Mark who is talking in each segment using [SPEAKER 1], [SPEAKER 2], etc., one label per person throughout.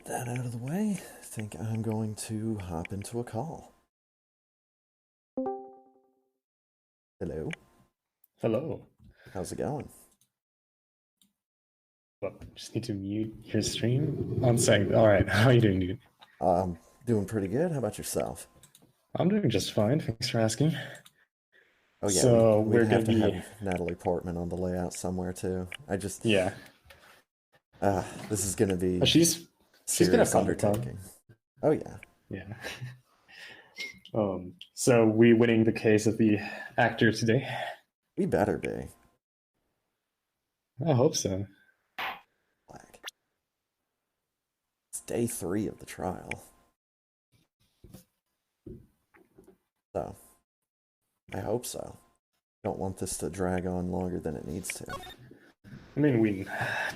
[SPEAKER 1] Get that out of the way. I think I'm going to hop into a call. Hello.
[SPEAKER 2] Hello.
[SPEAKER 1] How's it going?
[SPEAKER 2] Well, just need to mute your stream. I'm saying, all right. How are you doing, dude?
[SPEAKER 1] Doing pretty good. How about yourself?
[SPEAKER 2] I'm doing just fine. Thanks for asking.
[SPEAKER 1] Oh yeah,
[SPEAKER 2] So
[SPEAKER 1] we'd
[SPEAKER 2] we're
[SPEAKER 1] have
[SPEAKER 2] gonna
[SPEAKER 1] to
[SPEAKER 2] be,
[SPEAKER 1] have Natalie Portman on the layout somewhere too.
[SPEAKER 2] yeah.
[SPEAKER 1] This is gonna be
[SPEAKER 2] She's gonna
[SPEAKER 1] serious
[SPEAKER 2] probably come.
[SPEAKER 1] undertaking. Oh yeah.
[SPEAKER 2] Yeah. So we winning the case of the actor today.
[SPEAKER 1] We better be.
[SPEAKER 2] I hope so.
[SPEAKER 1] Black. It's day 3 of the trial. So, I hope so. Don't want this to drag on longer than it needs to.
[SPEAKER 2] I mean,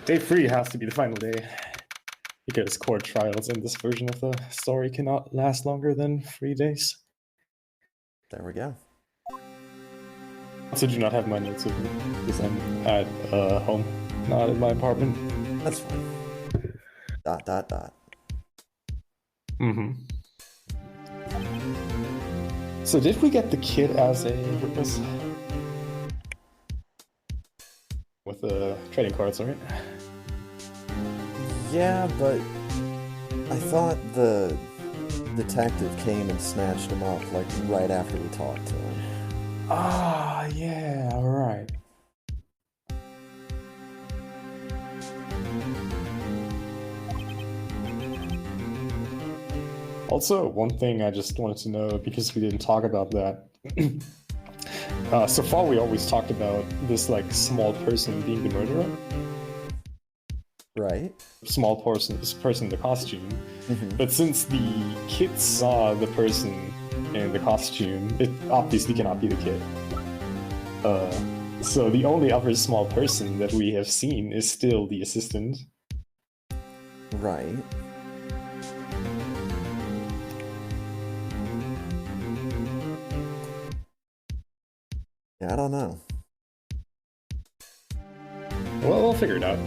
[SPEAKER 2] day 3 has to be the final day because court trials in this version of the story cannot last longer than 3 days.
[SPEAKER 1] There we go.
[SPEAKER 2] Also, do not have my notes with me because I'm at home, not in my apartment.
[SPEAKER 1] That's fine. ...
[SPEAKER 2] Mm-hmm. So did we get the kid as a witness? With the trading cards, right?
[SPEAKER 1] Yeah, but I thought the detective came and snatched him up, like, right after we talked to him.
[SPEAKER 2] Ah, yeah, alright. Also, one thing I just wanted to know, because we didn't talk about that. So far we always talked about this, like, small person being the murderer.
[SPEAKER 1] Right?
[SPEAKER 2] Small person, this person in the costume.
[SPEAKER 1] Mm-hmm.
[SPEAKER 2] But since the kid saw the person in the costume, it obviously cannot be the kid. So the only other small person that we have seen is still the assistant.
[SPEAKER 1] Right. Yeah, I don't know.
[SPEAKER 2] Well, we'll figure it out.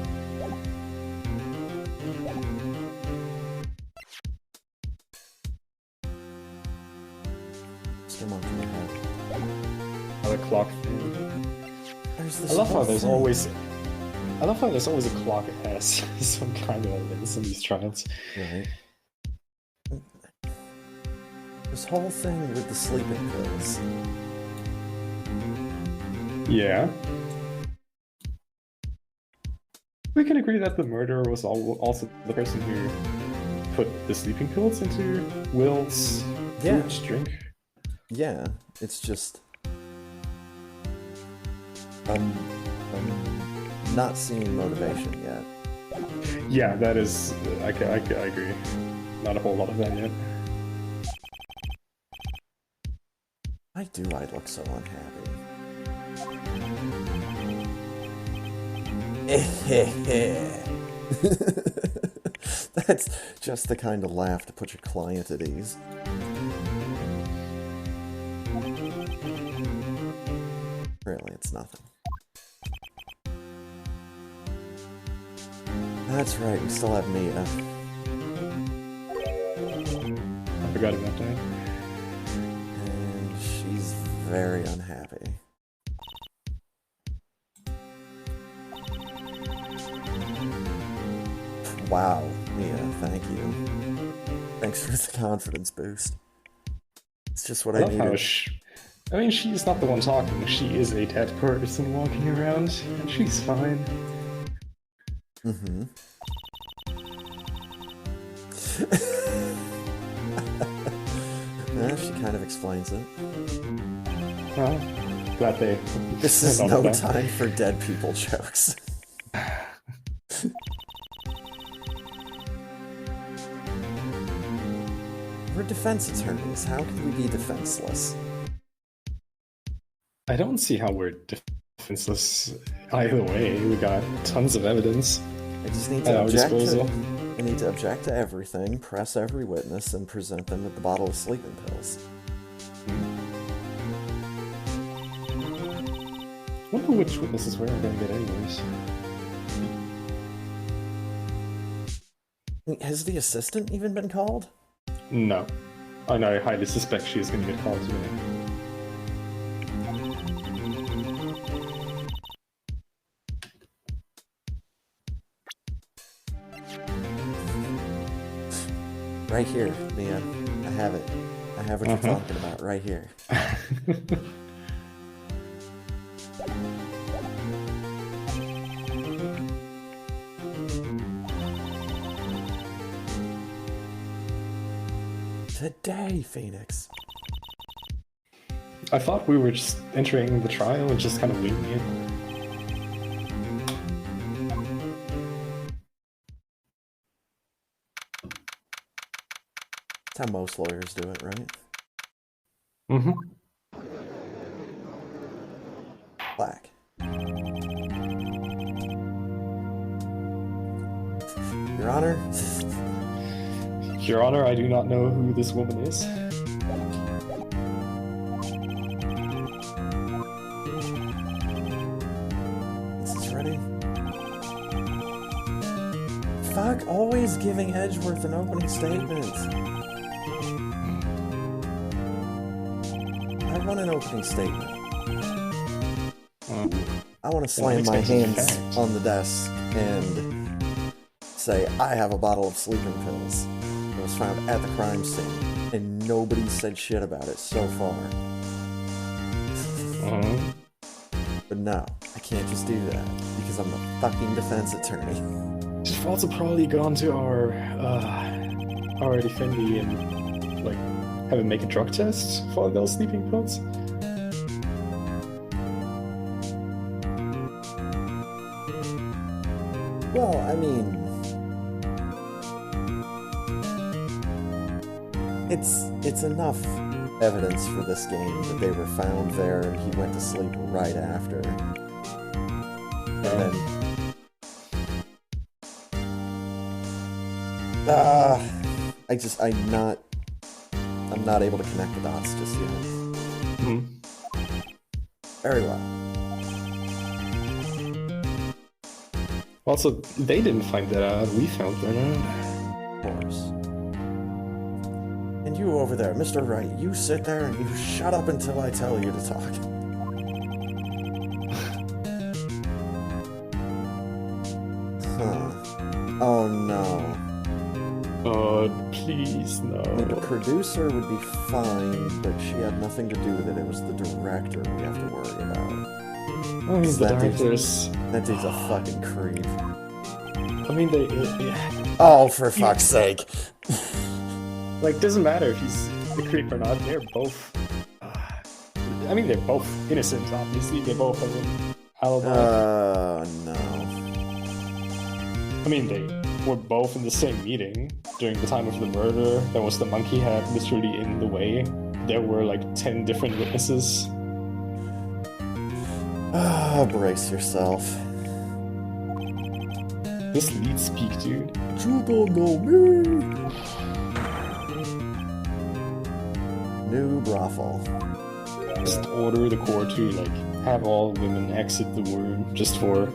[SPEAKER 1] Mr. Monkey Head.
[SPEAKER 2] Another clock thing.
[SPEAKER 1] There's this
[SPEAKER 2] I love how there's
[SPEAKER 1] thing.
[SPEAKER 2] always a clock that has some kind of evidence in these trials.
[SPEAKER 1] Right. This whole thing with the sleeping pills.
[SPEAKER 2] Yeah. We can agree that the murderer was also the person who put the sleeping pills into Will's drink.
[SPEAKER 1] Yeah, it's just... I'm not seeing motivation yet.
[SPEAKER 2] Yeah, that is... I agree. Not a whole lot of that yet.
[SPEAKER 1] Why do I look so unhappy? That's just the kind of laugh to put your client at ease. Really, it's nothing. That's right, we still have Mia.
[SPEAKER 2] I forgot about that.
[SPEAKER 1] And she's very unhappy. Wow, Mia, thank you. Thanks for the confidence boost. It's just what I needed.
[SPEAKER 2] I mean, she's not the one talking. She is a dead person walking around, and she's fine.
[SPEAKER 1] Mm-hmm. Yeah, she kind of explains it.
[SPEAKER 2] Well, glad they...
[SPEAKER 1] This is no time for dead people jokes. We're defense attorneys. How can we be defenseless?
[SPEAKER 2] I don't see how we're defenseless either way. We got tons of evidence.
[SPEAKER 1] I just need to object to... I need to object to everything, press every witness, and present them with the bottle of sleeping pills.
[SPEAKER 2] I wonder which witnesses we're going to get anyways.
[SPEAKER 1] Has the assistant even been called?
[SPEAKER 2] No. And I highly suspect she is going to get called today.
[SPEAKER 1] Right here, man. I have it. I have what you're talking about right here. Today, Phoenix.
[SPEAKER 2] I thought we were just entering the trial and just kind of winging it.
[SPEAKER 1] That's how most lawyers do it, right?
[SPEAKER 2] Mm-hmm.
[SPEAKER 1] Black. Your Honor?
[SPEAKER 2] Your Honor, I do not know who this woman is.
[SPEAKER 1] This is ready. Fuck, always giving Edgeworth an opening statement. I want an opening statement. I want to slam my hands on the desk and say, I have a bottle of sleeping pills. It was found at the crime scene, and nobody said shit about it so far. But no, I can't just do that, because I'm the fucking defense attorney.
[SPEAKER 2] She's also probably gone to our defendee and, like, have him make a drug test for those sleeping pills.
[SPEAKER 1] Well, I mean, it's enough evidence for this game that they were found there and he went to sleep right after. And then I'm not able to connect the dots just yet. Very well.
[SPEAKER 2] Also, they didn't find that out. We found that out.
[SPEAKER 1] Of course. And you over there, Mr. Wright, you sit there and you shut up until I tell you to talk. Huh. Oh no.
[SPEAKER 2] Oh, please, no.
[SPEAKER 1] I mean, the producer would be fine, but she had nothing to do with it. It was the director we have to worry about.
[SPEAKER 2] I mean, the directors...
[SPEAKER 1] That dude's a fucking creep.
[SPEAKER 2] I mean, they...
[SPEAKER 1] Oh, for fuck's sake.
[SPEAKER 2] Like, it doesn't matter if he's a creep or not. They're both... I mean, they're both innocent, obviously. They both have an alibi.
[SPEAKER 1] No.
[SPEAKER 2] I mean, they were both in the same meeting during the time of the murder. There was the monkey head literally in the way. There were, like, 10 different witnesses.
[SPEAKER 1] Brace yourself.
[SPEAKER 2] This lead speak, dude.
[SPEAKER 1] You don't know me. New brothel.
[SPEAKER 2] Just order the court to, like, have all women exit the room just for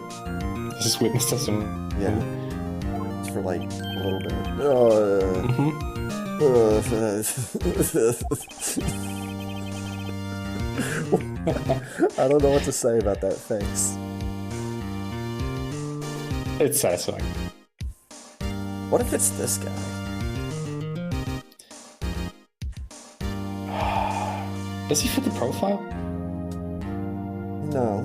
[SPEAKER 2] this witness testimony.
[SPEAKER 1] Yeah. Just for, like, a little bit. I don't know what to say about that face.
[SPEAKER 2] It's satisfying.
[SPEAKER 1] What if it's this guy?
[SPEAKER 2] Does he fit the profile?
[SPEAKER 1] No.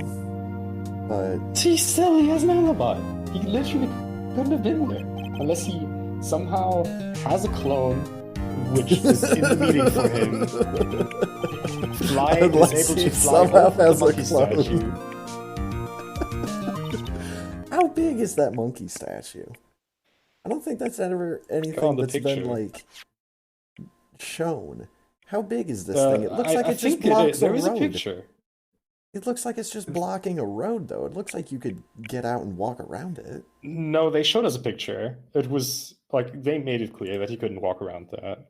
[SPEAKER 1] But...
[SPEAKER 2] He has an alibi. He literally couldn't have been there. Unless he somehow has a clone, which is in the meeting for him. Is able to fly over the monkey statue.
[SPEAKER 1] How big is that monkey statue? I don't think that's ever anything that's been, like, shown. How big is this thing? It looks like it just blocks a road. There is a picture. It looks like it's just blocking a road, though. It looks like you could get out and walk around it.
[SPEAKER 2] No, they showed us a picture. It was, like, they made it clear that he couldn't walk around that.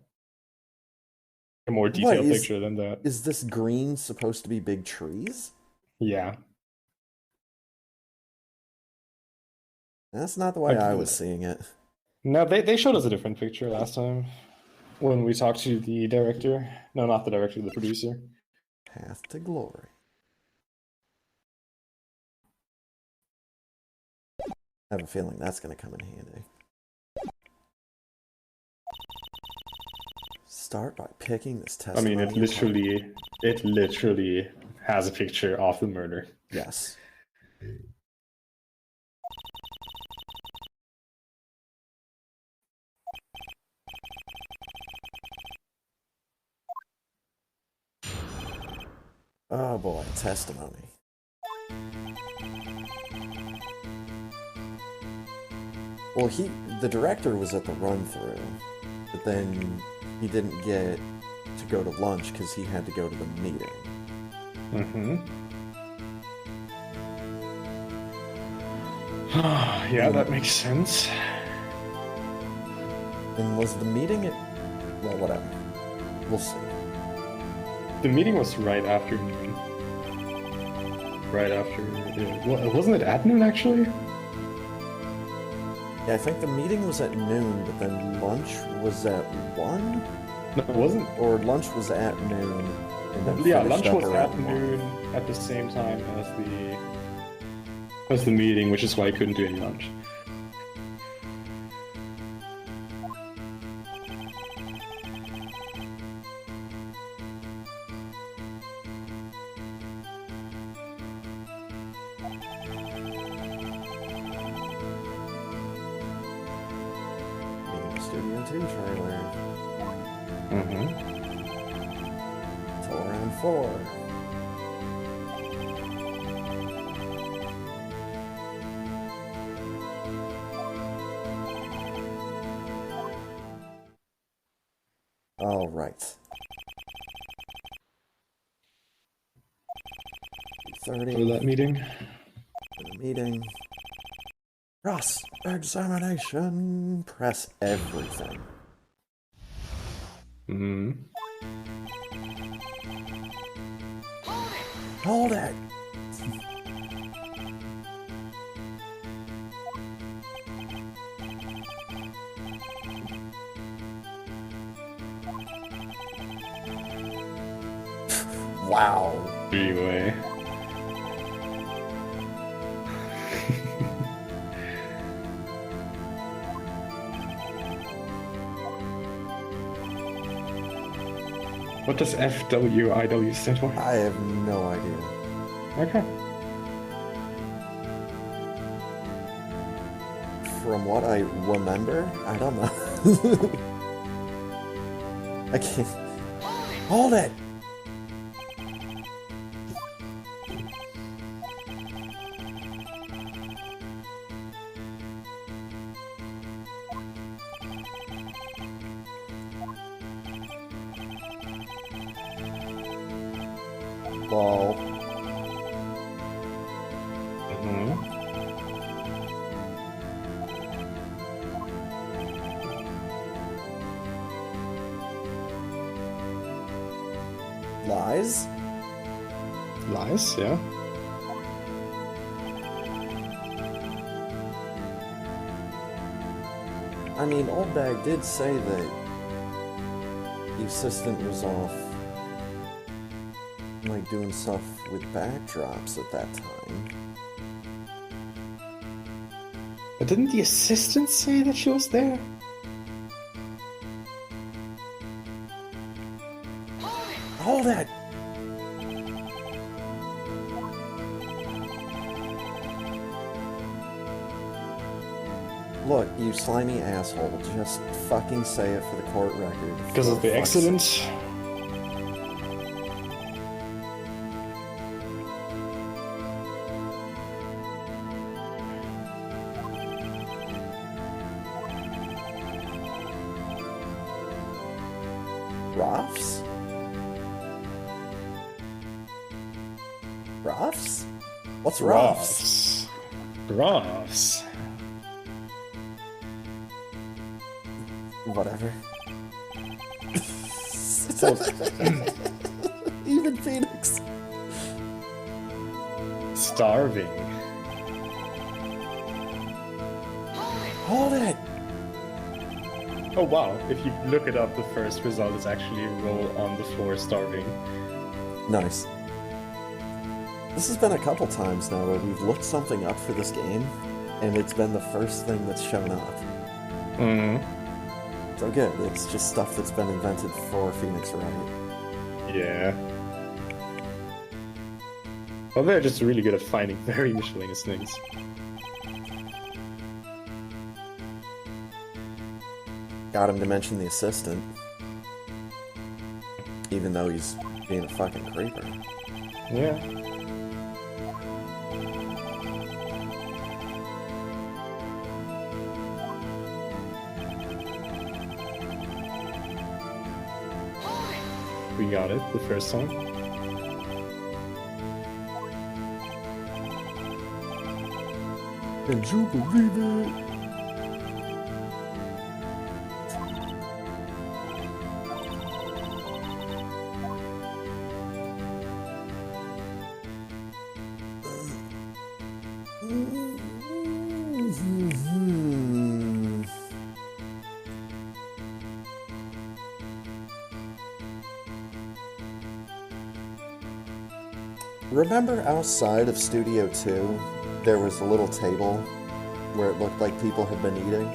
[SPEAKER 2] A more detailed picture than that.
[SPEAKER 1] Is this green supposed to be big trees?
[SPEAKER 2] Yeah.
[SPEAKER 1] That's not the way I was seeing it.
[SPEAKER 2] No, they showed us a different picture last time when we talked to the director. No, not the director, the producer.
[SPEAKER 1] Path to Glory. I have a feeling that's going to come in handy. Start by picking this testimony.
[SPEAKER 2] I mean, it literally has a picture of the murder.
[SPEAKER 1] Yes. Oh boy, testimony. Well, the director was at the run-through, but then he didn't get to go to lunch because he had to go to the meeting.
[SPEAKER 2] Mm-hmm. Yeah, that makes sense.
[SPEAKER 1] And was the meeting at... Well, whatever. We'll see.
[SPEAKER 2] The meeting was right after noon. Right after... Well, wasn't it at noon, actually?
[SPEAKER 1] Yeah, I think the meeting was at noon, but then lunch was at 1?
[SPEAKER 2] No, it wasn't.
[SPEAKER 1] Or lunch was at noon, and then
[SPEAKER 2] yeah, lunch was at
[SPEAKER 1] 1.
[SPEAKER 2] noon at the same time as the meeting, which is why I couldn't do any lunch.
[SPEAKER 1] Studio 2 trailer.
[SPEAKER 2] Mm-hmm.
[SPEAKER 1] Till around 4. All right. 30.
[SPEAKER 2] For that meeting.
[SPEAKER 1] For the meeting. Ross, examination. Press everything.
[SPEAKER 2] Mm-hmm.
[SPEAKER 1] Hold it! Wow.
[SPEAKER 2] Anyway. What does FWIW stand for?
[SPEAKER 1] I have no idea.
[SPEAKER 2] Okay.
[SPEAKER 1] From what I remember, I don't know. I can't. Hold it! Lol.
[SPEAKER 2] Mm-hmm.
[SPEAKER 1] Lies?
[SPEAKER 2] Lies, yeah.
[SPEAKER 1] I mean, Old Bag did say that the assistant was off, like, doing stuff with backdrops at that time.
[SPEAKER 2] But didn't the assistant say that she was there?
[SPEAKER 1] Hold it! Look, you slimy asshole, just fucking say it for the court record.
[SPEAKER 2] Because of the accident?
[SPEAKER 1] Ruffs? Ruffs? What's Ruffs?
[SPEAKER 2] Ruffs.
[SPEAKER 1] Whatever. Even Phoenix.
[SPEAKER 2] Starving.
[SPEAKER 1] Hold it!
[SPEAKER 2] Oh wow, if you look it up, the first result is actually a roll on the floor starving.
[SPEAKER 1] Nice. This has been a couple times now where we've looked something up for this game, and it's been the first thing that's shown up. So good, it's just stuff that's been invented for Phoenix Wright.
[SPEAKER 2] Yeah. Well, they're just really good at finding very miscellaneous things.
[SPEAKER 1] Got him to mention the assistant. Even though he's being a fucking creeper.
[SPEAKER 2] Yeah. We got it the first time.
[SPEAKER 1] Can you believe it? Remember outside of Studio 2, there was a little table where it looked like people had been eating?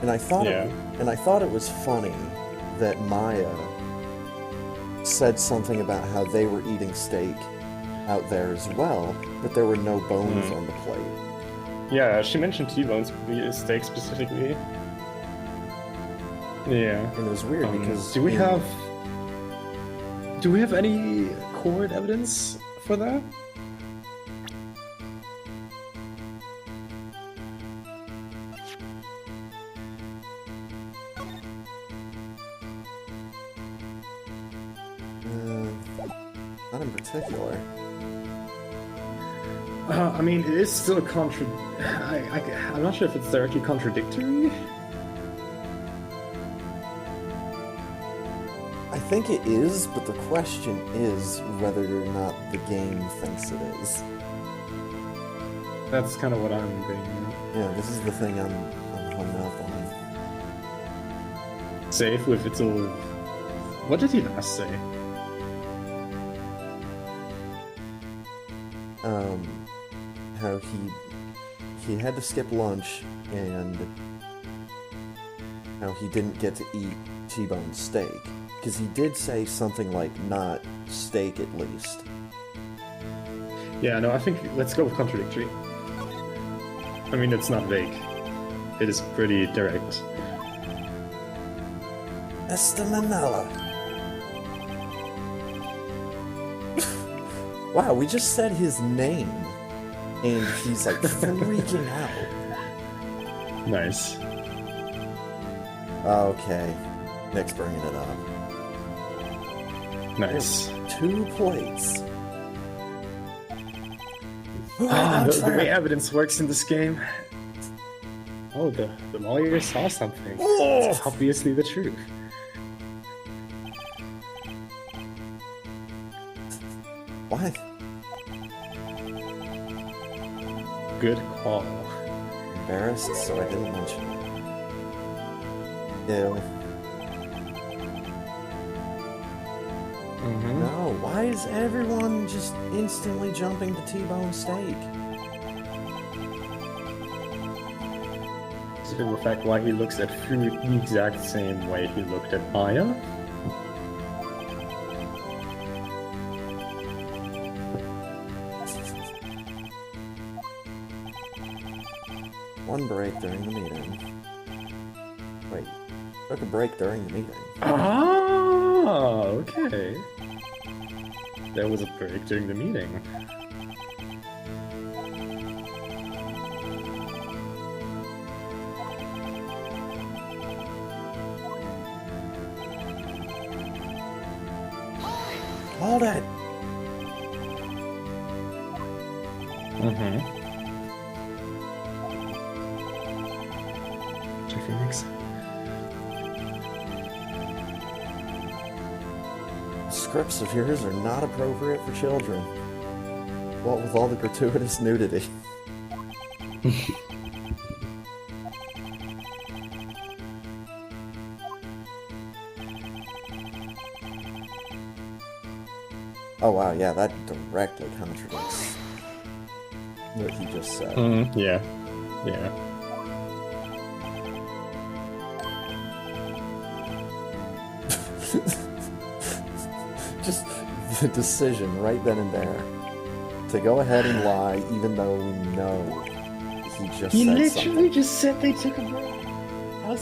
[SPEAKER 1] And I thought it was funny that Maya said something about how they were eating steak out there as well, but there were no bones on the plate.
[SPEAKER 2] Yeah, she mentioned T-bones, steak specifically. Yeah.
[SPEAKER 1] And it was weird because...
[SPEAKER 2] Do we have any court evidence for that?
[SPEAKER 1] Not in particular.
[SPEAKER 2] I mean, it is still I'm not sure if it's directly contradictory.
[SPEAKER 1] I think it is, but the question is whether or not the game thinks it is.
[SPEAKER 2] That's kind of what I'm thinking.
[SPEAKER 1] Yeah, this is the thing I'm hung up on.
[SPEAKER 2] Safe with its old... What did he last say?
[SPEAKER 1] How he had to skip lunch, and how he didn't get to eat T-bone steak. Because he did say something like, not steak at least.
[SPEAKER 2] Yeah, no, I think let's go with contradictory. I mean, it's not vague. It is pretty direct.
[SPEAKER 1] Mr. Manila. Wow, we just said his name, and he's like freaking out.
[SPEAKER 2] Nice.
[SPEAKER 1] Okay, Nick's bringing it up.
[SPEAKER 2] Nice.
[SPEAKER 1] There's 2 plates.
[SPEAKER 2] The way evidence works in this game. Oh, the lawyer saw something. It's obviously the truth.
[SPEAKER 1] Why?
[SPEAKER 2] Good call.
[SPEAKER 1] Embarrassed, so I didn't mention it. Ew. No, why is everyone just instantly jumping to T-bone steak?
[SPEAKER 2] Is it in fact why he looks at food the exact same way he looked at Maya?
[SPEAKER 1] One break during the meeting. Wait, took a break during the meeting.
[SPEAKER 2] Ah, okay. There was a break during the meeting.
[SPEAKER 1] Hold it!
[SPEAKER 2] Phoenix.
[SPEAKER 1] Scripts of yours are not appropriate for children. What with all the gratuitous nudity. Oh wow, yeah, that directly contradicts what he just said.
[SPEAKER 2] Yeah. Yeah.
[SPEAKER 1] Just the decision right then and there to go ahead and lie, even though we know he just
[SPEAKER 2] He
[SPEAKER 1] said
[SPEAKER 2] literally
[SPEAKER 1] something.
[SPEAKER 2] just said they took a break.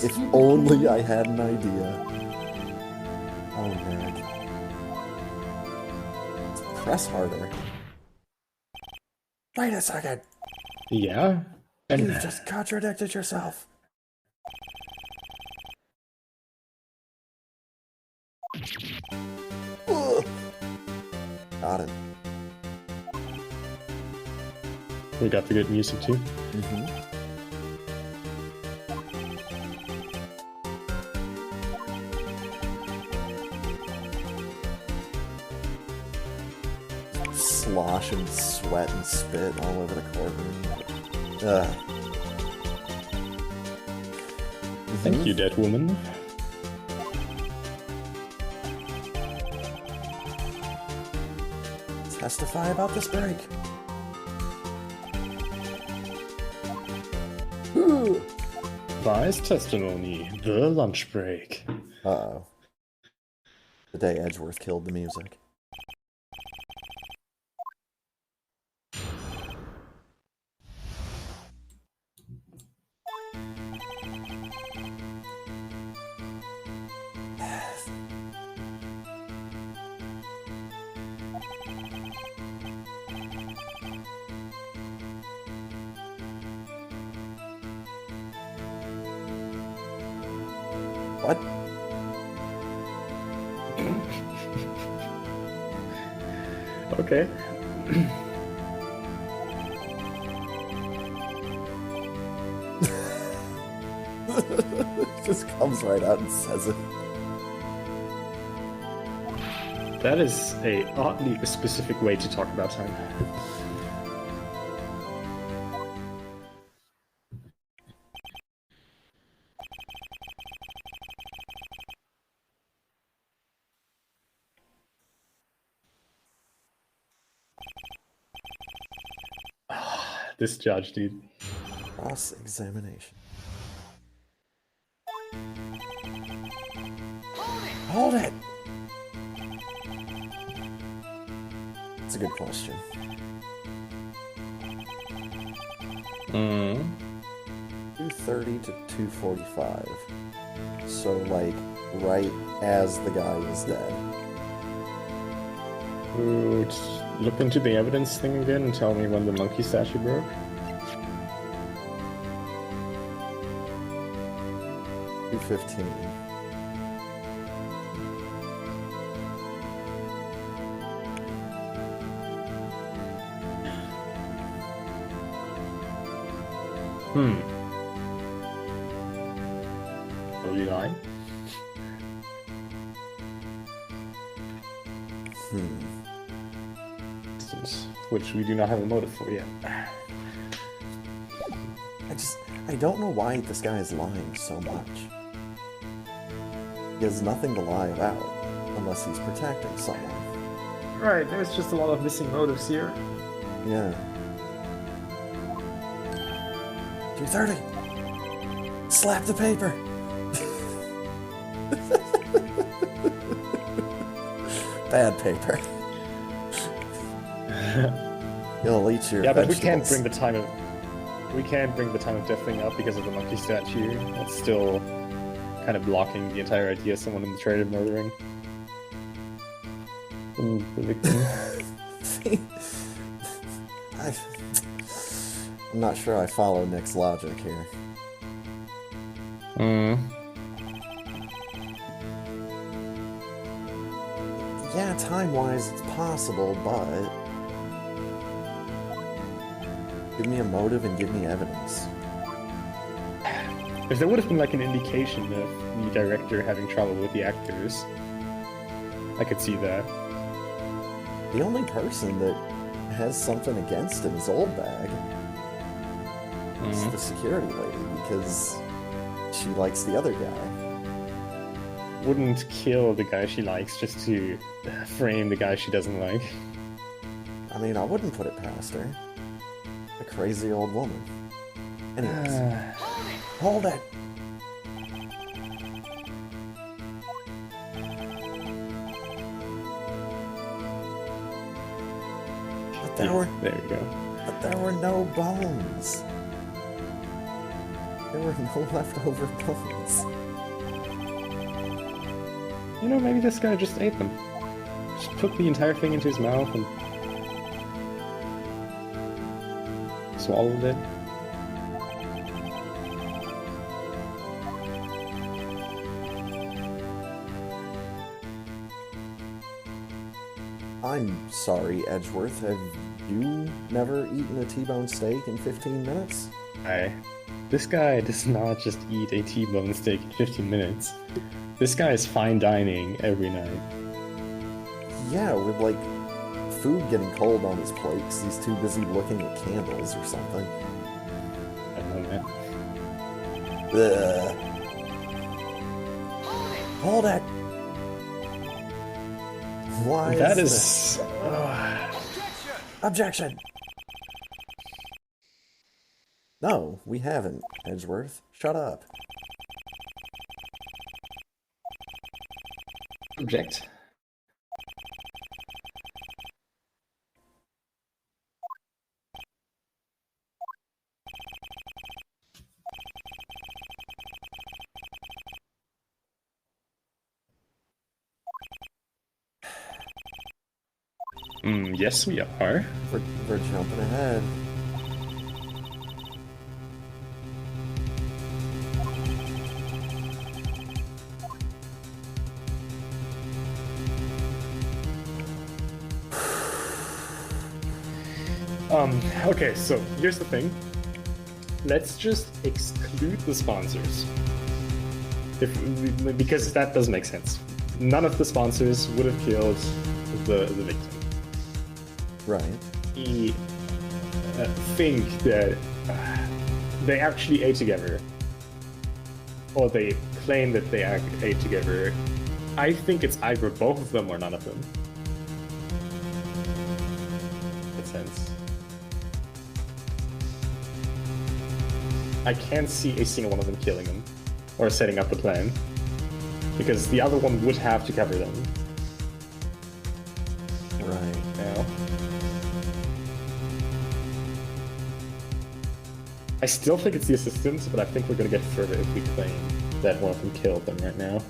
[SPEAKER 1] If only I had an idea. Oh man. Press harder. Wait a second.
[SPEAKER 2] Yeah.
[SPEAKER 1] You just contradicted yourself. Ugh. Got it.
[SPEAKER 2] We got the good music too.
[SPEAKER 1] Slosh and sweat and spit all over the courtroom. Ugh.
[SPEAKER 2] Thank you, dead woman.
[SPEAKER 1] Testify about this break.
[SPEAKER 2] Vice testimony, the lunch break.
[SPEAKER 1] Uh-oh. The day Edgeworth killed the music. What?
[SPEAKER 2] Okay.
[SPEAKER 1] Just comes right out and says it.
[SPEAKER 2] That is a oddly specific way to talk about time. This judge, dude.
[SPEAKER 1] Cross-examination. Hold it! That's a good question. 2:30 to 2:45. So, like, right as the guy was dead.
[SPEAKER 2] Look into the evidence thing again and tell me when the monkey statue broke.
[SPEAKER 1] 2:15.
[SPEAKER 2] Are you lying? Which we do not have a motive for yet.
[SPEAKER 1] I don't know why this guy is lying so much. He has nothing to lie about, unless he's protecting someone.
[SPEAKER 2] Right, there's just a lot of missing motives here.
[SPEAKER 1] Yeah. 2:30! Slap the paper! Bad paper. You'll eat your
[SPEAKER 2] but
[SPEAKER 1] vegetables.
[SPEAKER 2] we can't bring the time of death thing up because of the monkey statue. That's still kind of blocking the entire idea of someone in the trade of murdering the victim.
[SPEAKER 1] I'm not sure I follow Nick's logic here. Yeah, time-wise it's possible, but give me a motive and give me evidence.
[SPEAKER 2] If there would have been like an indication of the director having trouble with the actors, I could see that.
[SPEAKER 1] The only person that has something against him is Oldbag. It's the security lady, because she likes the other guy.
[SPEAKER 2] wouldn't kill the guy she likes just to frame the guy she doesn't like.
[SPEAKER 1] I mean, I wouldn't put it past her. A crazy old woman. Anyways. Hold it! But there
[SPEAKER 2] you go.
[SPEAKER 1] But there were no bones. There were no leftover bones.
[SPEAKER 2] You know, maybe this guy just ate them. Just put the entire thing into his mouth and swallowed it.
[SPEAKER 1] I'm sorry, Edgeworth. Have you never eaten a T-bone steak in 15 minutes?
[SPEAKER 2] This guy does not just eat a T-bone steak in 15 minutes. This guy is fine dining every night.
[SPEAKER 1] Yeah, with like food getting cold on his plate because he's too busy looking at candles or something.
[SPEAKER 2] I don't know, man.
[SPEAKER 1] Ugh. Hold it! Why
[SPEAKER 2] that
[SPEAKER 1] is
[SPEAKER 2] this?
[SPEAKER 1] Objection! No, we haven't, Edgeworth. Shut up.
[SPEAKER 2] Object. Yes, we are.
[SPEAKER 1] We're jumping ahead.
[SPEAKER 2] Okay, so here's the thing. Let's just exclude the sponsors. Because that doesn't make sense. None of the sponsors would have killed the victim.
[SPEAKER 1] Right.
[SPEAKER 2] We think that they actually ate together. Or they claim that they ate together. I think it's either both of them or none of them. Makes sense. I can't see a single one of them killing him or setting up the plan, because the other one would have to cover them.
[SPEAKER 1] Right.
[SPEAKER 2] Now, I still think it's the assistants, but I think we're gonna get further if we claim that one of them killed them right now.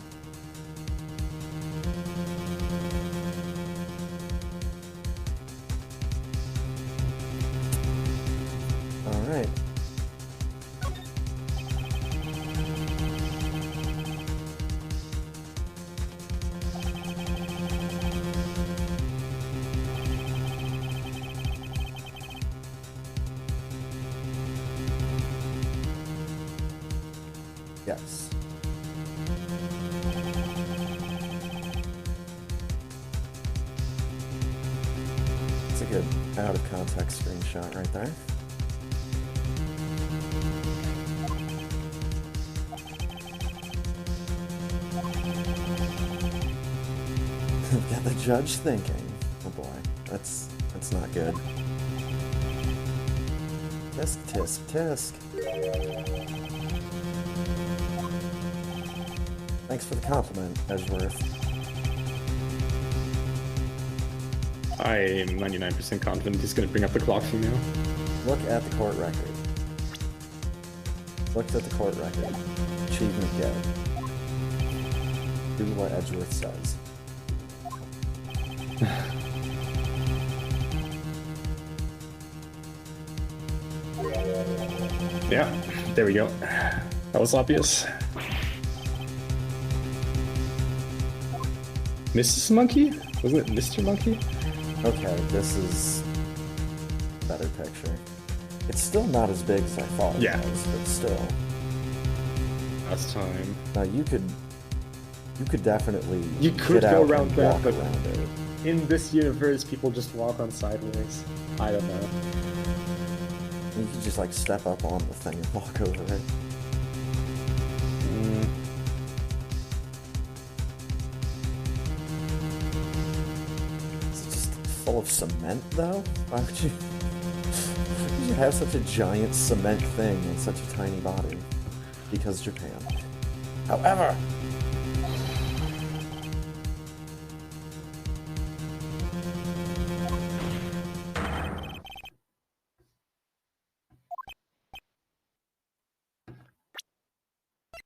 [SPEAKER 1] All right. Yes. It's a good out of context screenshot right there. Got the judge thinking. Oh boy, that's not good. Tisk, tisk, tisk. Thanks for the compliment, Edgeworth.
[SPEAKER 2] I am 99% confident he's going to bring up the clock for you now.
[SPEAKER 1] Look at the court record. Looked at the court record. Achievement get. Do what Edgeworth says.
[SPEAKER 2] Yeah, there we go. That was obvious. Mrs. Monkey? Wasn't it Mr. Monkey?
[SPEAKER 1] Okay, this is a better picture. It's still not as big as I thought it was, but still.
[SPEAKER 2] Last time.
[SPEAKER 1] Now you could definitely
[SPEAKER 2] go around that, but
[SPEAKER 1] around it.
[SPEAKER 2] In this universe, people just walk on sideways. I don't know.
[SPEAKER 1] You could just like step up on the thing and walk over it. full of cement, though? Why would you... you have such a giant cement thing on such a tiny body? Because Japan. However...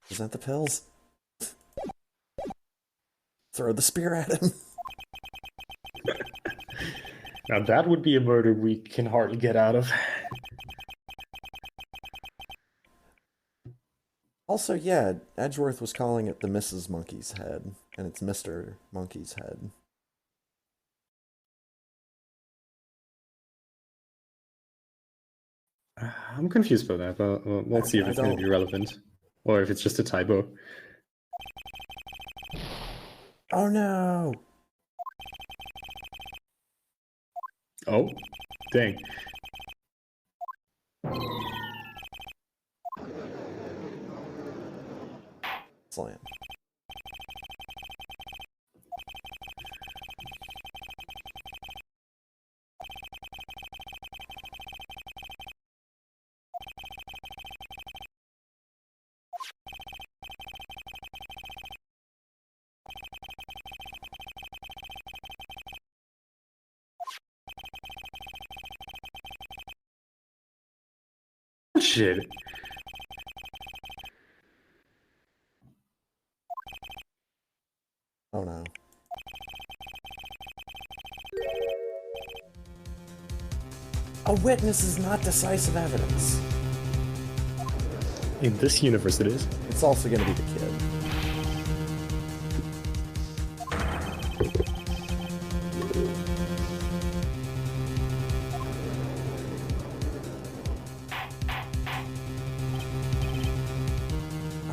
[SPEAKER 1] Present the pills. Throw the spear at him.
[SPEAKER 2] Now that would be a murder we can hardly get out of.
[SPEAKER 1] Also, yeah, Edgeworth was calling it the Mrs. Monkey's head, and it's Mr. Monkey's head.
[SPEAKER 2] I'm confused by that, but let's see if it's going to be relevant. Or if it's just a typo.
[SPEAKER 1] Oh no!
[SPEAKER 2] Oh, dang.
[SPEAKER 1] Slam.
[SPEAKER 2] Shit.
[SPEAKER 1] Oh no. A witness is not decisive evidence.
[SPEAKER 2] In this universe, it is.
[SPEAKER 1] It's also going to be the kid.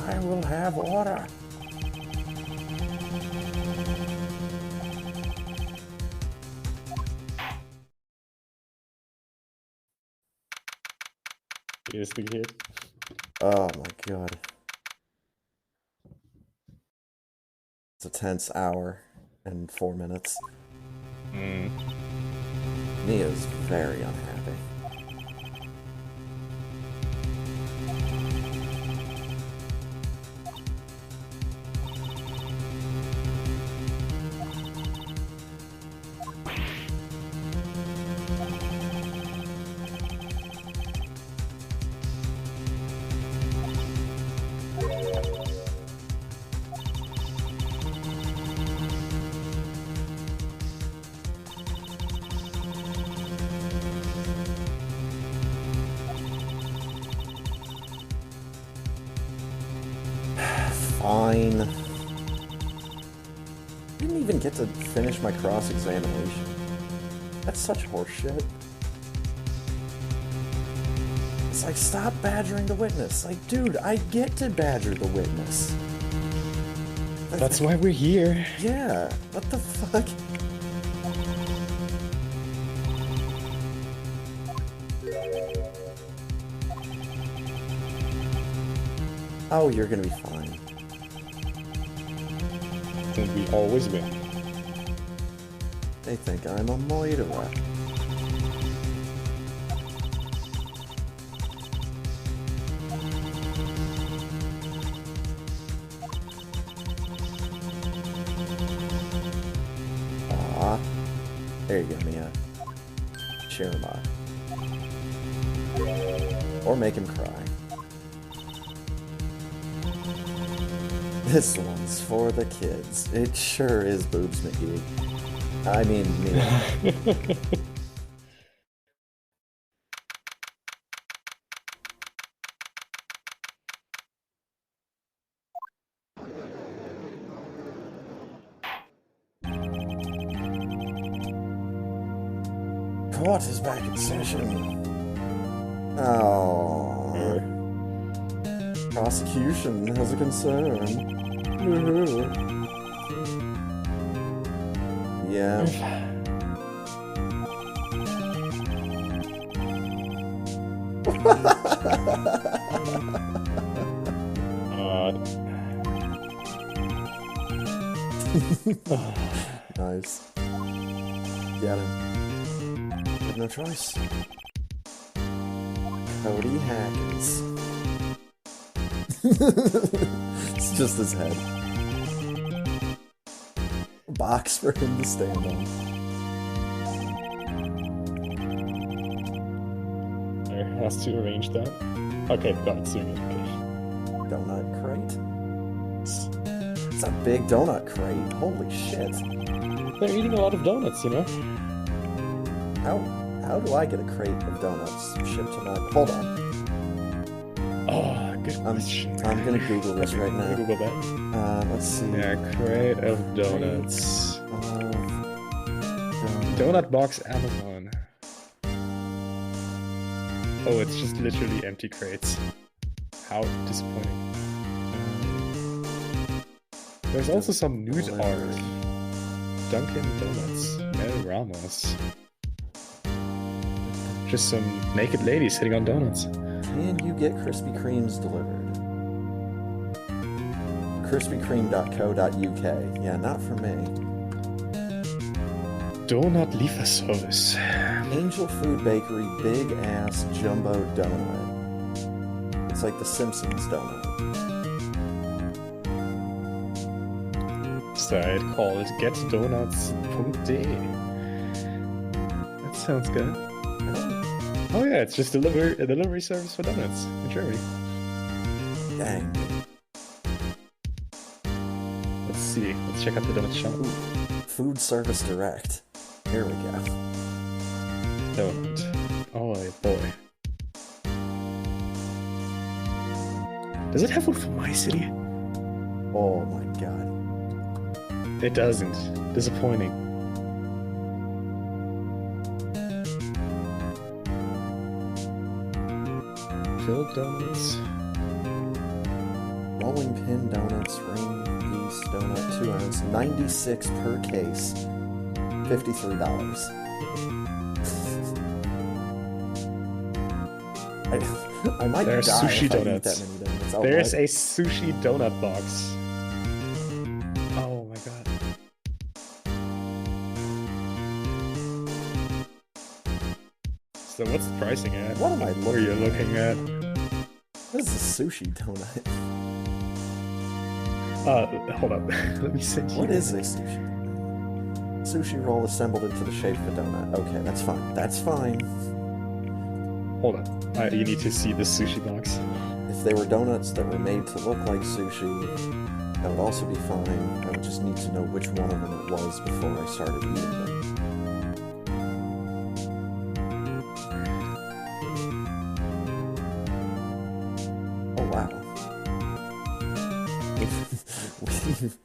[SPEAKER 1] I will have order.
[SPEAKER 2] Is the kid.
[SPEAKER 1] Oh my god. It's a tense hour and 4 minutes. Nia's very unhappy. Fine. Didn't even get to finish my cross-examination. That's such horseshit. It's like, stop badgering the witness. Like, dude, I get to badger the witness.
[SPEAKER 2] That's why we're here.
[SPEAKER 1] Yeah, what the fuck? Oh, you're gonna be fine.
[SPEAKER 2] And we always win.
[SPEAKER 1] They think I'm a murderer. Ah, there you go, Mia. Cheer him up. Or make him cry. This one's for the kids. It sure is, Boobs McGee. I mean, Mia. Court is back in session. Oh. Prosecution has a concern. Yeah. Nice. Get him. have no choice. Cody Hackins. It's just his head. A box for him to stand on.
[SPEAKER 2] There has to arrange that. Okay, got it soon. Okay.
[SPEAKER 1] Donut crate? It's a big donut crate. Holy shit.
[SPEAKER 2] They're eating a lot of donuts, you know?
[SPEAKER 1] How do I get a crate of donuts shipped to my... Hold on.
[SPEAKER 2] Oh, good question.
[SPEAKER 1] I'm gonna Google this right now.
[SPEAKER 2] Google that.
[SPEAKER 1] Let's see.
[SPEAKER 2] Yeah, crate of donuts. Donut box Amazon. Oh, it's just literally empty crates. How disappointing. There's also some nude art. Dunkin' Donuts. Mel Ramos. Just some naked ladies sitting on donuts.
[SPEAKER 1] Can you get Krispy Kremes delivered? KrispyKreme.co.uk. Yeah, not for me.
[SPEAKER 2] Donut Lieferservice.
[SPEAKER 1] Angel Food Bakery Big Ass Jumbo Donut. It's like the Simpsons donut.
[SPEAKER 2] Site called getdonuts.de. That sounds good. Oh yeah, it's just a delivery service for donuts in Germany.
[SPEAKER 1] Dang.
[SPEAKER 2] Let's see. Let's check out the donut shop.
[SPEAKER 1] Ooh. Food Service Direct. Here we go.
[SPEAKER 2] Donut. Oh boy. Does it have one for my city?
[SPEAKER 1] Oh my god.
[SPEAKER 2] It doesn't. Disappointing. Filled donuts.
[SPEAKER 1] Rolling pin donuts, ring piece donut, 2 ounce, 96 per case, $53. I might
[SPEAKER 2] there are
[SPEAKER 1] die
[SPEAKER 2] sushi
[SPEAKER 1] if
[SPEAKER 2] donuts.
[SPEAKER 1] I eat that many donuts. Oh,
[SPEAKER 2] There's
[SPEAKER 1] what?
[SPEAKER 2] a sushi donut box. Oh my god. So what's the pricing at?
[SPEAKER 1] What am I
[SPEAKER 2] What are you looking at?
[SPEAKER 1] What is a sushi donut?
[SPEAKER 2] Hold up. Let me send you.
[SPEAKER 1] What is a sushi? Sushi roll assembled into the shape of a donut. Okay, that's fine. That's fine.
[SPEAKER 2] Hold on. You need to see the sushi box.
[SPEAKER 1] If they were donuts that were made to look like sushi, that would also be fine. I would just need to know which one of them it was before I started eating them. Oh wow. We've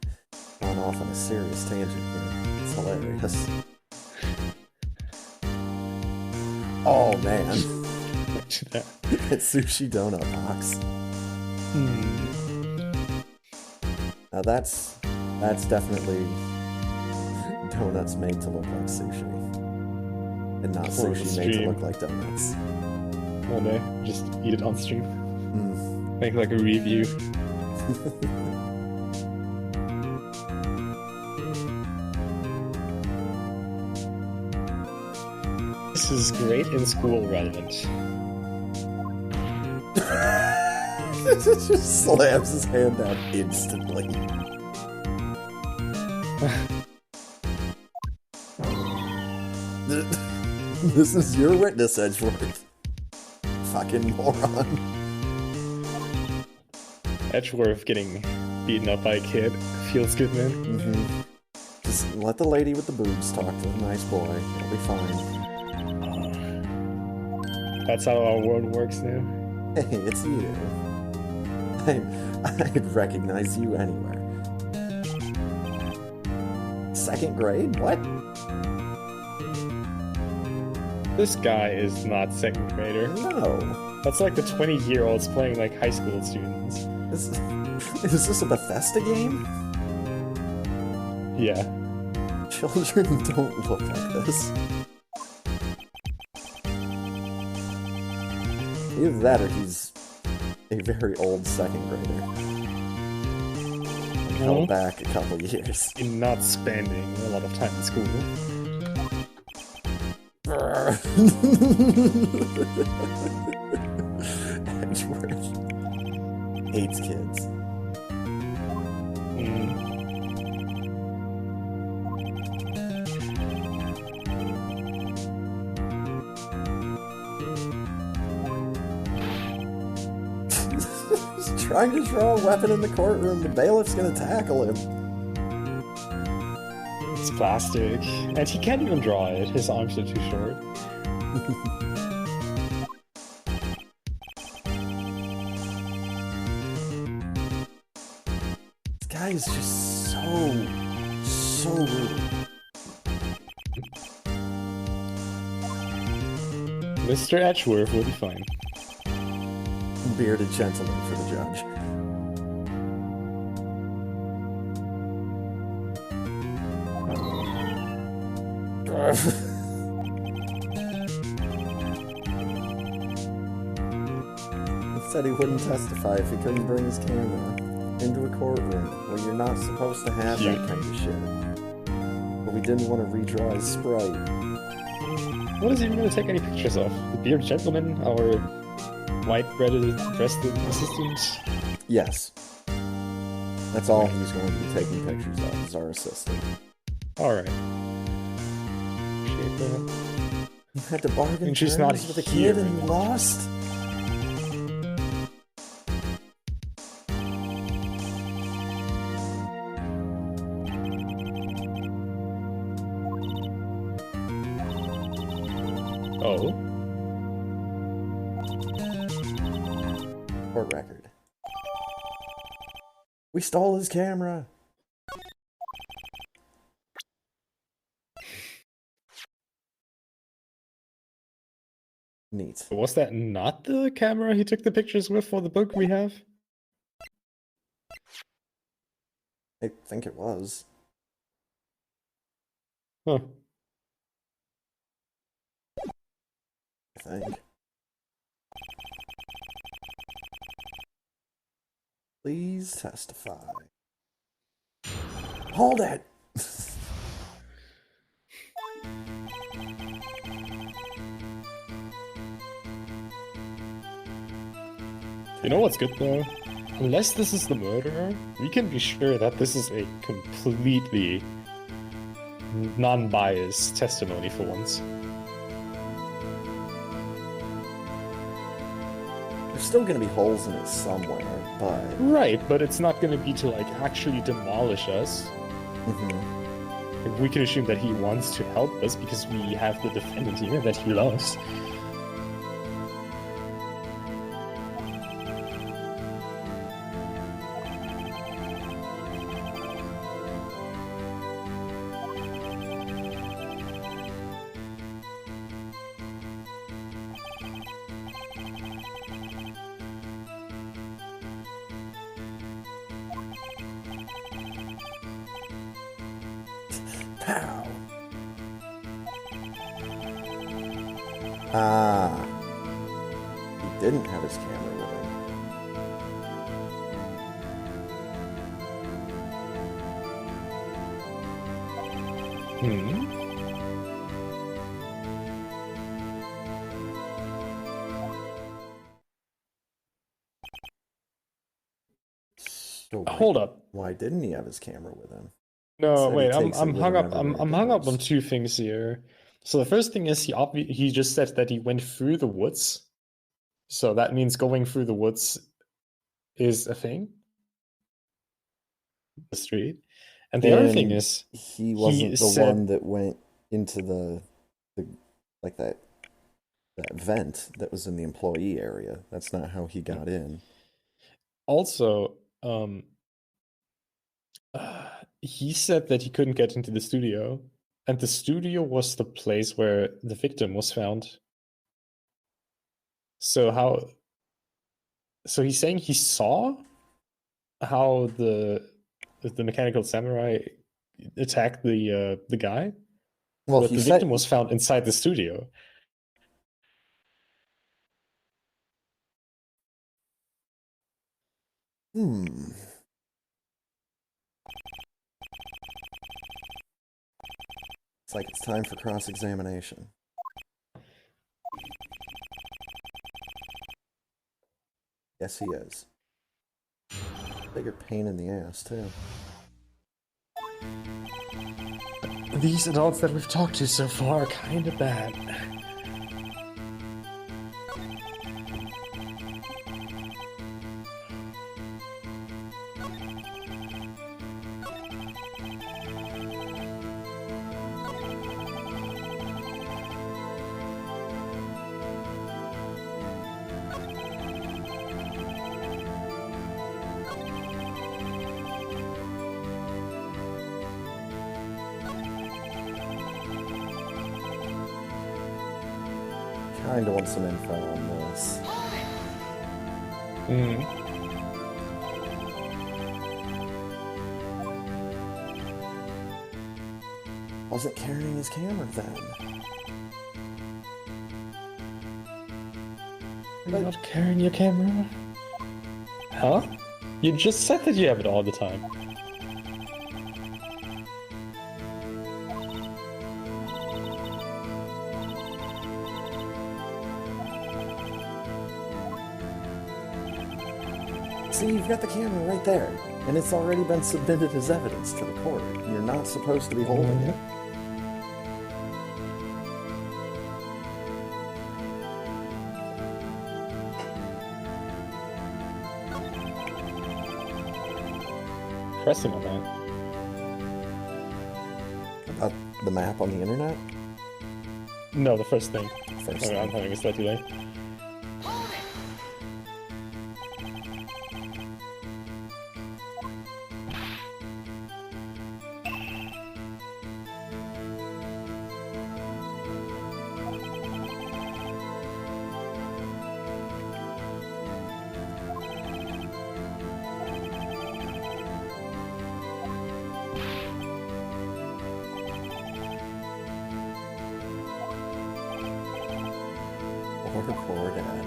[SPEAKER 1] gone off on a serious tangent here. It's hilarious. Oh man. That sushi donut box. Now that's definitely donuts made to look like sushi. And not sushi made to look like donuts.
[SPEAKER 2] One day, just eat it on stream. Make like a review. This is great in school relevant.
[SPEAKER 1] Just slams his hand down instantly. This is your witness, Edgeworth. Fucking moron.
[SPEAKER 2] Edgeworth getting beaten up by a kid. Feels good, man.
[SPEAKER 1] Just let the lady with the boobs talk to the nice boy. It'll be fine.
[SPEAKER 2] That's how our world works now.
[SPEAKER 1] Hey, it's you. I'd recognize you anywhere. 2nd grade? What?
[SPEAKER 2] This guy is not 2nd grader.
[SPEAKER 1] No.
[SPEAKER 2] That's like the 20-year-olds playing like high school students.
[SPEAKER 1] Is this a Bethesda game?
[SPEAKER 2] Yeah.
[SPEAKER 1] Children don't look like this. Either that or he's a very old 2nd grader. And held back a couple years.
[SPEAKER 2] In not spending a lot of time in school.
[SPEAKER 1] Edgeworth hates kids. He's trying to draw a weapon in the courtroom. The bailiff's gonna tackle him.
[SPEAKER 2] It's plastic. And he can't even draw it. His arms are too short.
[SPEAKER 1] This guy is just so rude.
[SPEAKER 2] Mr. Edgeworth will be fine.
[SPEAKER 1] Bearded gentleman for the judge. He said he wouldn't testify if he couldn't bring his camera into a courtroom where you're not supposed to have that kind of shit. But we didn't want to redraw his sprite.
[SPEAKER 2] What is he even going to take any pictures of? The bearded gentleman? Our white-breasted assistant?
[SPEAKER 1] Yes. That's all he's going to be taking pictures of, is our assistant.
[SPEAKER 2] Alright.
[SPEAKER 1] You had to bargain
[SPEAKER 2] and she's not
[SPEAKER 1] with a kid and you lost?
[SPEAKER 2] Oh.
[SPEAKER 1] Court record. We stole his camera. Neat.
[SPEAKER 2] Was that not the camera he took the pictures with for the book we have?
[SPEAKER 1] I think it was.
[SPEAKER 2] Huh.
[SPEAKER 1] I think. Please testify. Hold it!
[SPEAKER 2] You know what's good though? Unless this is the murderer, we can be sure that this is a completely non-biased testimony for once.
[SPEAKER 1] There's still gonna be holes in it somewhere, but...
[SPEAKER 2] Right, but it's not gonna be to, like, actually demolish us. We can assume that he wants to help us because we have the defendant here that he loves.
[SPEAKER 1] Pow! Ah. He didn't have his camera with him. So
[SPEAKER 2] hold up.
[SPEAKER 1] Why didn't he have his camera with him?
[SPEAKER 2] No, wait, I'm hung up. I'm hung up on two things here. So the first thing is he just said that he went through the woods. So that means going through the woods is a thing. The street. And the other thing is
[SPEAKER 1] he wasn't the one that went into the like that vent that was in the employee area. That's not how he got in.
[SPEAKER 2] Also, he said that he couldn't get into the studio, and the studio was the place where the victim was found. So he's saying he saw how the mechanical samurai attacked the guy?
[SPEAKER 1] Well,
[SPEAKER 2] but the victim was found inside the studio.
[SPEAKER 1] It's like it's time for cross-examination. Yes, he is. Bigger pain in the ass, too.
[SPEAKER 2] These adults that we've talked to so far are kind of bad.
[SPEAKER 1] Kinda want some info on this. Wasn't carrying his camera then.
[SPEAKER 2] You're not carrying your camera? Huh? You just said that you have it all the time.
[SPEAKER 1] See, you've got the camera right there, and it's already been submitted as evidence to the court. You're not supposed to be holding it.
[SPEAKER 2] Pressing on that.
[SPEAKER 1] About the map on the internet?
[SPEAKER 2] No, the first thing.
[SPEAKER 1] First thing.
[SPEAKER 2] I'm having a start today.
[SPEAKER 1] Order poor dad.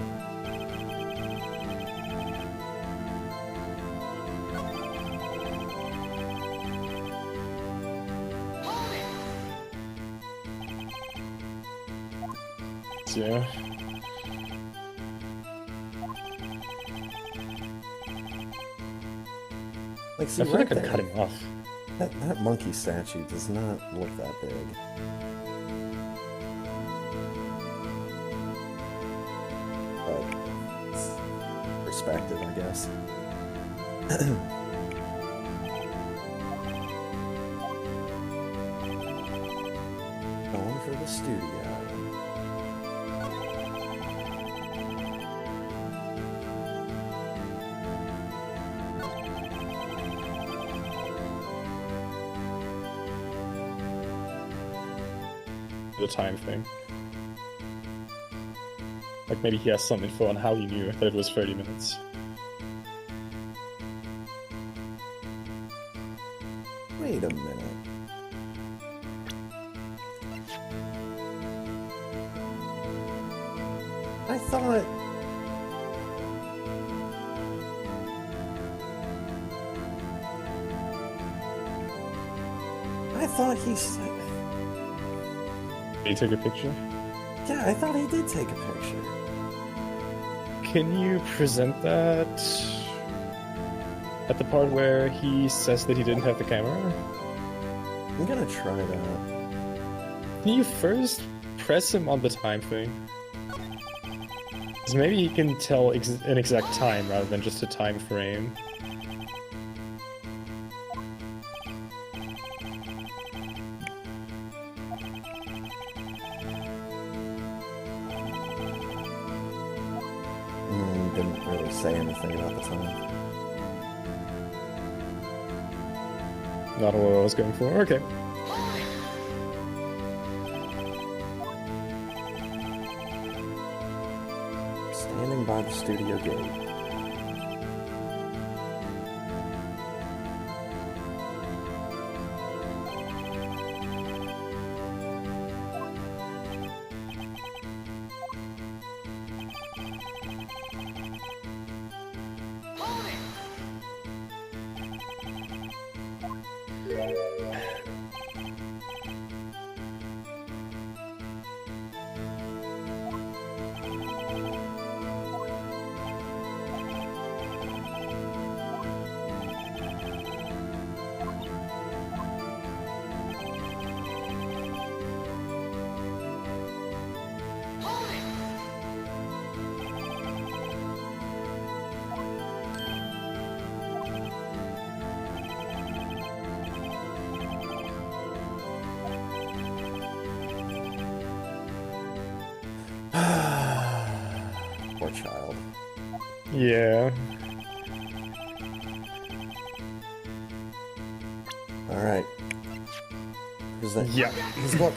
[SPEAKER 2] Yeah.
[SPEAKER 1] Like, see,
[SPEAKER 2] I feel
[SPEAKER 1] right
[SPEAKER 2] like I'm
[SPEAKER 1] there,
[SPEAKER 2] cutting off.
[SPEAKER 1] that monkey statue does not look that big. But it's perspective, I guess. Going for the studio.
[SPEAKER 2] The time thing. Like maybe he has some info on how he knew that it was 30 minutes.
[SPEAKER 1] Wait a minute. I thought... he said...
[SPEAKER 2] Did he take a picture?
[SPEAKER 1] Yeah, I thought he did take a picture.
[SPEAKER 2] Can you present that at the part where he says that he didn't have the camera?
[SPEAKER 1] I'm gonna try that.
[SPEAKER 2] Can you first press him on the time thing? Because maybe he can tell an exact time rather than just a time frame.
[SPEAKER 1] Didn't really say anything about the time.
[SPEAKER 2] Not what I was going for. Okay.
[SPEAKER 1] Standing by the studio gate.
[SPEAKER 2] Yeah.
[SPEAKER 1] Alright.
[SPEAKER 2] Yeah.
[SPEAKER 1] His book.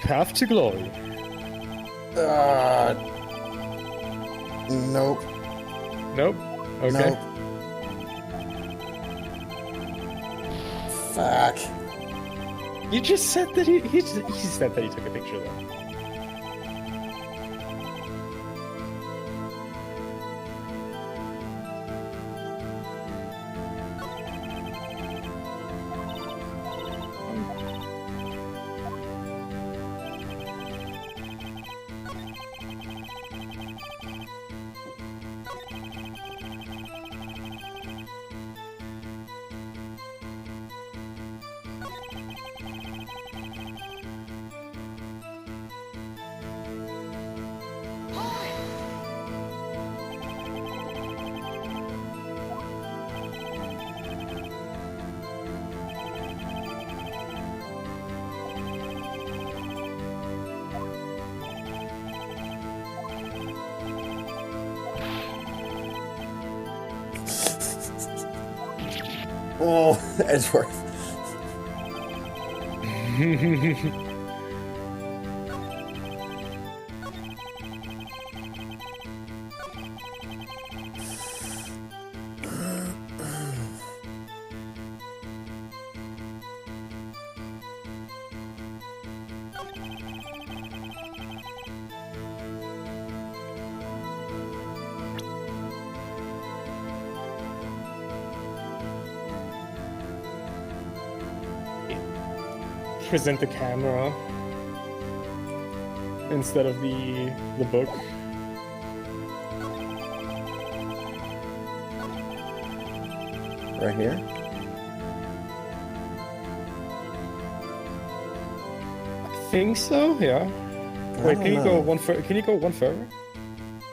[SPEAKER 2] Path to Glory.
[SPEAKER 1] Nope.
[SPEAKER 2] Nope. Okay.
[SPEAKER 1] Nope. Fuck.
[SPEAKER 2] You just said that he said that he took a picture though.
[SPEAKER 1] Oh, Edgeworth.
[SPEAKER 2] Present the camera instead of the book.
[SPEAKER 1] Right here?
[SPEAKER 2] I think so, yeah. Wait, can you go one further?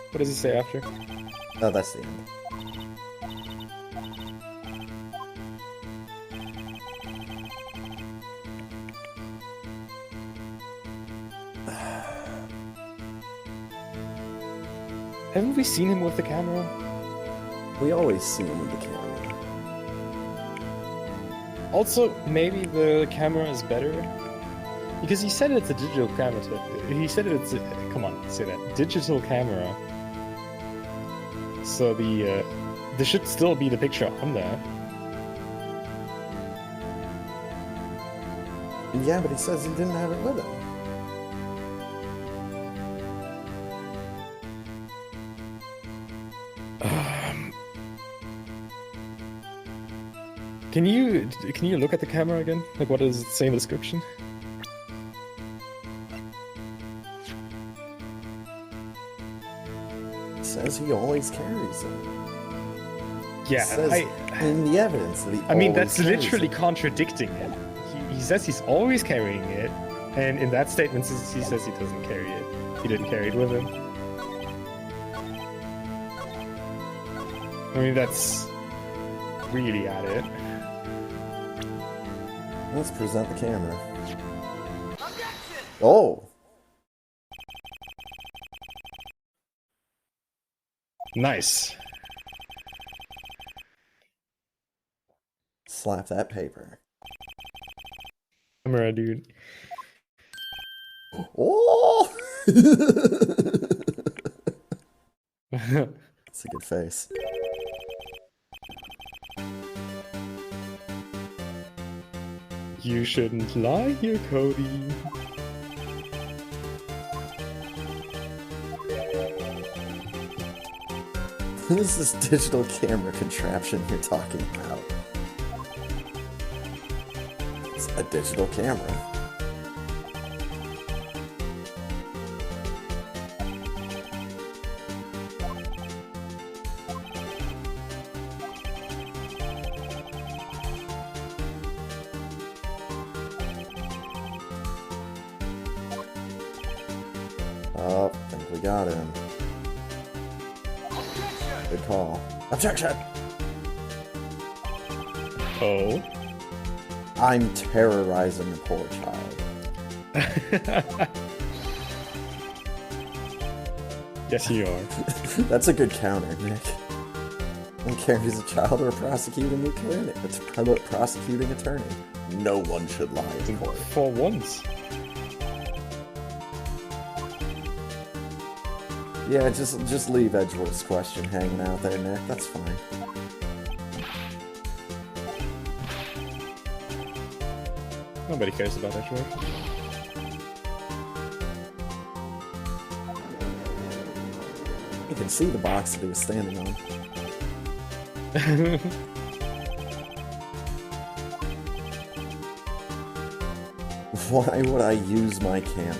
[SPEAKER 2] What does it say after?
[SPEAKER 1] Oh, that's the end.
[SPEAKER 2] Haven't we seen him with the camera?
[SPEAKER 1] We always see him with the camera.
[SPEAKER 2] Also, maybe the camera is better. Because he said it's a digital camera. He said it's come on, say that. Digital camera. So there should still be the picture on that.
[SPEAKER 1] Yeah, but he says he didn't have it with him.
[SPEAKER 2] Can you look at the camera again? Like, what does it say in the description?
[SPEAKER 1] It says he always carries it.
[SPEAKER 2] Yeah,
[SPEAKER 1] it says in the evidence that he
[SPEAKER 2] I mean, that's
[SPEAKER 1] carries
[SPEAKER 2] literally
[SPEAKER 1] it.
[SPEAKER 2] contradicting it. He says he's always carrying it, and in that statement he says he doesn't carry it. He didn't carry it with him. I mean, that's really at it.
[SPEAKER 1] Let's present the camera. Oh!
[SPEAKER 2] Nice.
[SPEAKER 1] Slap that paper.
[SPEAKER 2] Camera, dude.
[SPEAKER 1] Oh! That's a good face.
[SPEAKER 2] You shouldn't lie here, Cody.
[SPEAKER 1] What is this digital camera contraption you're talking about? It's a digital camera. Oh, I think we got him. Good call. Objection!
[SPEAKER 2] Oh?
[SPEAKER 1] I'm terrorizing a poor child.
[SPEAKER 2] Yes, you are.
[SPEAKER 1] That's a good counter, Nick. I don't care if he's a child or a prosecuting attorney. It's a prosecuting attorney. No one should lie in court.
[SPEAKER 2] For once.
[SPEAKER 1] Yeah, just leave Edgeworth's question hanging out there, Nick. That's fine.
[SPEAKER 2] Nobody cares about Edgeworth.
[SPEAKER 1] You can see the box that he was standing on. Why would I use my camera?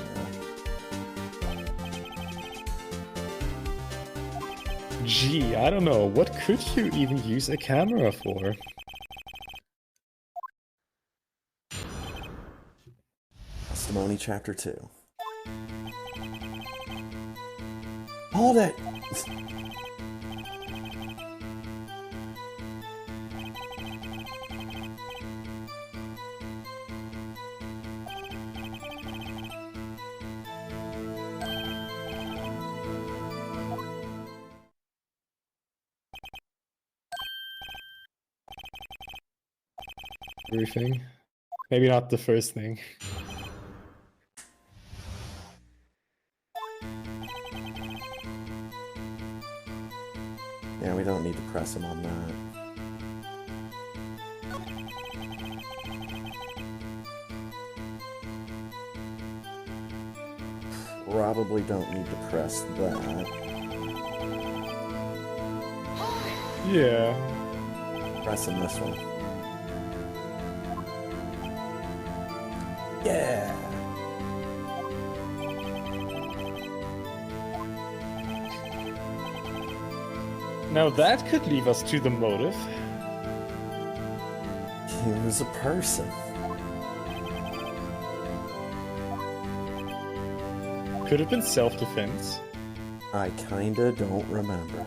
[SPEAKER 2] Gee, I don't know. What could you even use a camera for?
[SPEAKER 1] Testimony Chapter 2. Hold it!
[SPEAKER 2] Everything. Maybe not the first thing.
[SPEAKER 1] Yeah, we don't need to press him on that. Probably don't need to press that.
[SPEAKER 2] Yeah.
[SPEAKER 1] Pressing this one. Yeah!
[SPEAKER 2] Now that could leave us to the motive.
[SPEAKER 1] He was a person.
[SPEAKER 2] Could have been self-defense.
[SPEAKER 1] I kinda don't remember.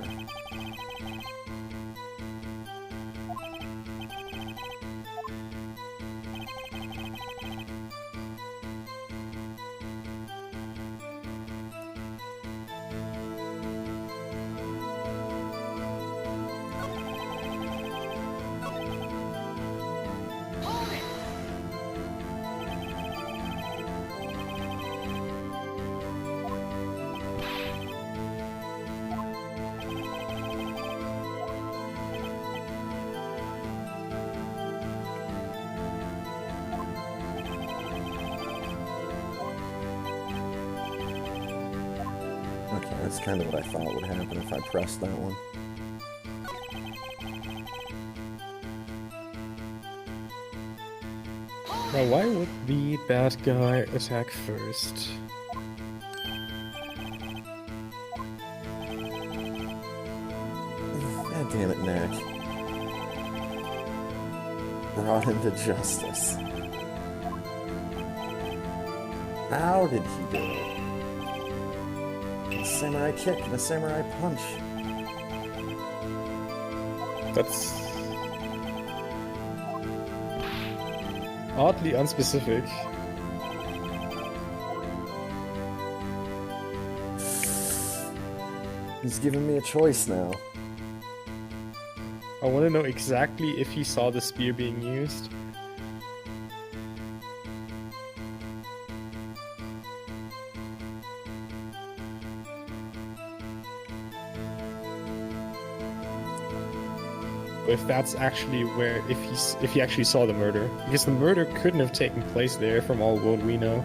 [SPEAKER 1] Okay, that's kind of what I thought would happen if I pressed that one.
[SPEAKER 2] Now, why would the bad guy attack first?
[SPEAKER 1] God damn it, Nick. Brought him to justice. How did he do it? A samurai kick and a samurai punch.
[SPEAKER 2] That's oddly unspecific.
[SPEAKER 1] He's giving me a choice now.
[SPEAKER 2] I want to know exactly if he saw the spear being used. If that's actually where, if he actually saw the murder, because the murder couldn't have taken place there from all what we know.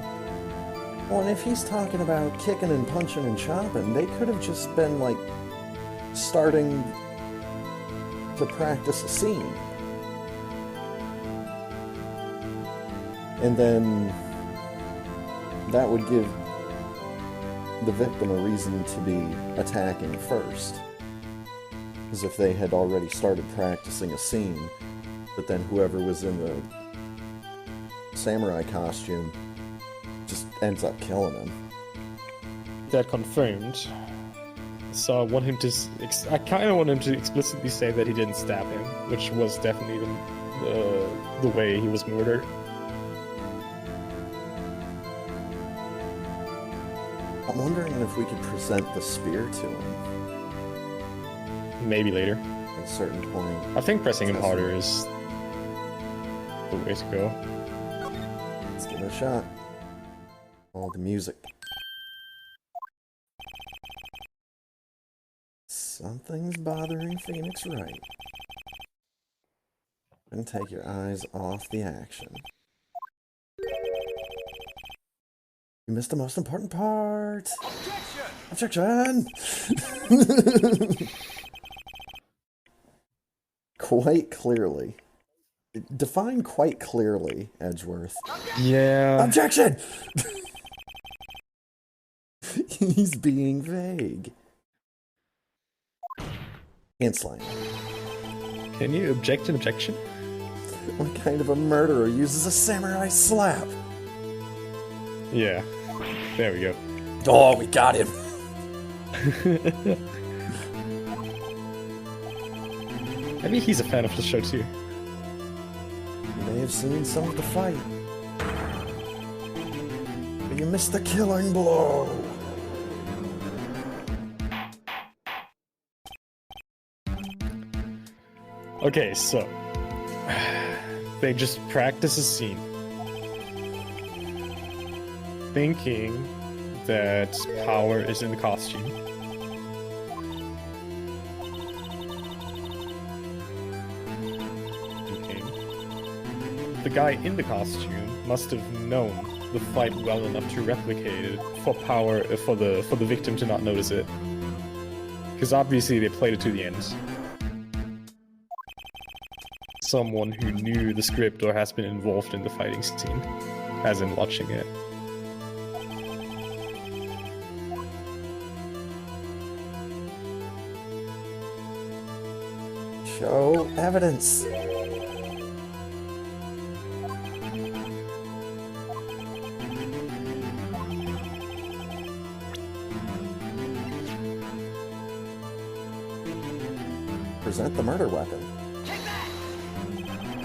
[SPEAKER 1] Well, and if he's talking about kicking and punching and chopping, they could have just been like starting to practice a scene, and then that would give the victim a reason to be attacking first. Because if they had already started practicing a scene, but then whoever was in the samurai costume just ends up killing him.
[SPEAKER 2] That confirmed. So I want him to. I kind of want him to explicitly say that he didn't stab him, which was definitely the way he was murdered.
[SPEAKER 1] I'm wondering if we could present the spear to him.
[SPEAKER 2] Maybe later.
[SPEAKER 1] At a certain point.
[SPEAKER 2] I think pressing him harder is the way to go.
[SPEAKER 1] Let's give it a shot. Oh, the music. Something's bothering Phoenix Wright. And take your eyes off the action. You missed the most important part! Objection! Objection! Quite clearly. Define quite clearly, Edgeworth.
[SPEAKER 2] Yeah.
[SPEAKER 1] Objection! He's being vague. Hand slam.
[SPEAKER 2] Can you object an objection?
[SPEAKER 1] What kind of a murderer uses a samurai slap?
[SPEAKER 2] Yeah. There we go.
[SPEAKER 1] Oh, we got him!
[SPEAKER 2] Maybe he's a fan of the show too.
[SPEAKER 1] You may have seen some of the fight. But you missed the killing blow!
[SPEAKER 2] Okay, so they just practice a scene, thinking that power is in the costume. Okay. The guy in the costume must have known the fight well enough to replicate it for power for the victim to not notice it, because obviously they played it to the end. Someone who knew the script or has been involved in the fighting scene, as in watching it.
[SPEAKER 1] Show evidence. Present the murder weapon.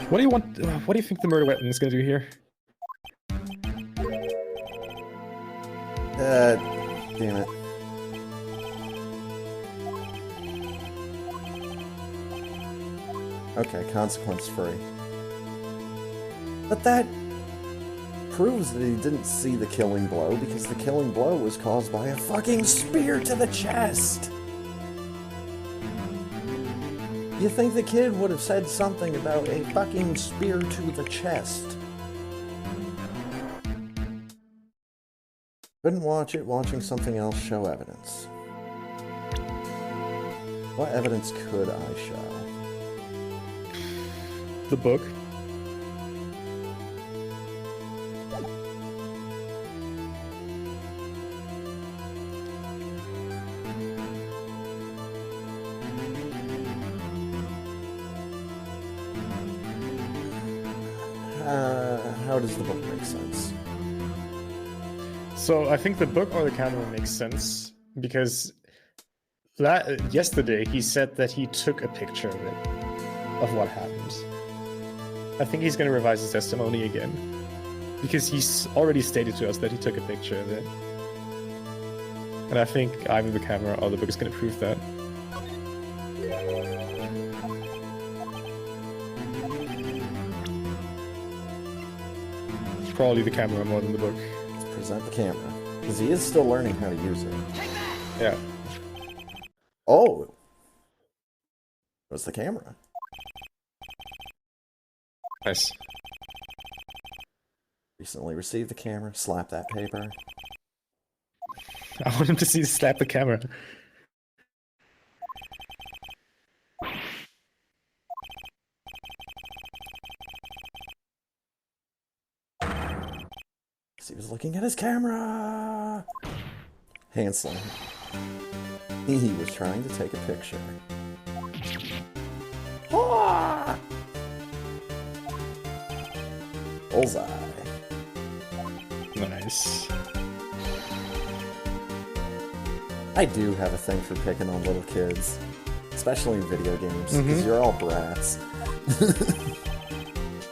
[SPEAKER 2] What do you want? What do you think the murder weapon is going to do here?
[SPEAKER 1] Damn it. Okay, consequence free. But that proves that he didn't see the killing blow, because the killing blow was caused by a fucking spear to the chest! You think the kid would have said something about a fucking spear to the chest? Couldn't watch it, watching something else show evidence. What evidence could I show?
[SPEAKER 2] The book.
[SPEAKER 1] How does the book make sense?
[SPEAKER 2] So I think the book or the camera makes sense because yesterday he said that he took a picture of it, of what happened. I think he's going to revise his testimony again because he's already stated to us that he took a picture of it. And I think either the camera or the book is going to prove that. Probably the camera more than the book.
[SPEAKER 1] Let's present the camera. Because he is still learning how to use it.
[SPEAKER 2] Yeah.
[SPEAKER 1] Oh! What's the camera?
[SPEAKER 2] Nice.
[SPEAKER 1] Recently received the camera. Slap that paper.
[SPEAKER 2] I want him to see slap the camera.
[SPEAKER 1] He was looking at his camera! Hand slam. He was trying to take a picture. Ah! Bullseye.
[SPEAKER 2] Nice.
[SPEAKER 1] I do have a thing for picking on little kids. Especially in video games, because you're all brats.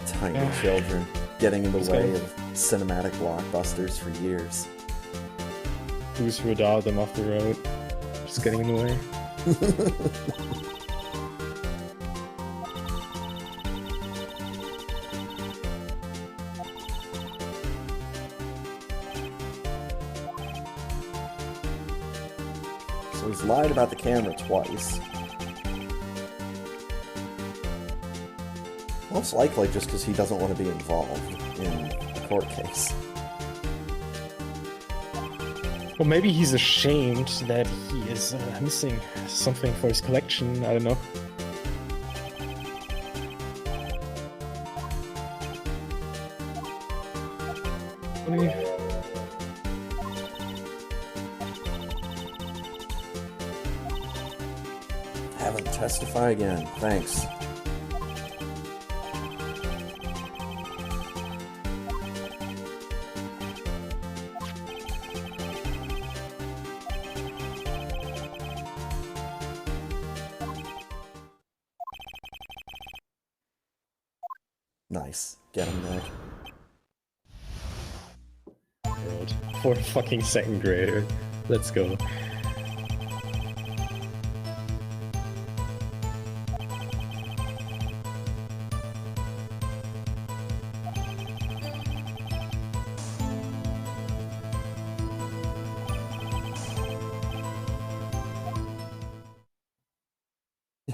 [SPEAKER 1] Tiny children getting in the way of cinematic blockbusters for years.
[SPEAKER 2] boost Radar them off the road. Just getting in the way.
[SPEAKER 1] So he's lied about the camera twice. Most likely just because he doesn't want to be involved in the court case.
[SPEAKER 2] Well, maybe he's ashamed that he is missing something for his collection. I don't know.
[SPEAKER 1] Have him testify again. Thanks. Nice. Get him, Nick.
[SPEAKER 2] Good. For a fucking second grader. Let's go.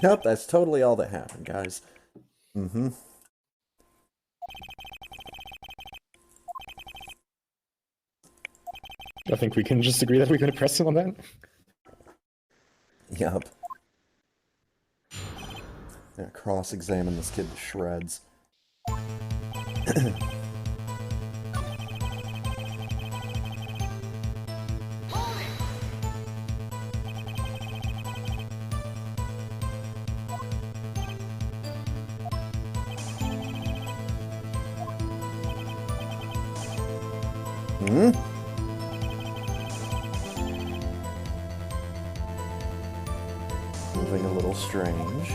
[SPEAKER 1] Yep, that's totally all that happened, guys. Mm-hmm.
[SPEAKER 2] I think we can just agree that we're going to press him on that.
[SPEAKER 1] Yep. Yeah, cross-examine this kid to shreds. Hmm? Moving a little strange.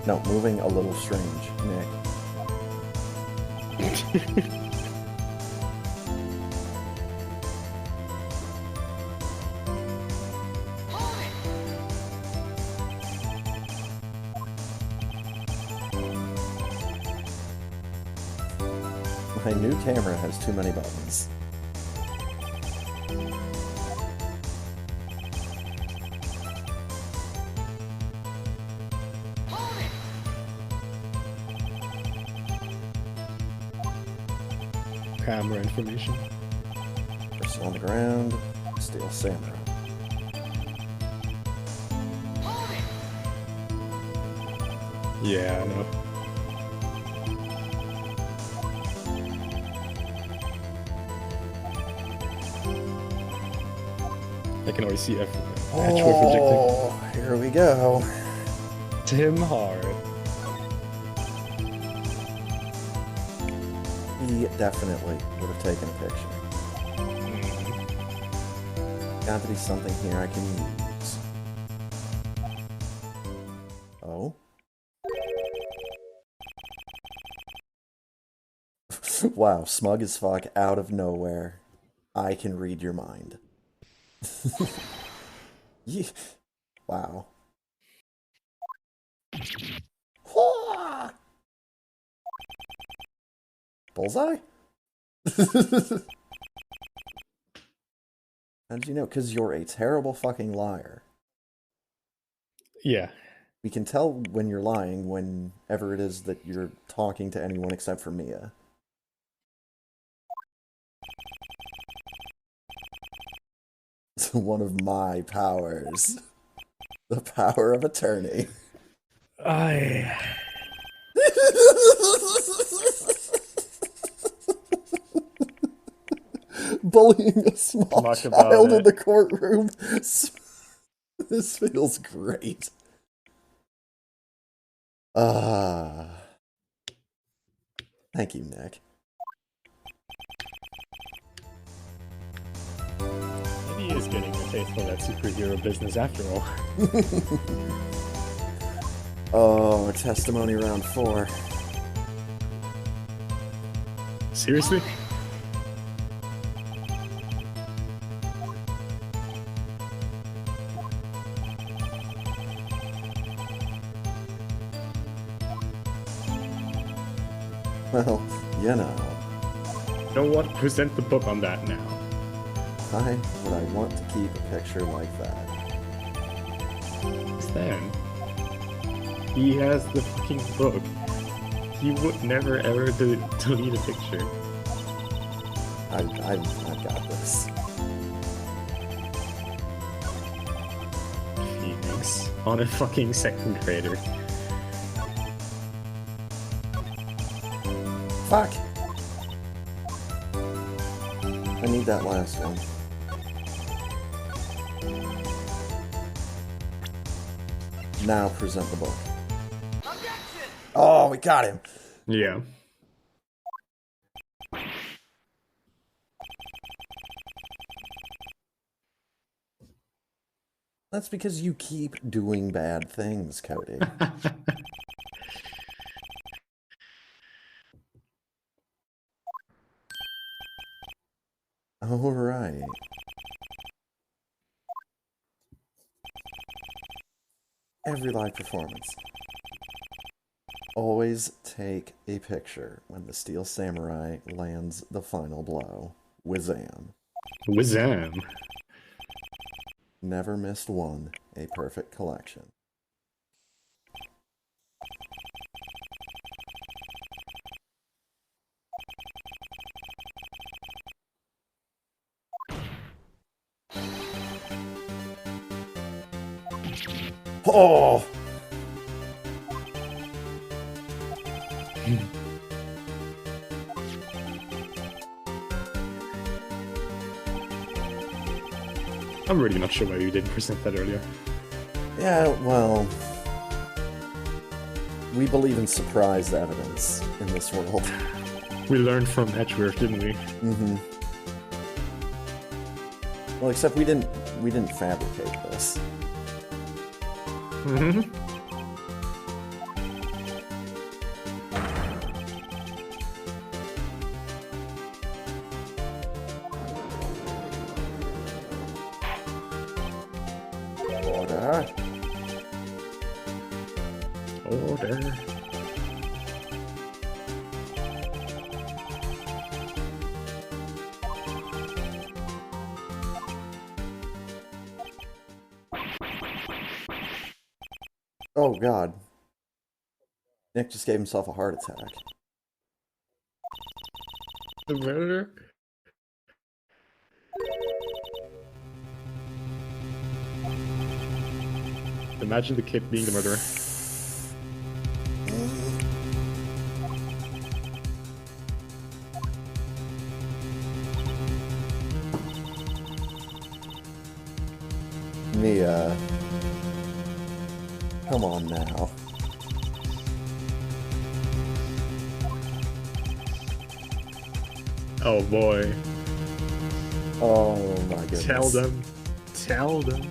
[SPEAKER 1] No, moving a little strange, Nick. My new camera has too many buttons.
[SPEAKER 2] Camera information.
[SPEAKER 1] Person on the ground, steal samurai.
[SPEAKER 2] Yeah, I know. I can already see F.
[SPEAKER 1] Oh, here we go.
[SPEAKER 2] Tim Hart.
[SPEAKER 1] He definitely would have taken a picture. Got to be something here I can use. Oh? Wow, smug as fuck, out of nowhere. I can read your mind. Yeah. Wow. Bullseye? How'd you know? Because you're a terrible fucking liar.
[SPEAKER 2] Yeah.
[SPEAKER 1] We can tell when you're lying whenever it is that you're talking to anyone except for Mia. It's one of my powers. The power of attorney. Bullying a small child in the courtroom. This feels great. Thank you, Nick.
[SPEAKER 2] He is getting a taste for that superhero business after all.
[SPEAKER 1] Oh, testimony round 4.
[SPEAKER 2] Seriously?
[SPEAKER 1] Well, you know.
[SPEAKER 2] You know what? Present the book on that now.
[SPEAKER 1] Why would I want to keep a picture like that?
[SPEAKER 2] Stan. He has the fucking book. He would never ever delete a picture.
[SPEAKER 1] I've got this.
[SPEAKER 2] Phoenix on a fucking second grader.
[SPEAKER 1] Fuck! I need that last one. Now present the book. Oh, we got him!
[SPEAKER 2] Yeah.
[SPEAKER 1] That's because you keep doing bad things, Cody. All right. Every live performance. Always take a picture when the Steel Samurai lands the final blow. Wizam.
[SPEAKER 2] Wizam.
[SPEAKER 1] Never missed one. A perfect collection. Oh!
[SPEAKER 2] I'm really not sure why you didn't present that earlier.
[SPEAKER 1] Yeah, well... We believe in surprise evidence in this world.
[SPEAKER 2] We learned from Edgeworth, didn't we?
[SPEAKER 1] Mm-hmm. Well, except we didn't fabricate this.
[SPEAKER 2] Mm-hmm.
[SPEAKER 1] Order.
[SPEAKER 2] Order.
[SPEAKER 1] Oh, God. Nick just gave himself a heart attack.
[SPEAKER 2] The murderer? Imagine the kid being the murderer.
[SPEAKER 1] Mia. Come on now.
[SPEAKER 2] Oh boy.
[SPEAKER 1] Oh my goodness.
[SPEAKER 2] Tell them. Tell them.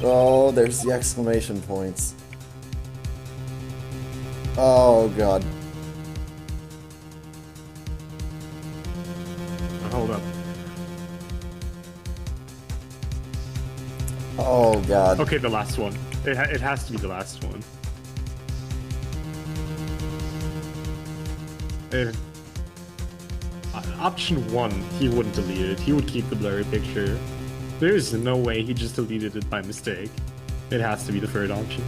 [SPEAKER 1] Oh, there's the exclamation points. Oh god.
[SPEAKER 2] Hold up.
[SPEAKER 1] Oh god.
[SPEAKER 2] Okay, the last one. It has to be the last one. Option 1, he wouldn't delete it. He would keep the blurry picture. There's no way he just deleted it by mistake. It has to be the third option.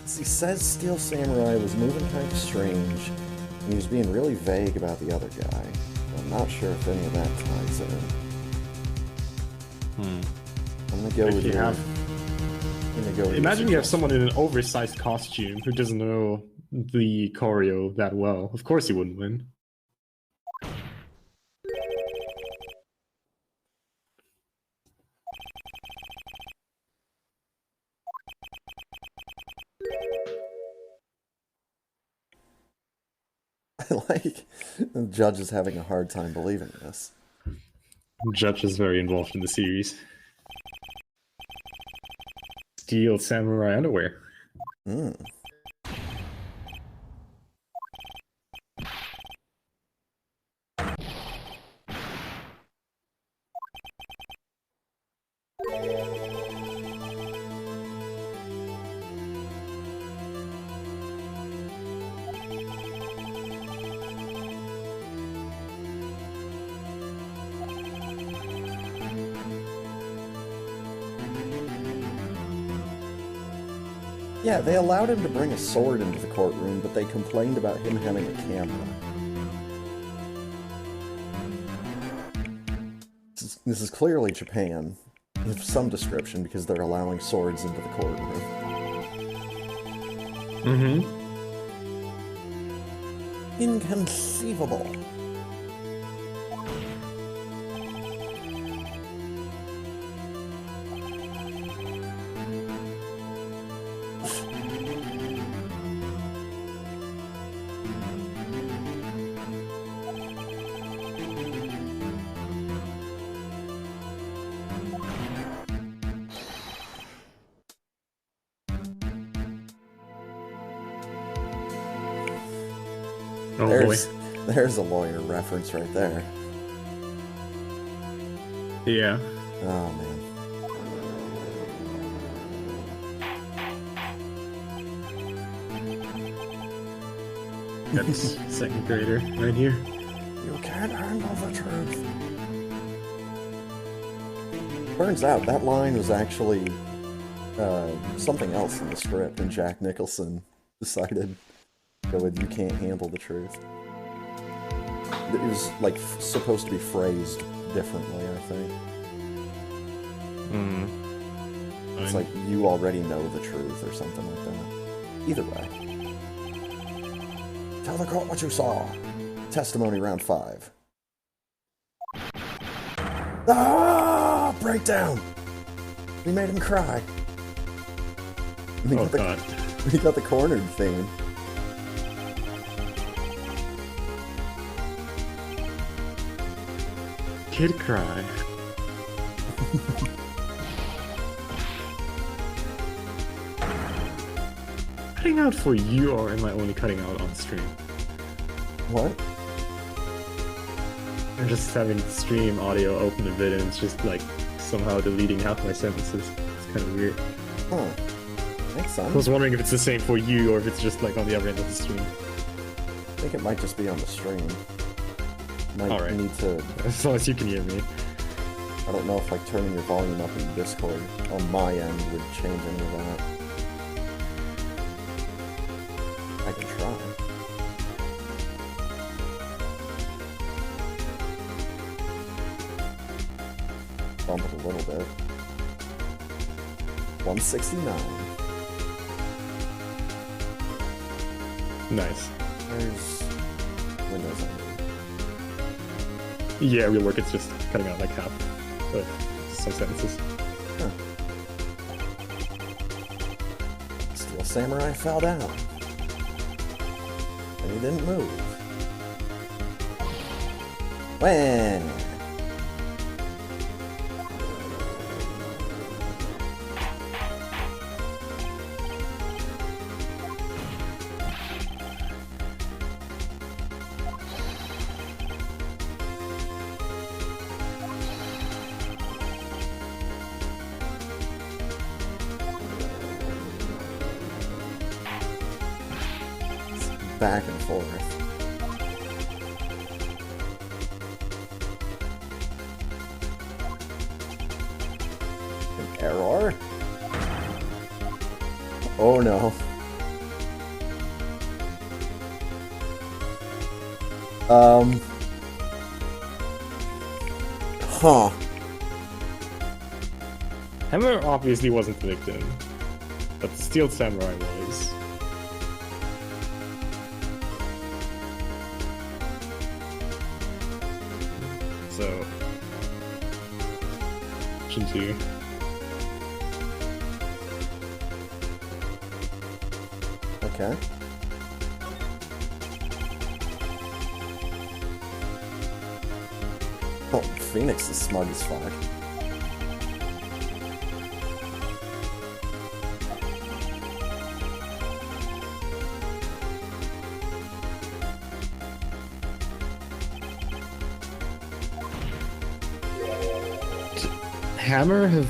[SPEAKER 1] He says Steel Samurai was moving kind of strange, and he was being really vague about the other guy. I'm not sure if any of that ties in. I'm gonna go with you.
[SPEAKER 2] Imagine you have someone in an oversized costume who doesn't know the choreo that well. Of course he wouldn't win.
[SPEAKER 1] I like the judge is having a hard time believing this.
[SPEAKER 2] Judge is very involved in the series. Steel Samurai underwear.
[SPEAKER 1] Yeah, they allowed him to bring a sword into the courtroom, but they complained about him having a camera. This is clearly Japan, of some description, because they're allowing swords into the courtroom.
[SPEAKER 2] Mm-hmm.
[SPEAKER 1] Inconceivable.
[SPEAKER 2] Oh,
[SPEAKER 1] there's a lawyer reference right there.
[SPEAKER 2] Yeah.
[SPEAKER 1] Oh, man.
[SPEAKER 2] That's second grader right here.
[SPEAKER 1] You can't handle the truth. Turns out that line was actually something else in the script, and Jack Nicholson decided to go with "You can't handle the truth." It was like supposed to be phrased differently, I think. It's like "you already know the truth" or something like that. Either way. Tell the court what you saw. Testimony round 5. Ah! Breakdown! We made him cry. We got the cornered theme.
[SPEAKER 2] Kid cry. Cutting out for you, or am I only cutting out on stream?
[SPEAKER 1] What?
[SPEAKER 2] I'm just having stream audio open a bit and it's just like somehow deleting half my sentences. It's kind of weird.
[SPEAKER 1] Huh. Makes sense.
[SPEAKER 2] I was wondering if it's the same for you or if it's just like on the other end of the stream.
[SPEAKER 1] I think it might just be on the stream.
[SPEAKER 2] Alright.
[SPEAKER 1] Need to...
[SPEAKER 2] As long as you can hear me.
[SPEAKER 1] I don't know if like turning your volume up in Discord on my end would change any of that. I can try. Bump it a little bit. 169.
[SPEAKER 2] Nice.
[SPEAKER 1] There's Windows on.
[SPEAKER 2] Yeah, real work, it's just cutting out like half of some sentences.
[SPEAKER 1] Huh. Steel Samurai fell down. And he didn't move. When? Back and forth. An error? Oh no. Huh.
[SPEAKER 2] Hammer obviously wasn't the victim, but the Steel Samurai was. So, option 2.
[SPEAKER 1] Okay. Oh, Phoenix is smug as fuck.
[SPEAKER 2] Hammer have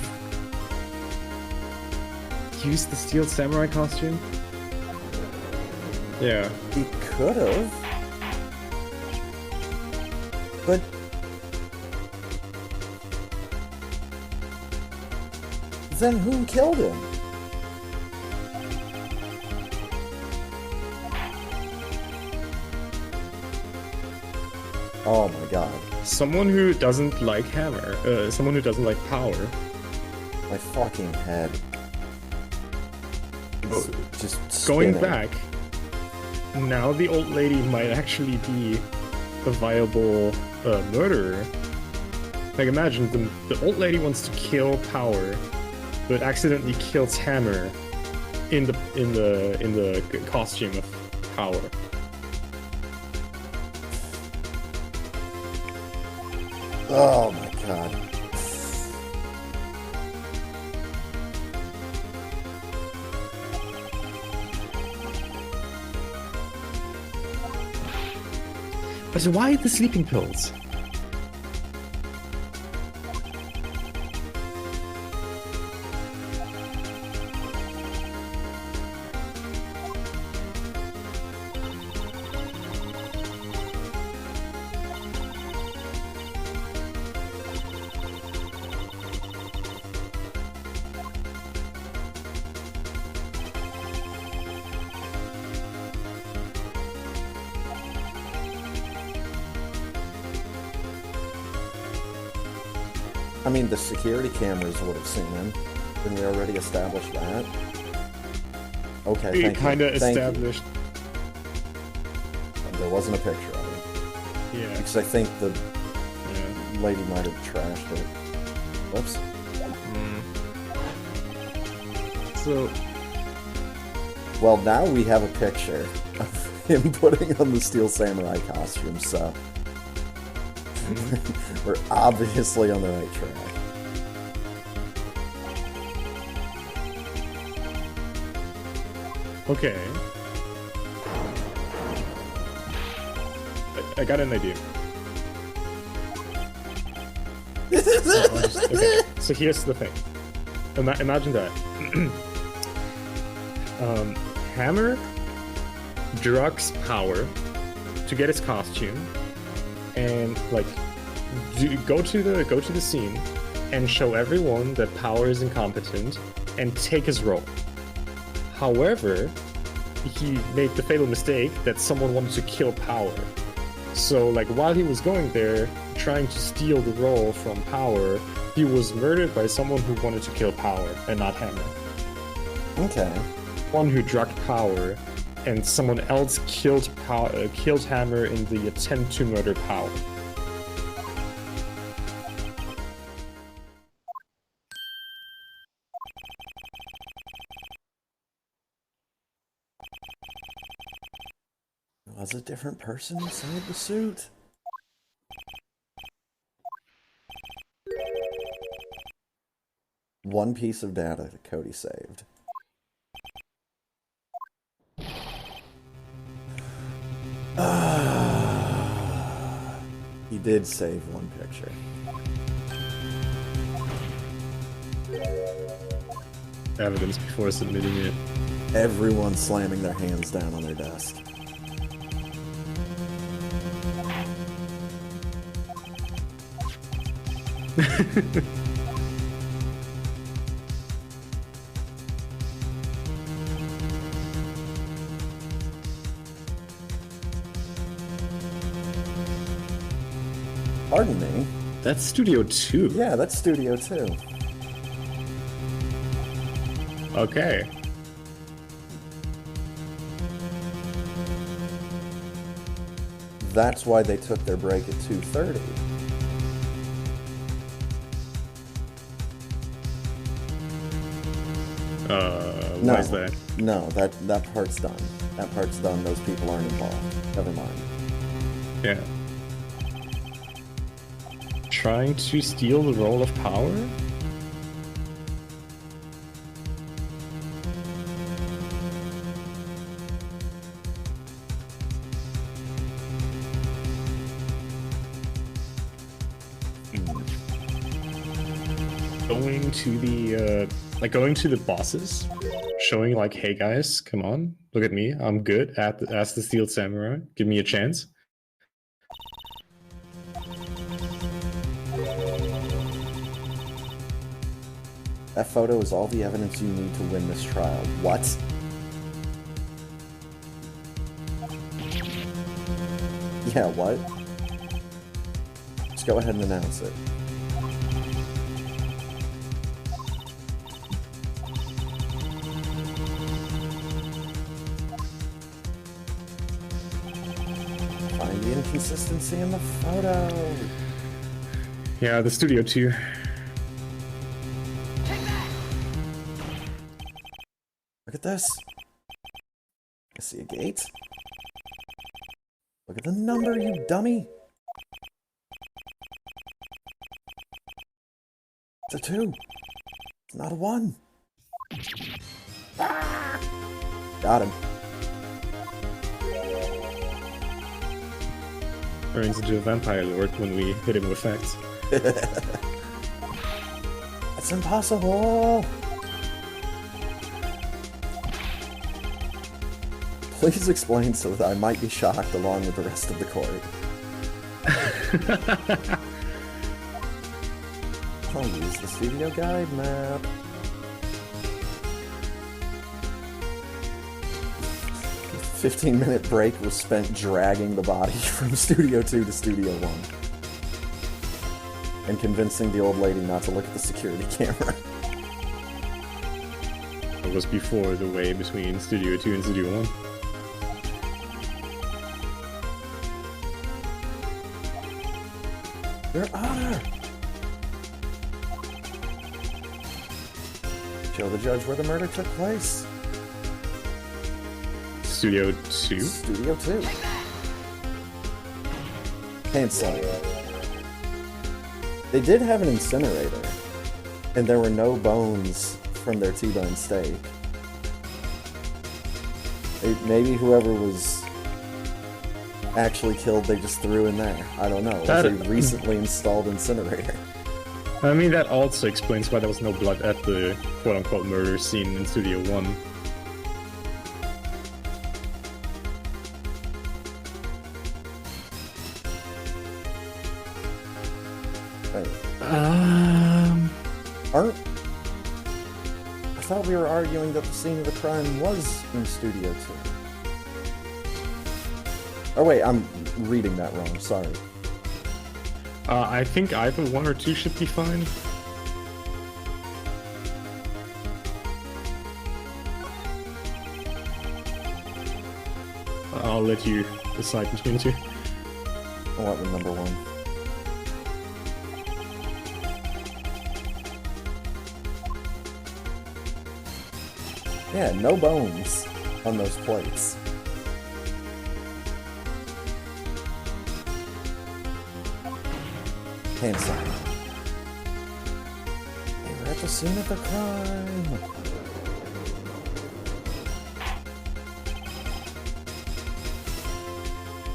[SPEAKER 2] used the Steel Samurai costume? Yeah.
[SPEAKER 1] He could have. But... then who killed him? Oh my god.
[SPEAKER 2] Someone who doesn't like hammer. Someone who doesn't like power.
[SPEAKER 1] My fucking head. Just
[SPEAKER 2] going
[SPEAKER 1] spinning.
[SPEAKER 2] back. Now the old lady might actually be a viable murderer. Like imagine the old lady wants to kill power, but accidentally kills hammer in the costume of power.
[SPEAKER 1] Oh my god.
[SPEAKER 2] But why the sleeping pills?
[SPEAKER 1] I mean, the security cameras would have seen him. Didn't we already establish that? Okay,
[SPEAKER 2] We
[SPEAKER 1] thank you.
[SPEAKER 2] kind of established.
[SPEAKER 1] There wasn't a picture of him.
[SPEAKER 2] Yeah.
[SPEAKER 1] Because I think the lady might have trashed it. Whoops.
[SPEAKER 2] So...
[SPEAKER 1] Well, now we have a picture of him putting on the Steel Samurai costume, so... We're obviously on the right track.
[SPEAKER 2] Okay. I got an idea. Okay. So here's the thing. Imagine that. Hammer drugs power to get his costume, and like go to the scene and show everyone that power is incompetent and take his role. However, he made the fatal mistake that someone wanted to kill power. So like while he was going there trying to steal the role from power, he was murdered by someone who wanted to kill power and not Hammer.
[SPEAKER 1] Okay.
[SPEAKER 2] One who drugged power and someone else killed Hammer in the attempt to murder power.
[SPEAKER 1] Was a different person inside the suit? One piece of data that Cody saved. He did save one picture.
[SPEAKER 2] Evidence before submitting it.
[SPEAKER 1] Everyone slamming their hands down on their desk. Pardon me?
[SPEAKER 2] That's Studio 2.
[SPEAKER 1] Yeah, that's Studio 2.
[SPEAKER 2] Okay.
[SPEAKER 1] That's why they took their break at 2:30.
[SPEAKER 2] Why is that?
[SPEAKER 1] No, that part's done. That part's done. Those people aren't involved. Never mind.
[SPEAKER 2] Yeah. Trying to steal the role of power? Going to the bosses, showing like, hey guys, come on, look at me, I'm good as the Steel Samurai, give me a chance.
[SPEAKER 1] That photo is all the evidence you need to win this trial. What? Yeah, what? Just go ahead and announce it. Find the inconsistency in the photo.
[SPEAKER 2] Yeah, the Studio 2.
[SPEAKER 1] Look at this. I see a gate. Look at the number, you dummy. It's a 2. It's not a 1. Ah! Got him.
[SPEAKER 2] Turns into a vampire lord when we hit him with facts.
[SPEAKER 1] That's impossible. Please explain so that I might be shocked along with the rest of the court. I'll use the studio guide map. A 15-minute break was spent dragging the body from Studio 2 to Studio 1. And convincing the old lady not to look at the security camera.
[SPEAKER 2] It was before the way between Studio 2 and Studio 1.
[SPEAKER 1] Your Honor! Show the judge where the murder took place.
[SPEAKER 2] Studio 2?
[SPEAKER 1] Studio 2. Hindsight. They did have an incinerator, and there were no bones from their T-bone steak. Maybe whoever was actually killed, they just threw in there. I don't know. It was a recently installed incinerator.
[SPEAKER 2] I mean, that also explains why there was no blood at the quote-unquote murder scene in Studio 1.
[SPEAKER 1] Aren't... I thought we were arguing that the scene of the crime was in Studio 2. Oh wait, I'm reading that wrong, sorry.
[SPEAKER 2] I think either 1 or 2 should be fine. I'll let you decide between the 2.
[SPEAKER 1] I went with number 1. Yeah, no bones on those plates. Hand sign. They were at the scene of the crime.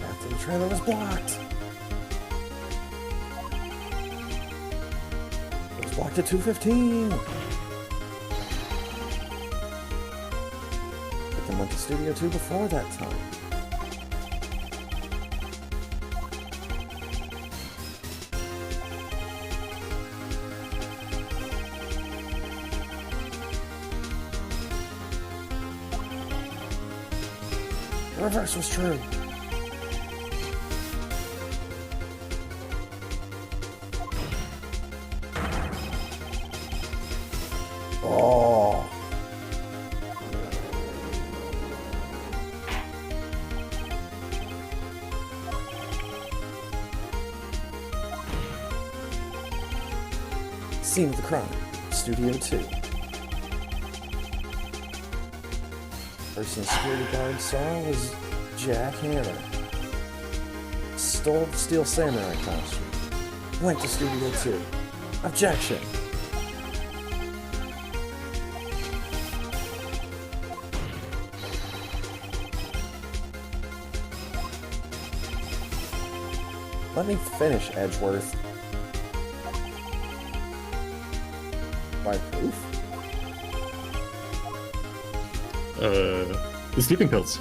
[SPEAKER 1] After the trailer was blocked. It was blocked at 2:15. But then went to Studio 2 before that time. The reverse was true. Oh. Scene of the crime, Studio 2. Person the security guard saw was Jack Hanna. Stole the Steel Samurai costume. Went to Studio 2. Objection! Let me finish, Edgeworth. By proof?
[SPEAKER 2] The sleeping pills.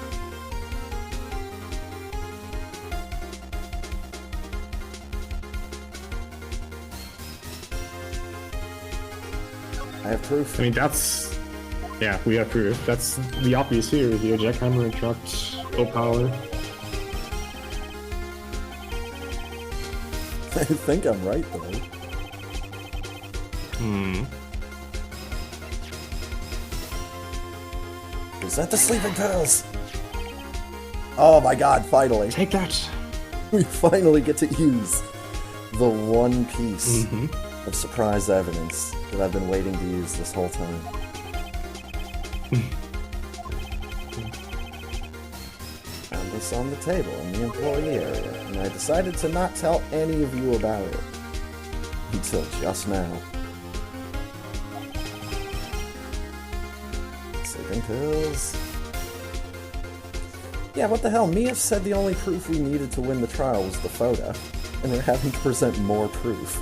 [SPEAKER 1] I have proof.
[SPEAKER 2] I mean, that's... Yeah, we have proof. That's the obvious theory here. Jackhammer trucked low power.
[SPEAKER 1] I think I'm right, though. Is that the sleeping pills? Oh my god, finally.
[SPEAKER 2] Take that.
[SPEAKER 1] We finally get to use the one piece of surprise evidence that I've been waiting to use this whole time. Found this on the table in the employee area, and I decided to not tell any of you about it. Until just now. Sleeping pills. Yeah, what the hell? Mia said the only proof we needed to win the trial was the photo, and we're having to present more proof.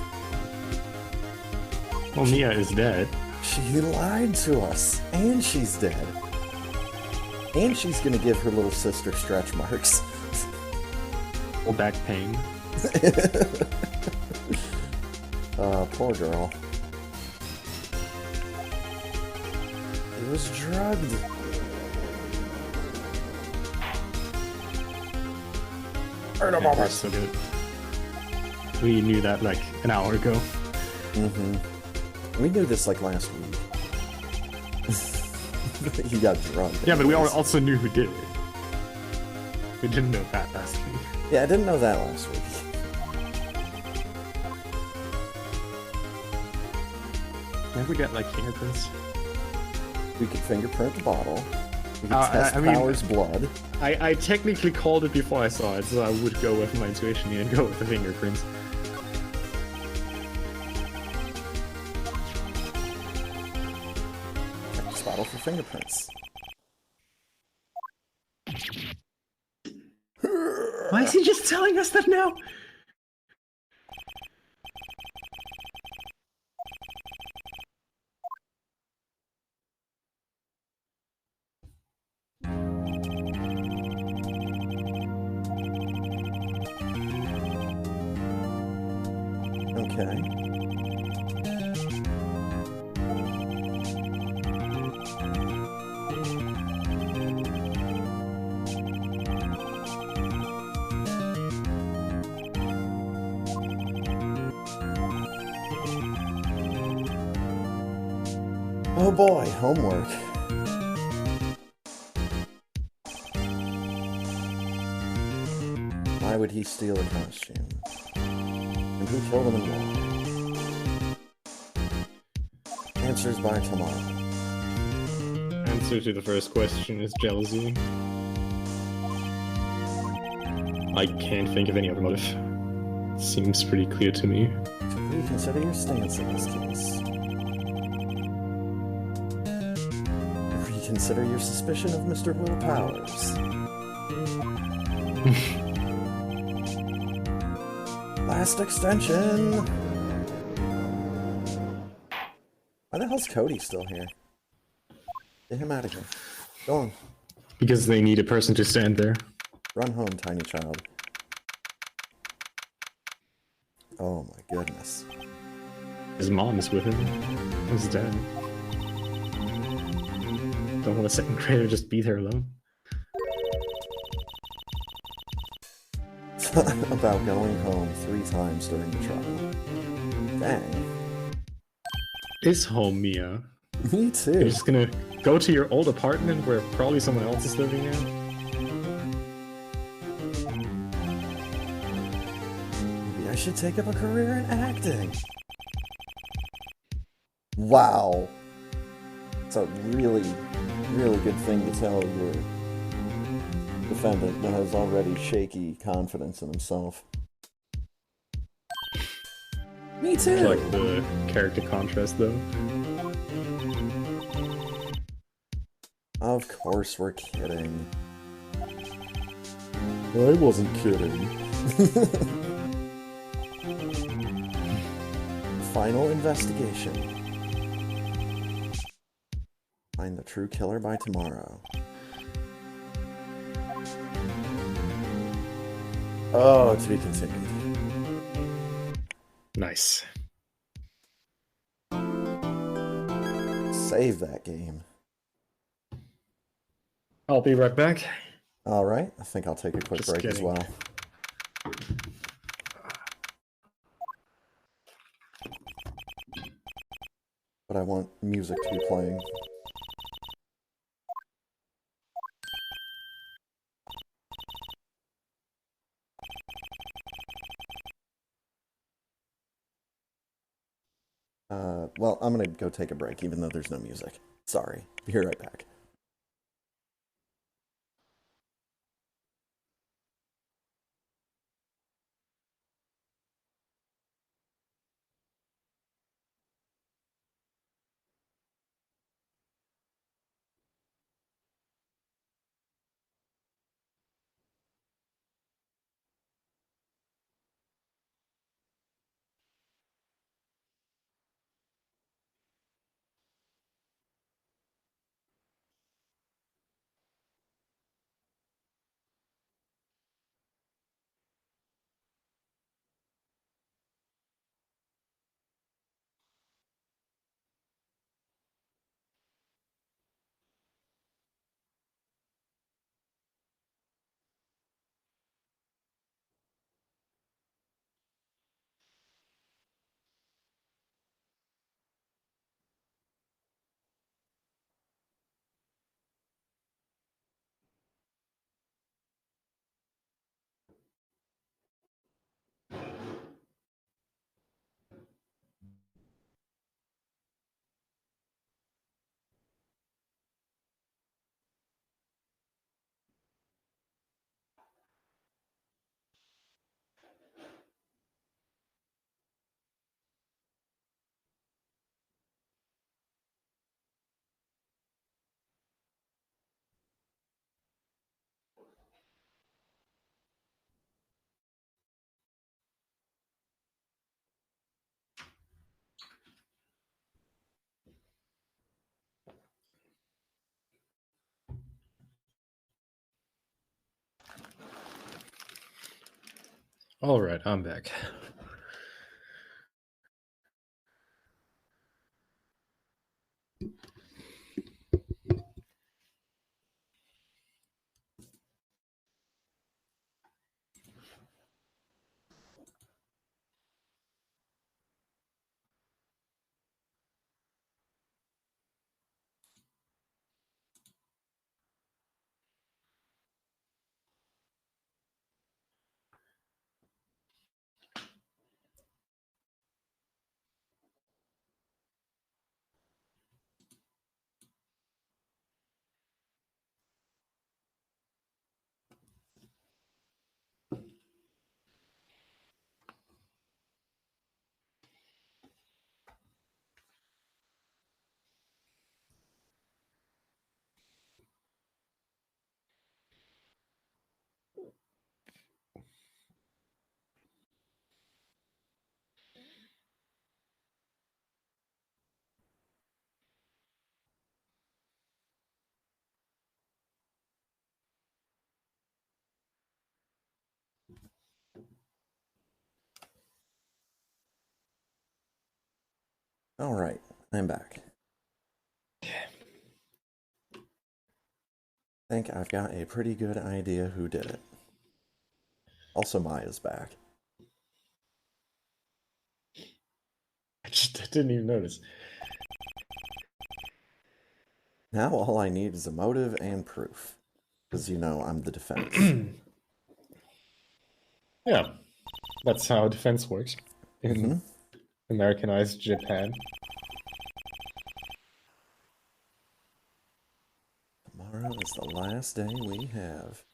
[SPEAKER 2] Well, Mia is dead.
[SPEAKER 1] She lied to us, and she's dead. And she's gonna give her little sister stretch marks.
[SPEAKER 2] Or back pain.
[SPEAKER 1] Poor girl. He was drugged.
[SPEAKER 2] Yeah, so good. We knew that like an hour ago.
[SPEAKER 1] We knew this like last week. He got drugged.
[SPEAKER 2] Yeah, but we also knew who did it. We didn't know that last week.
[SPEAKER 1] Yeah, I didn't know that last week.
[SPEAKER 2] Can't we get like fingerprints?
[SPEAKER 1] We could fingerprint the bottle. We could test Power's blood.
[SPEAKER 2] I technically called it before I saw it, so I would go with my intuition and go with the fingerprints.
[SPEAKER 1] Check this bottle for fingerprints.
[SPEAKER 2] Why is he just telling us that now?
[SPEAKER 1] Okay. Oh boy, homework. Why would he steal a costume? And who killed him and why? Answers by tomorrow.
[SPEAKER 2] Answer to the first question is jealousy. I can't think of any other motive. Seems pretty clear to me.
[SPEAKER 1] Reconsider your stance in this case. Reconsider your suspicion of Mr. Will Powers. Last extension! Why the hell's Cody still here? Get him out of here. Go on.
[SPEAKER 2] Because they need a person to stand there.
[SPEAKER 1] Run home, tiny child. Oh my goodness.
[SPEAKER 2] His mom is with him. He's dead. Don't want a second grader just be there alone.
[SPEAKER 1] About going home 3 times during the trial. Dang.
[SPEAKER 2] Is home, Mia.
[SPEAKER 1] Me too.
[SPEAKER 2] You're just gonna go to your old apartment where probably someone else is living now?
[SPEAKER 1] Maybe I should take up a career in acting. Wow. It's a really, really good thing to tell your defendant that has already shaky confidence in himself. Me too!
[SPEAKER 2] I like the character contrast, though.
[SPEAKER 1] Of course we're kidding. I wasn't kidding. Final investigation. Find the true killer by tomorrow. Oh, to be continued.
[SPEAKER 2] Nice.
[SPEAKER 1] Save that game.
[SPEAKER 2] I'll be right back.
[SPEAKER 1] Alright, I think I'll take a quick break as well. But I want music to be playing. Well, I'm gonna go take a break, even though there's no music. Sorry. Be right back.
[SPEAKER 2] All right, I'm back.
[SPEAKER 1] Alright, I'm back. I think I've got a pretty good idea who did it. Also, Maya's back.
[SPEAKER 2] I just didn't even notice.
[SPEAKER 1] Now all I need is a motive and proof. Because, you know, I'm the defense.
[SPEAKER 2] Yeah, that's how defense works in Americanized Japan.
[SPEAKER 1] Tomorrow is the last day we have.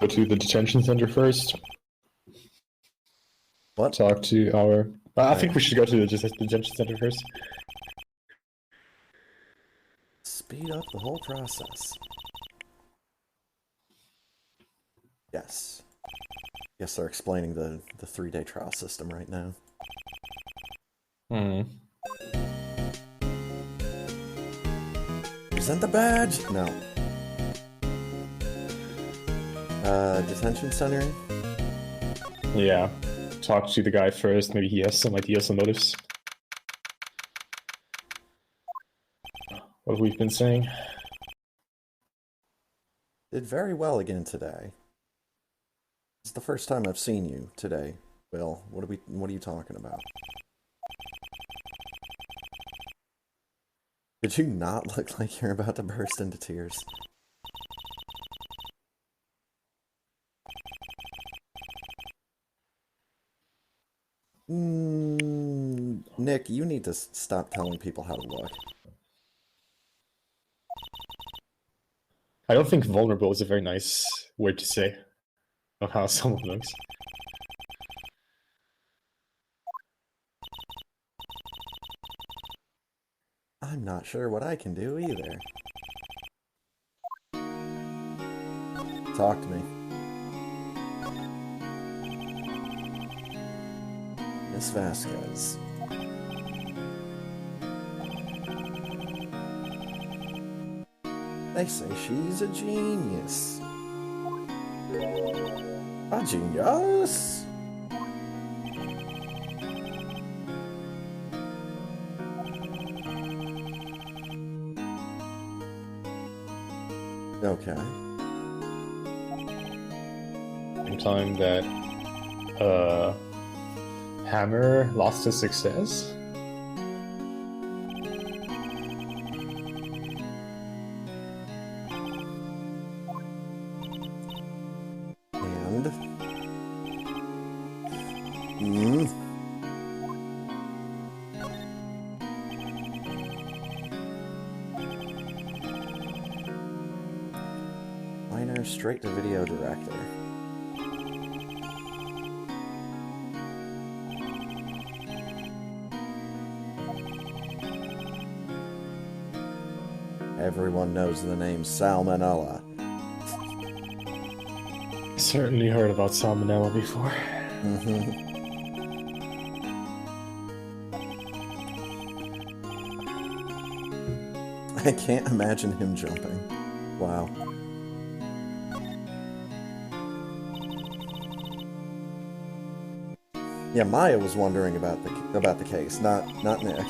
[SPEAKER 2] Go to the detention center first.
[SPEAKER 1] What?
[SPEAKER 2] Talk to our... I think we should go to the detention center first.
[SPEAKER 1] Speed up the whole process. Yes. Yes, they're explaining the 3-day trial system right now. Present the badge! No. Detention center?
[SPEAKER 2] Yeah. Talk to the guy first. Maybe he has some ideas and motives. What we've been saying.
[SPEAKER 1] Did very well again today. It's the first time I've seen you today. Will, what are you talking about? Did you not look like you're about to burst into tears? Nick, you need to stop telling people how to look.
[SPEAKER 2] I don't think vulnerable is a very nice word to say of how someone looks.
[SPEAKER 1] I'm not sure what I can do either. Talk to me. Miss Vasquez. They say she's a genius. A genius? Okay.
[SPEAKER 2] Same time that Hammer lost his success.
[SPEAKER 1] And minor straight-to-video director. Everyone knows the name Salmonella.
[SPEAKER 2] Certainly heard about salmonella before.
[SPEAKER 1] I can't imagine him jumping. Wow. Yeah, Maya was wondering about the case, not Nick.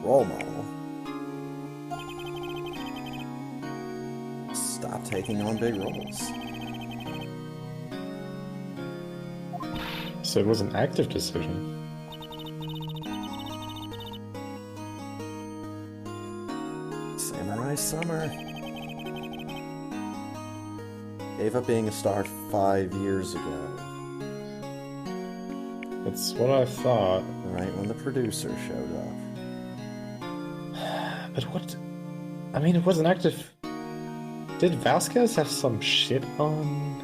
[SPEAKER 1] Role model. Stop taking on big roles.
[SPEAKER 2] So it was an active decision.
[SPEAKER 1] Samurai Summer. Gave up being a star 5 years ago.
[SPEAKER 2] That's what I thought.
[SPEAKER 1] Right when the producer showed up.
[SPEAKER 2] But what? I mean, it wasn't active. Did Vasquez have some shit on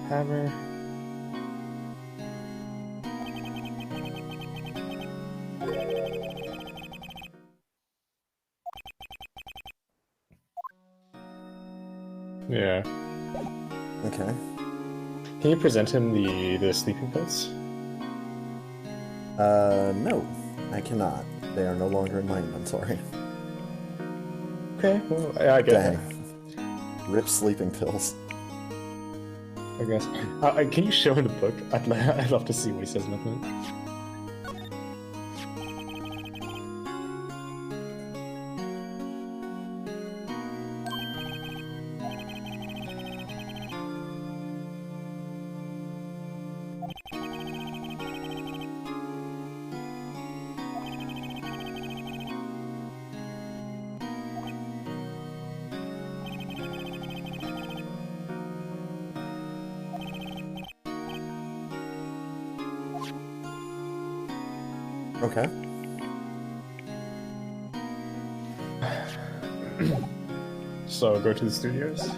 [SPEAKER 2] Hammer? Yeah.
[SPEAKER 1] Okay.
[SPEAKER 2] Can you present him the sleeping pills?
[SPEAKER 1] No, I cannot. They are no longer in my inventory.
[SPEAKER 2] Okay, well, I get it.
[SPEAKER 1] Rip sleeping pills.
[SPEAKER 2] I guess. Can you show him the book? I'd love to see what he says in the book.
[SPEAKER 1] Okay.
[SPEAKER 2] So, go to the studios?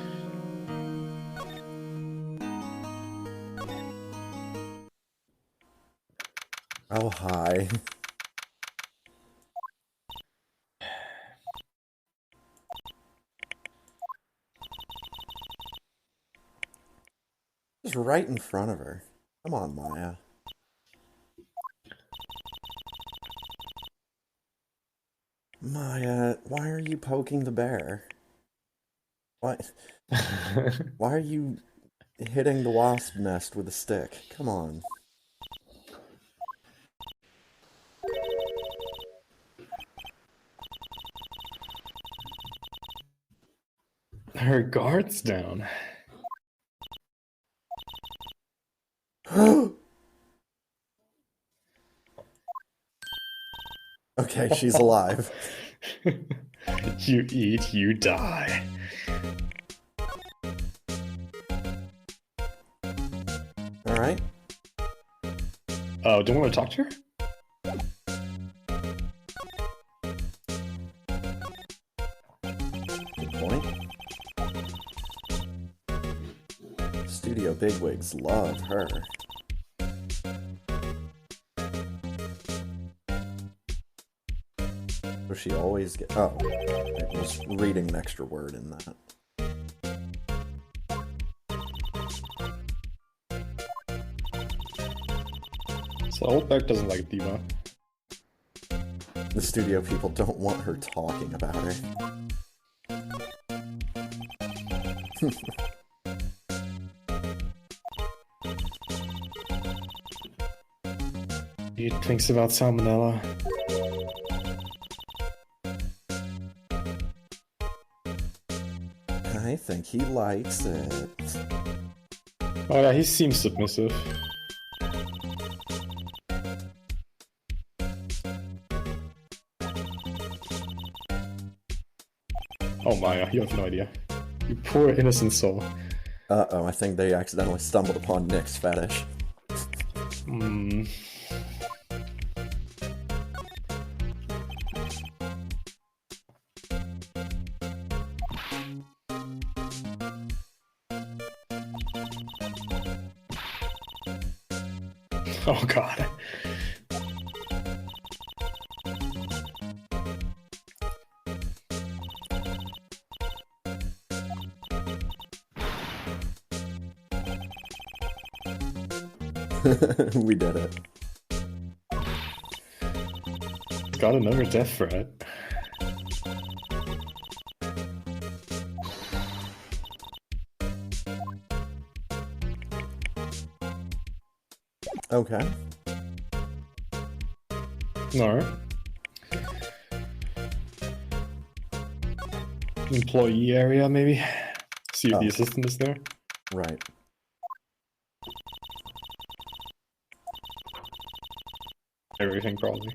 [SPEAKER 1] Oh, hi. Just right in front of her. Come on, Maya. Maya, why are you poking the bear? Why? Why are you hitting the wasp nest with a stick? Come on.
[SPEAKER 2] her guard's down.
[SPEAKER 1] Okay, she's alive.
[SPEAKER 2] You eat, you die.
[SPEAKER 1] Alright.
[SPEAKER 2] Oh, don't want to talk to her?
[SPEAKER 1] Good point. Studio bigwigs love her. Does she always get... Oh, I was reading an extra word in that.
[SPEAKER 2] So Old Beck doesn't like Diva.
[SPEAKER 1] The studio people don't want her talking about her.
[SPEAKER 2] He thinks about salmonella.
[SPEAKER 1] I think he likes it.
[SPEAKER 2] Oh yeah, he seems submissive. Oh Maya, you have no idea. You poor innocent soul.
[SPEAKER 1] Uh-oh, I think they accidentally stumbled upon Nick's fetish.
[SPEAKER 2] Hmm. Oh god.
[SPEAKER 1] We did it.
[SPEAKER 2] Got another death threat.
[SPEAKER 1] Okay.
[SPEAKER 2] Alright. Employee area, maybe? See if the assistant is there.
[SPEAKER 1] Right.
[SPEAKER 2] Everything, probably.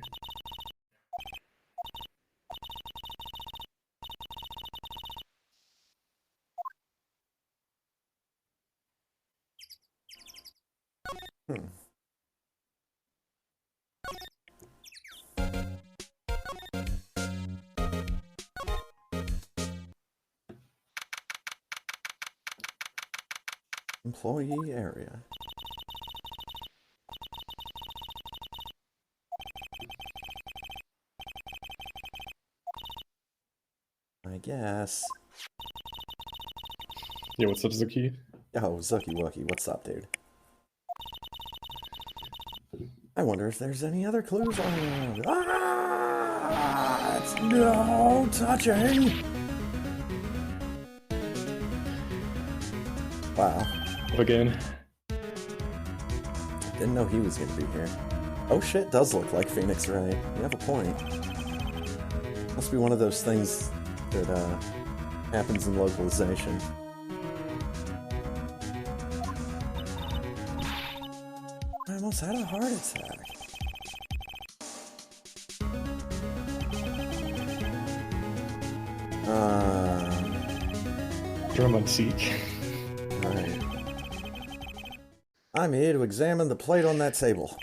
[SPEAKER 1] Employee area. I guess.
[SPEAKER 2] Yeah, what's up, Zuki?
[SPEAKER 1] Oh, Zuki Wookie, what's up, dude? I wonder if there's any other clues around. Ah! It's no touching! Wow.
[SPEAKER 2] Again.
[SPEAKER 1] Didn't know he was gonna be here. Oh shit, does look like Phoenix Wright. You have a point. Must be one of those things that happens in localization. I almost had a heart attack.
[SPEAKER 2] Romantique.
[SPEAKER 1] Right. I'm here to examine the plate on that table.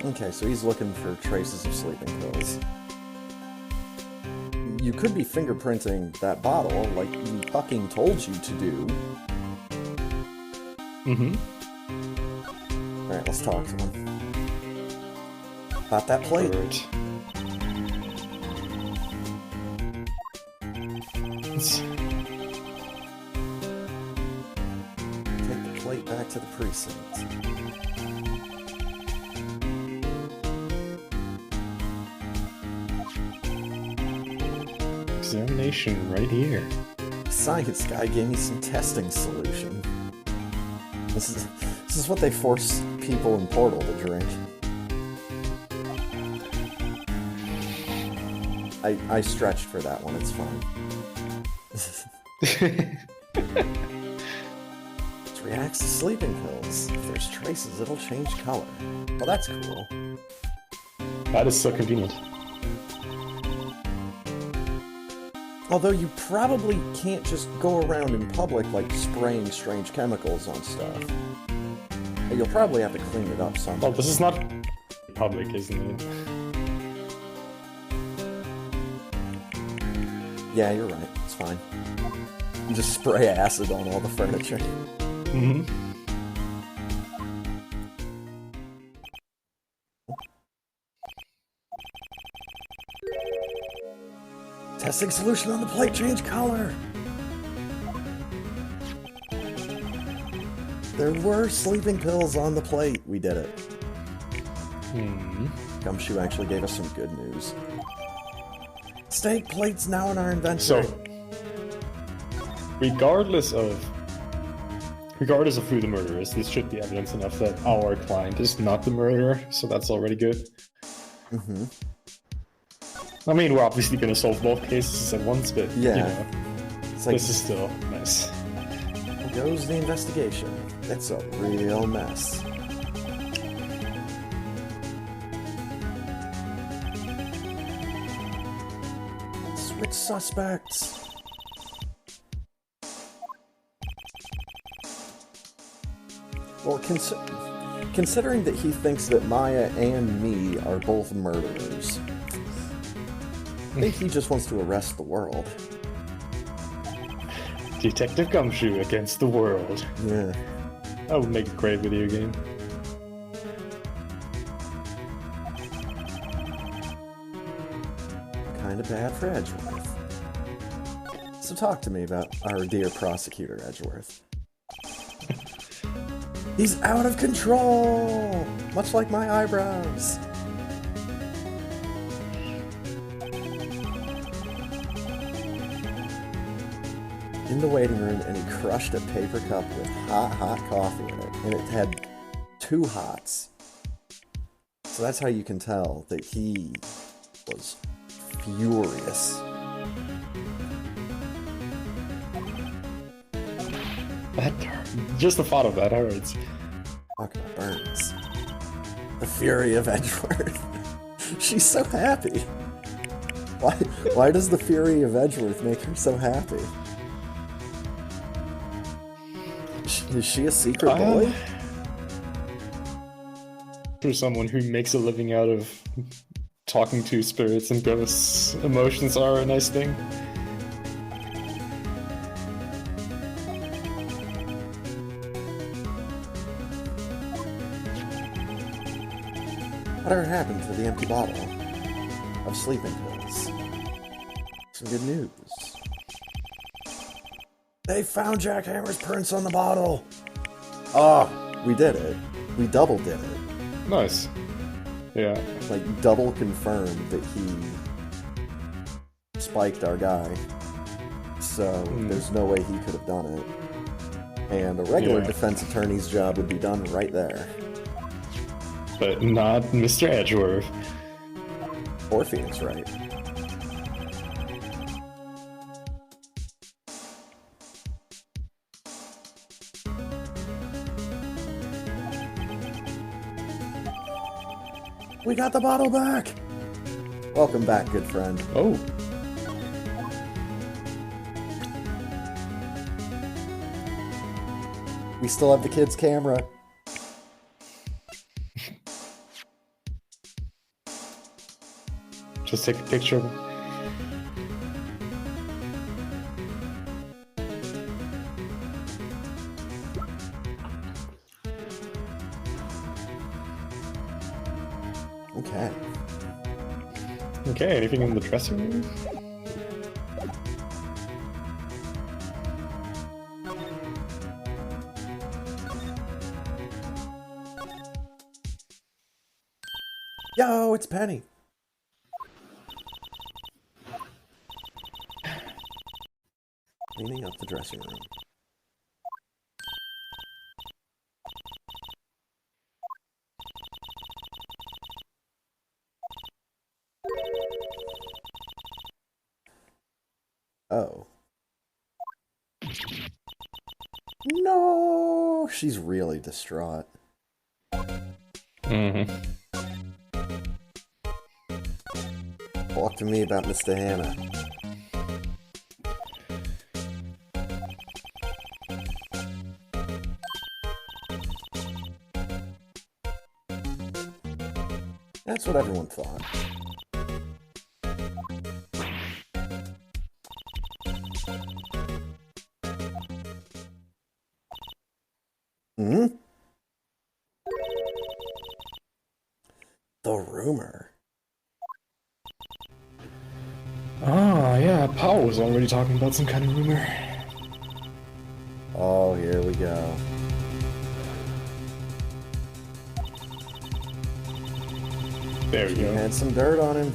[SPEAKER 1] Okay, so he's looking for traces of sleeping pills. You could be fingerprinting that bottle like he fucking told you to do.
[SPEAKER 2] Mm-hmm.
[SPEAKER 1] Alright, let's talk to him. About that plate.
[SPEAKER 2] Right.
[SPEAKER 1] Take the plate back to the precinct.
[SPEAKER 2] Examination right here.
[SPEAKER 1] Science guy gave me some testing solution. This is what they force people in Portal to drink. I stretched for that one, it's fine. It reacts to sleeping pills. If there's traces, it'll change color. Well, that's cool.
[SPEAKER 2] That is so convenient.
[SPEAKER 1] Although you probably can't just go around in public, like, spraying strange chemicals on stuff. You'll probably have to clean it up somehow.
[SPEAKER 2] Well, this is not public, isn't it?
[SPEAKER 1] Yeah, you're right. It's fine. You just spray acid on all the furniture.
[SPEAKER 2] Mm-hmm.
[SPEAKER 1] Testing solution on the plate, change color! There were sleeping pills on the plate. We did it. Gumshoe actually gave us some good news. Steak plates now in our inventory.
[SPEAKER 2] So, regardless of who the murderer is, this should be evidence enough that our client is not the murderer, so that's already good.
[SPEAKER 1] Mm-hmm.
[SPEAKER 2] I mean, we're obviously going to solve both cases at once, but,
[SPEAKER 1] yeah.
[SPEAKER 2] You know,
[SPEAKER 1] it's like,
[SPEAKER 2] this is still nice.
[SPEAKER 1] Here goes the investigation. It's a real mess. Switch suspects. Well, considering that he thinks that Maya and me are both murderers, I think he just wants to arrest the world.
[SPEAKER 2] Detective Gumshoe against the world.
[SPEAKER 1] Yeah.
[SPEAKER 2] That would make a great video game.
[SPEAKER 1] Kind of bad for Edgeworth. So talk to me about our dear prosecutor, Edgeworth. He's out of control! Much like my eyebrows. In the waiting room, and he crushed a paper cup with hot coffee in it, and it had 2 hots. So that's how you can tell that he was furious.
[SPEAKER 2] Just the thought of that hurts.
[SPEAKER 1] Talking about burns. The fury of Edgeworth. She's so happy. Why does the fury of Edgeworth make her so happy? Is she a secret boy?
[SPEAKER 2] For someone who makes a living out of talking to spirits and ghosts, emotions are a nice thing.
[SPEAKER 1] Whatever happened to the empty bottle of sleeping pills? Some good news. They found Jack Hammer's prints on the bottle! Oh, we did it. We double did it.
[SPEAKER 2] Nice. Yeah.
[SPEAKER 1] Like, double confirmed that he spiked our guy. So, there's no way he could have done it. And a regular defense attorney's job would be done right there.
[SPEAKER 2] But not Mr. Edgeworth.
[SPEAKER 1] Or Phoenix Wright. We got the bottle back! Welcome back, good friend.
[SPEAKER 2] Oh.
[SPEAKER 1] We still have the kid's camera.
[SPEAKER 2] Just take a picture of him.
[SPEAKER 1] Okay.
[SPEAKER 2] Okay, anything in the dressing room?
[SPEAKER 1] Yo, it's Penny. Cleaning up the dressing room. Oh. No! She's really distraught.
[SPEAKER 2] Mm-hmm.
[SPEAKER 1] Talk to me about Mr. Hannah. That's what everyone thought. Hmm? The rumor.
[SPEAKER 2] Oh, yeah, Paul was already talking about some kind of rumor.
[SPEAKER 1] Oh, here we go.
[SPEAKER 2] There we go.
[SPEAKER 1] He had some dirt on him.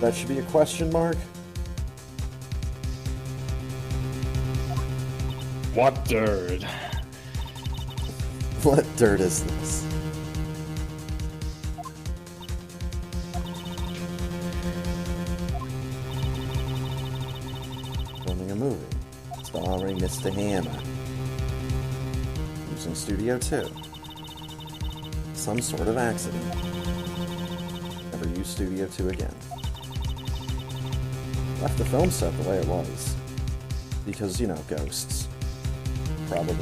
[SPEAKER 1] That should be a question mark.
[SPEAKER 2] What dirt?
[SPEAKER 1] What dirt is this? Filming a movie starring Mr. Hannah. Using Studio 2. Some sort of accident. Never use Studio 2 again. Left the film set the way it was. Because, you know, ghosts. Probably.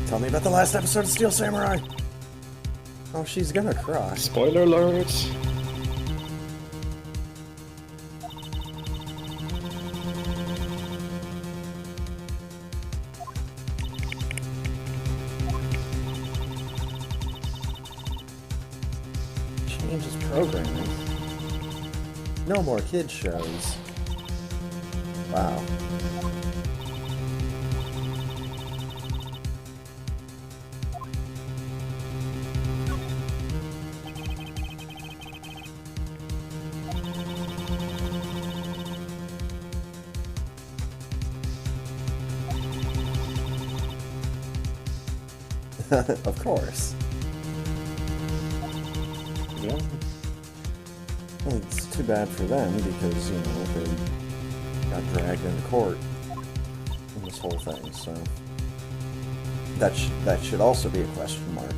[SPEAKER 1] Tell me about the last episode of Steel Samurai! Oh, she's gonna cry.
[SPEAKER 2] Spoiler alert!
[SPEAKER 1] Changes programming. No more kids shows. Wow. Of course.
[SPEAKER 2] Yeah.
[SPEAKER 1] Well, it's too bad for them because, you know, they got dragged into court in this whole thing, so... That should also be a question mark.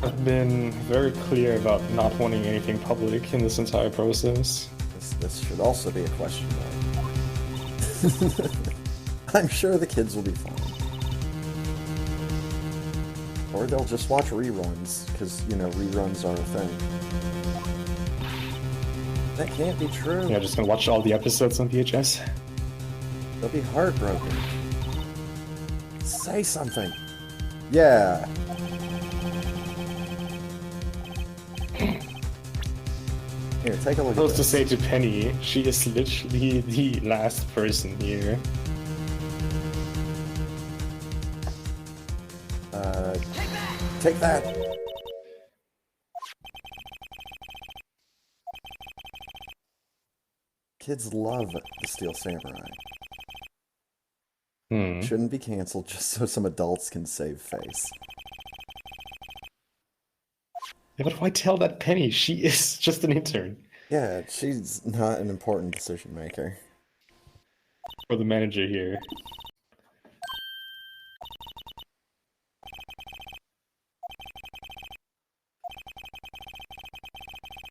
[SPEAKER 2] I've been very clear about not wanting anything public in this entire process.
[SPEAKER 1] This should also be a question mark. I'm sure the kids will be fine. Or they'll just watch reruns, because, you know, reruns are a thing. That can't be true.
[SPEAKER 2] Yeah, just gonna watch all the episodes on VHS.
[SPEAKER 1] They'll be heartbroken. Say something. Yeah. Here, take a look at
[SPEAKER 2] Supposed to
[SPEAKER 1] this.
[SPEAKER 2] say to Penny, she is literally the last person here.
[SPEAKER 1] Take that. Kids love the Steel Samurai. Shouldn't be canceled just so some adults can save face.
[SPEAKER 2] Yeah, but why tell that Penny? She is just an intern.
[SPEAKER 1] Yeah, she's not an important decision maker.
[SPEAKER 2] For the manager here.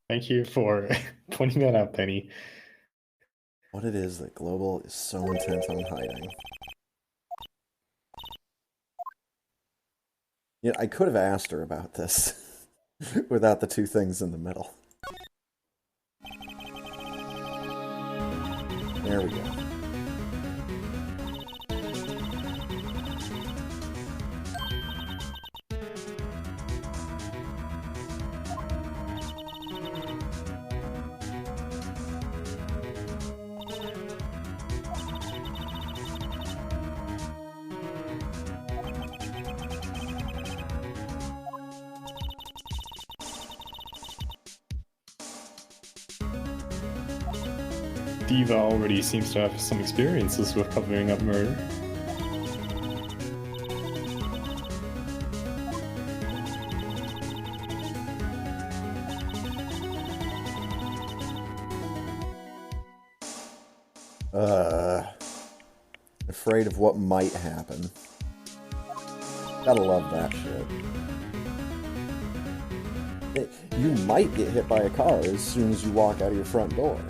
[SPEAKER 2] Thank you for pointing that out, Penny.
[SPEAKER 1] What it is that Global is so intent on hiding. Yeah, I could have asked her about this without the two things in the middle. There we go.
[SPEAKER 2] Diva already seems to have some experiences with covering up murder.
[SPEAKER 1] Afraid of what might happen. Gotta love that shit. You might get hit by a car as soon as you walk out of your front door.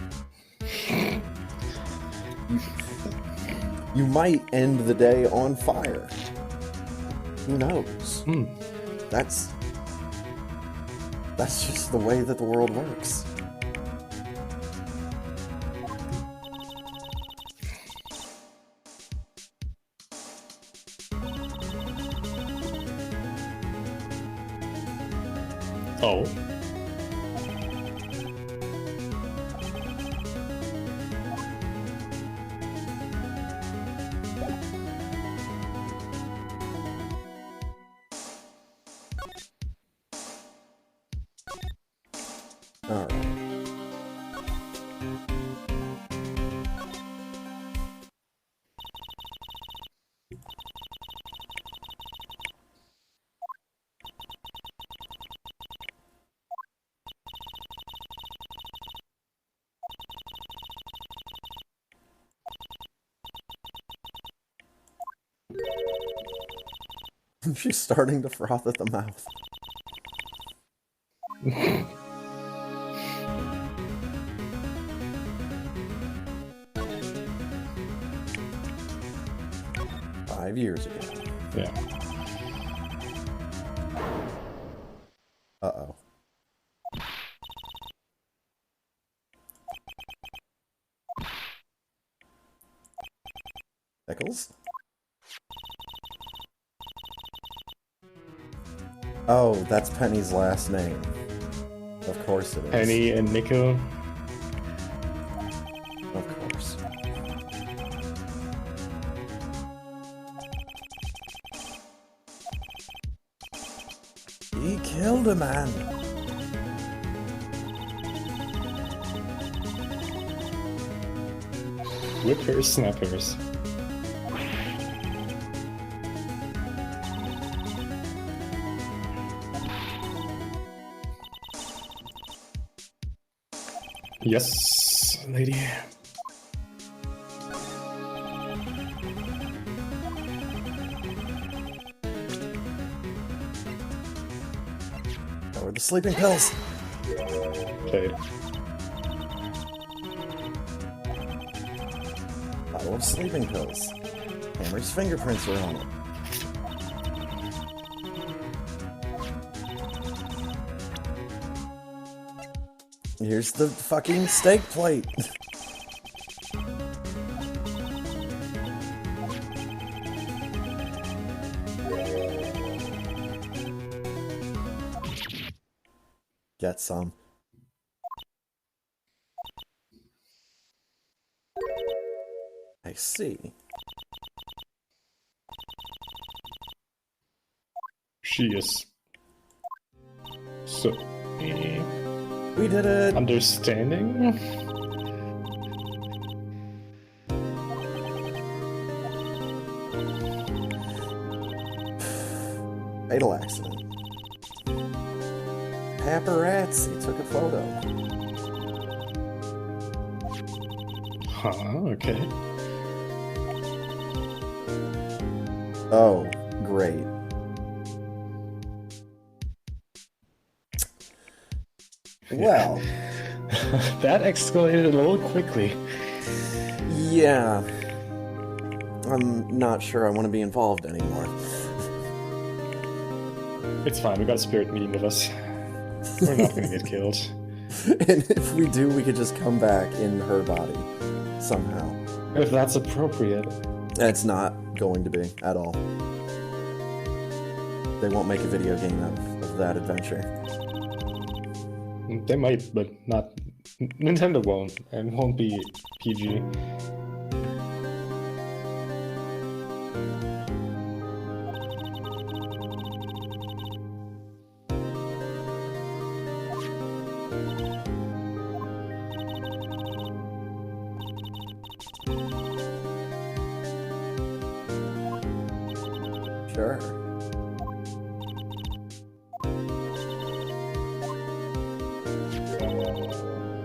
[SPEAKER 1] You might end the day on fire. Who knows? That's just the way that the world works.
[SPEAKER 2] Oh.
[SPEAKER 1] All right. She's starting to froth at the mouth. Five years ago.
[SPEAKER 2] Yeah.
[SPEAKER 1] Uh-oh. Pickles? Oh, that's Penny's last name. Of course it is.
[SPEAKER 2] Penny and Nico.
[SPEAKER 1] Of course. He killed a man.
[SPEAKER 2] Whippersnappers. Yes, lady.
[SPEAKER 1] Or the sleeping pills.
[SPEAKER 2] Okay.
[SPEAKER 1] Bottle of sleeping pills. Hammer's fingerprints are on it. Here's the fucking steak plate. Get some. I see.
[SPEAKER 2] She is so
[SPEAKER 1] We did it!
[SPEAKER 2] understanding.
[SPEAKER 1] Fatal accident. Paparazzi took a photo.
[SPEAKER 2] Huh, okay.
[SPEAKER 1] Oh, great. Well,
[SPEAKER 2] that escalated a little quickly.
[SPEAKER 1] Yeah. I'm not sure I want to be involved anymore.
[SPEAKER 2] It's fine, we got a spirit meeting with us. We're not gonna get killed.
[SPEAKER 1] And if we do, we could just come back in her body. Somehow.
[SPEAKER 2] If that's appropriate.
[SPEAKER 1] It's not going to be, at all. They won't make a video game of that adventure.
[SPEAKER 2] They might, but not... Nintendo won't, and won't be PG.
[SPEAKER 1] Sure.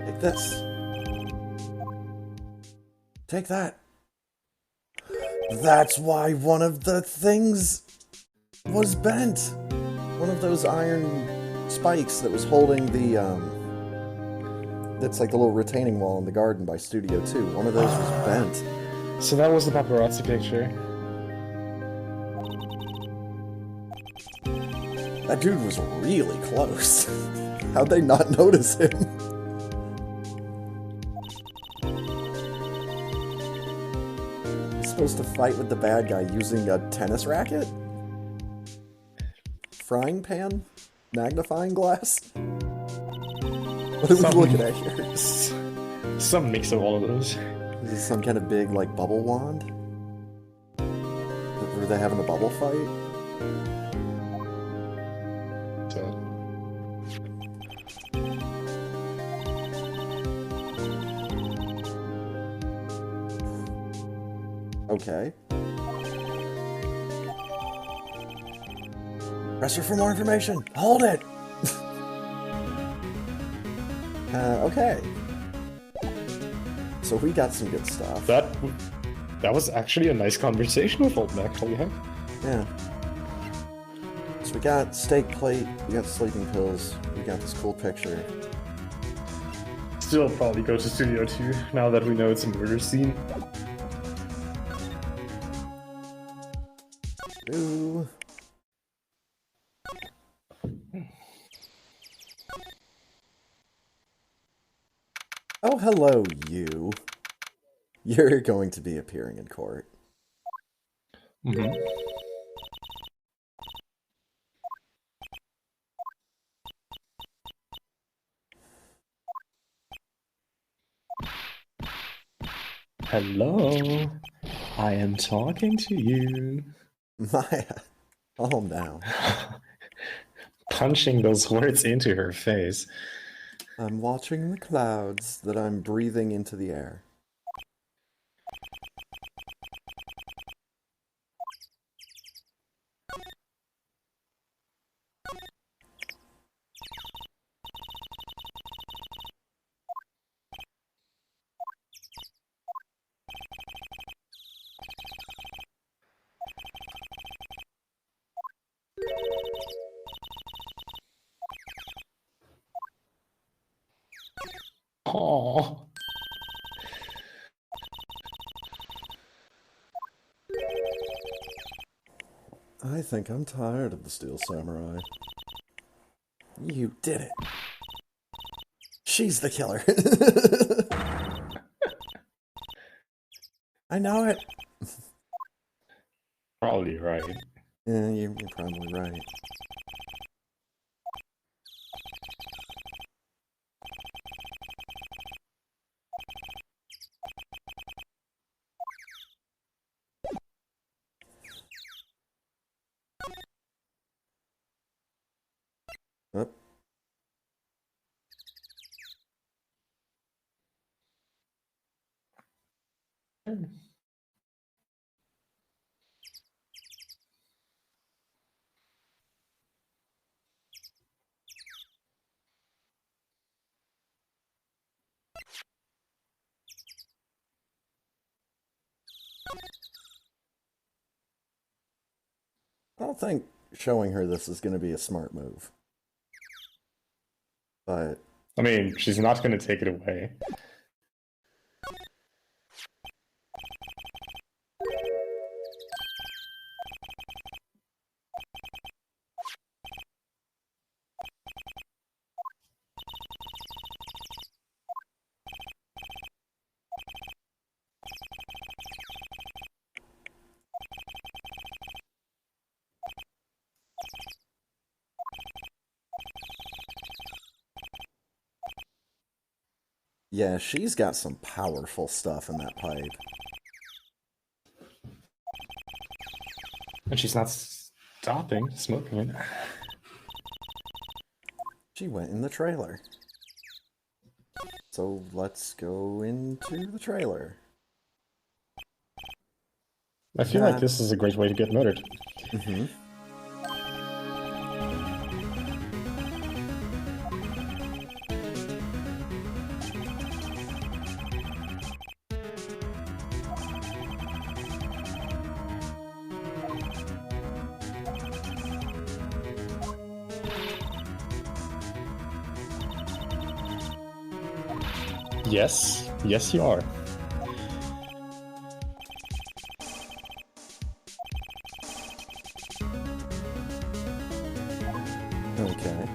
[SPEAKER 1] Take this. Take that. That's why one of the things was bent. One of those iron spikes that was holding the, that's like the little retaining wall in the garden by Studio 2. One of those was bent.
[SPEAKER 2] So that was the paparazzi picture.
[SPEAKER 1] That dude was really close. How'd they not notice him? He's supposed to fight with the bad guy using a tennis racket? Frying pan? Magnifying glass? What are we looking at here?
[SPEAKER 2] Some mix of all of those.
[SPEAKER 1] Is this some kind of big, like, bubble wand? Were they having a bubble fight? Okay. Press her for more information. Hold it! Okay. So we got some good stuff.
[SPEAKER 2] That was actually a nice conversation with Old Mac. Holy heck.
[SPEAKER 1] Yeah. So we got steak plate, we got sleeping pills, we got this cool picture.
[SPEAKER 2] Still probably go to Studio 2 now that we know it's a murder scene.
[SPEAKER 1] Ooh. Oh, hello, you. You're going to be appearing in court.
[SPEAKER 2] Mm-hmm. Hello, I am talking to you.
[SPEAKER 1] Maya, calm down.
[SPEAKER 2] Punching those words into her face.
[SPEAKER 1] I'm watching the clouds that I'm breathing into the air.
[SPEAKER 2] Aww.
[SPEAKER 1] I think I'm tired of the Steel Samurai. You did it. She's the killer. I know it.
[SPEAKER 2] Probably right.
[SPEAKER 1] Yeah, you're probably right. Up. I don't think showing her this is going to be a smart move. But...
[SPEAKER 2] I mean, she's not going to take it away.
[SPEAKER 1] yeah, she's got some powerful stuff in that pipe.
[SPEAKER 2] And she's not stopping smoking it.
[SPEAKER 1] She went in the trailer. So let's go into the trailer.
[SPEAKER 2] I feel like this is a great way to get murdered.
[SPEAKER 1] Mm-hmm.
[SPEAKER 2] Yes. Yes, you are.
[SPEAKER 1] Okay.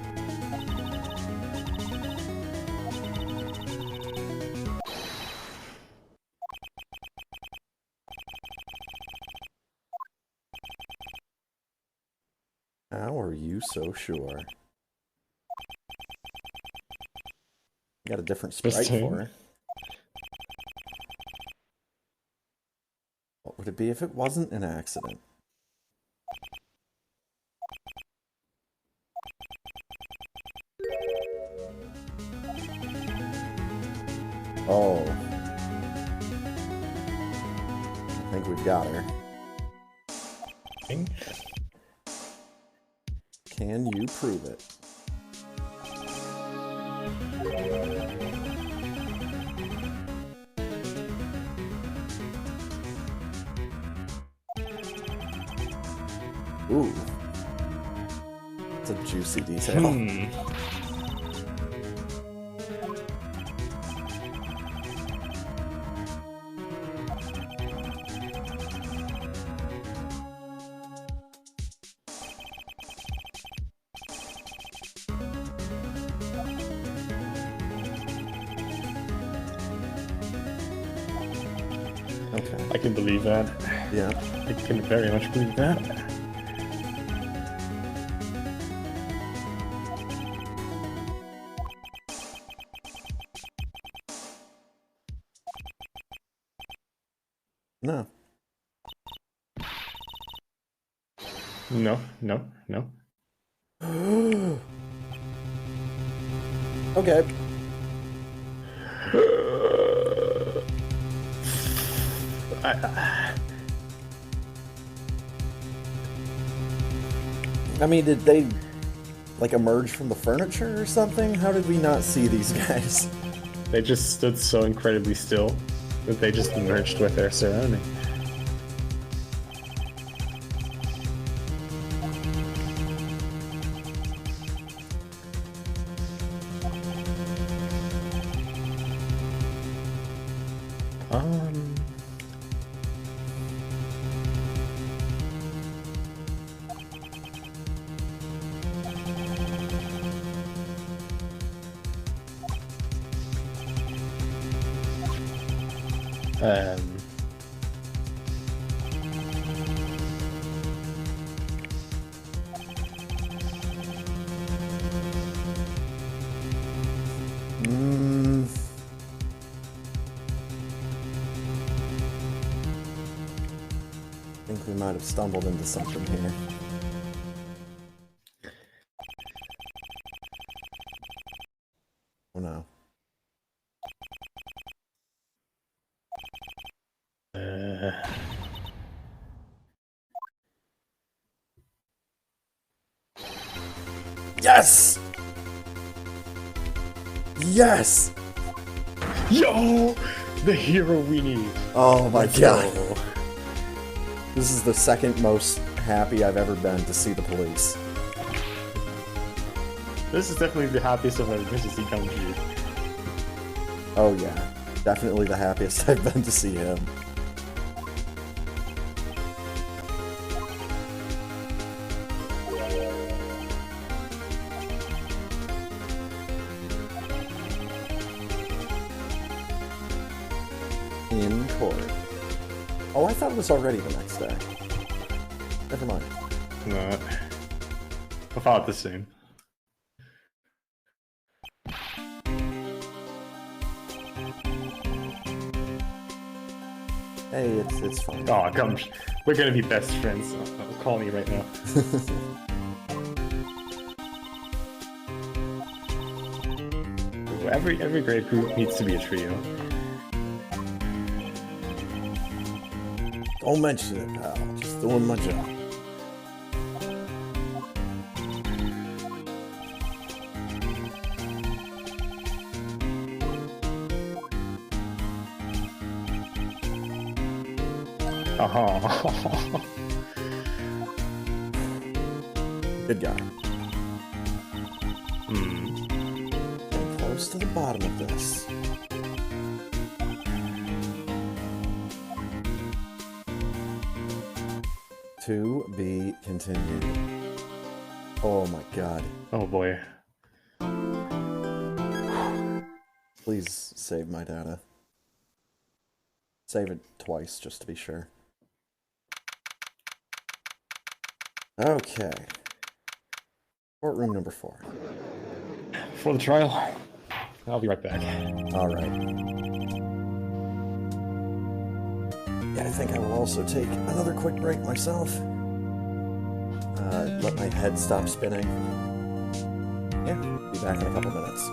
[SPEAKER 1] How are you so sure? Got a different sprite for her. What would it be if it wasn't an accident? Oh. I think we've got her. Can you prove it? Ooh. It's a juicy detail. Okay.
[SPEAKER 2] I can believe that.
[SPEAKER 1] Yeah.
[SPEAKER 2] I can very much believe that.
[SPEAKER 1] No.
[SPEAKER 2] No, no, no.
[SPEAKER 1] Okay. I mean, did they, like, emerge from the furniture or something? How did we not see these guys?
[SPEAKER 2] They just stood so incredibly still that they just merged with their surrounding. I think we might have stumbled into something here. Oh no. Yes! Yes! Yo! The hero we need!
[SPEAKER 1] Oh my god. This is the second most happy I've ever been to see the police.
[SPEAKER 2] This is definitely the happiest I've ever been to see come true.
[SPEAKER 1] Oh yeah. Definitely the happiest I've been to see him. In court. Oh, I thought it was already the next day. Never mind.
[SPEAKER 2] No. I thought the same.
[SPEAKER 1] Hey, it's fine.
[SPEAKER 2] Oh, come. We're gonna be best friends. I'll call me right now. Every great group needs to be a trio.
[SPEAKER 1] Don't mention it, pal. Just doing my job. Good guy. Getting close to the bottom of this. To be continued. Oh my god.
[SPEAKER 2] Oh boy.
[SPEAKER 1] Please save my data. Save it twice, just to be sure. Okay. Courtroom number 4.
[SPEAKER 2] For the trial. I'll be right back.
[SPEAKER 1] Alright. Yeah, I think I will also take another quick break myself. Let my head stop spinning. Yeah, be back in a couple minutes.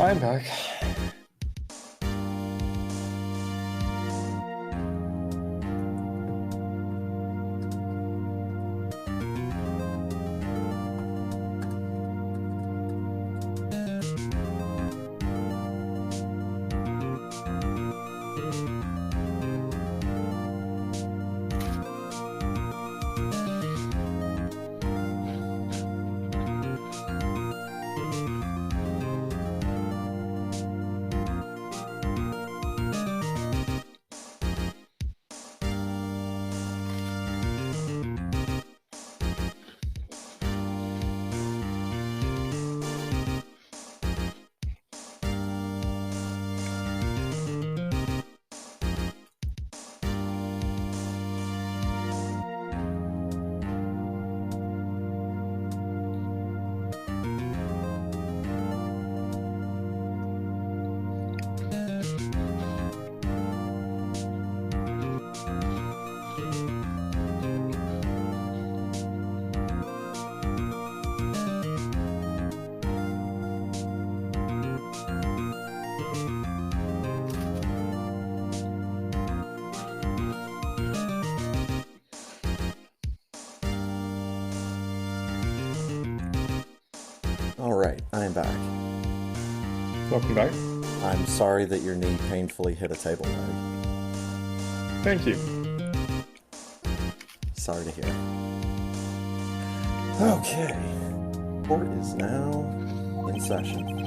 [SPEAKER 2] I'm back.
[SPEAKER 1] Alright, I am back.
[SPEAKER 2] Welcome back.
[SPEAKER 1] I'm sorry that your knee painfully hit a table leg.
[SPEAKER 2] Thank you.
[SPEAKER 1] Sorry to hear. Okay. Court is now in session.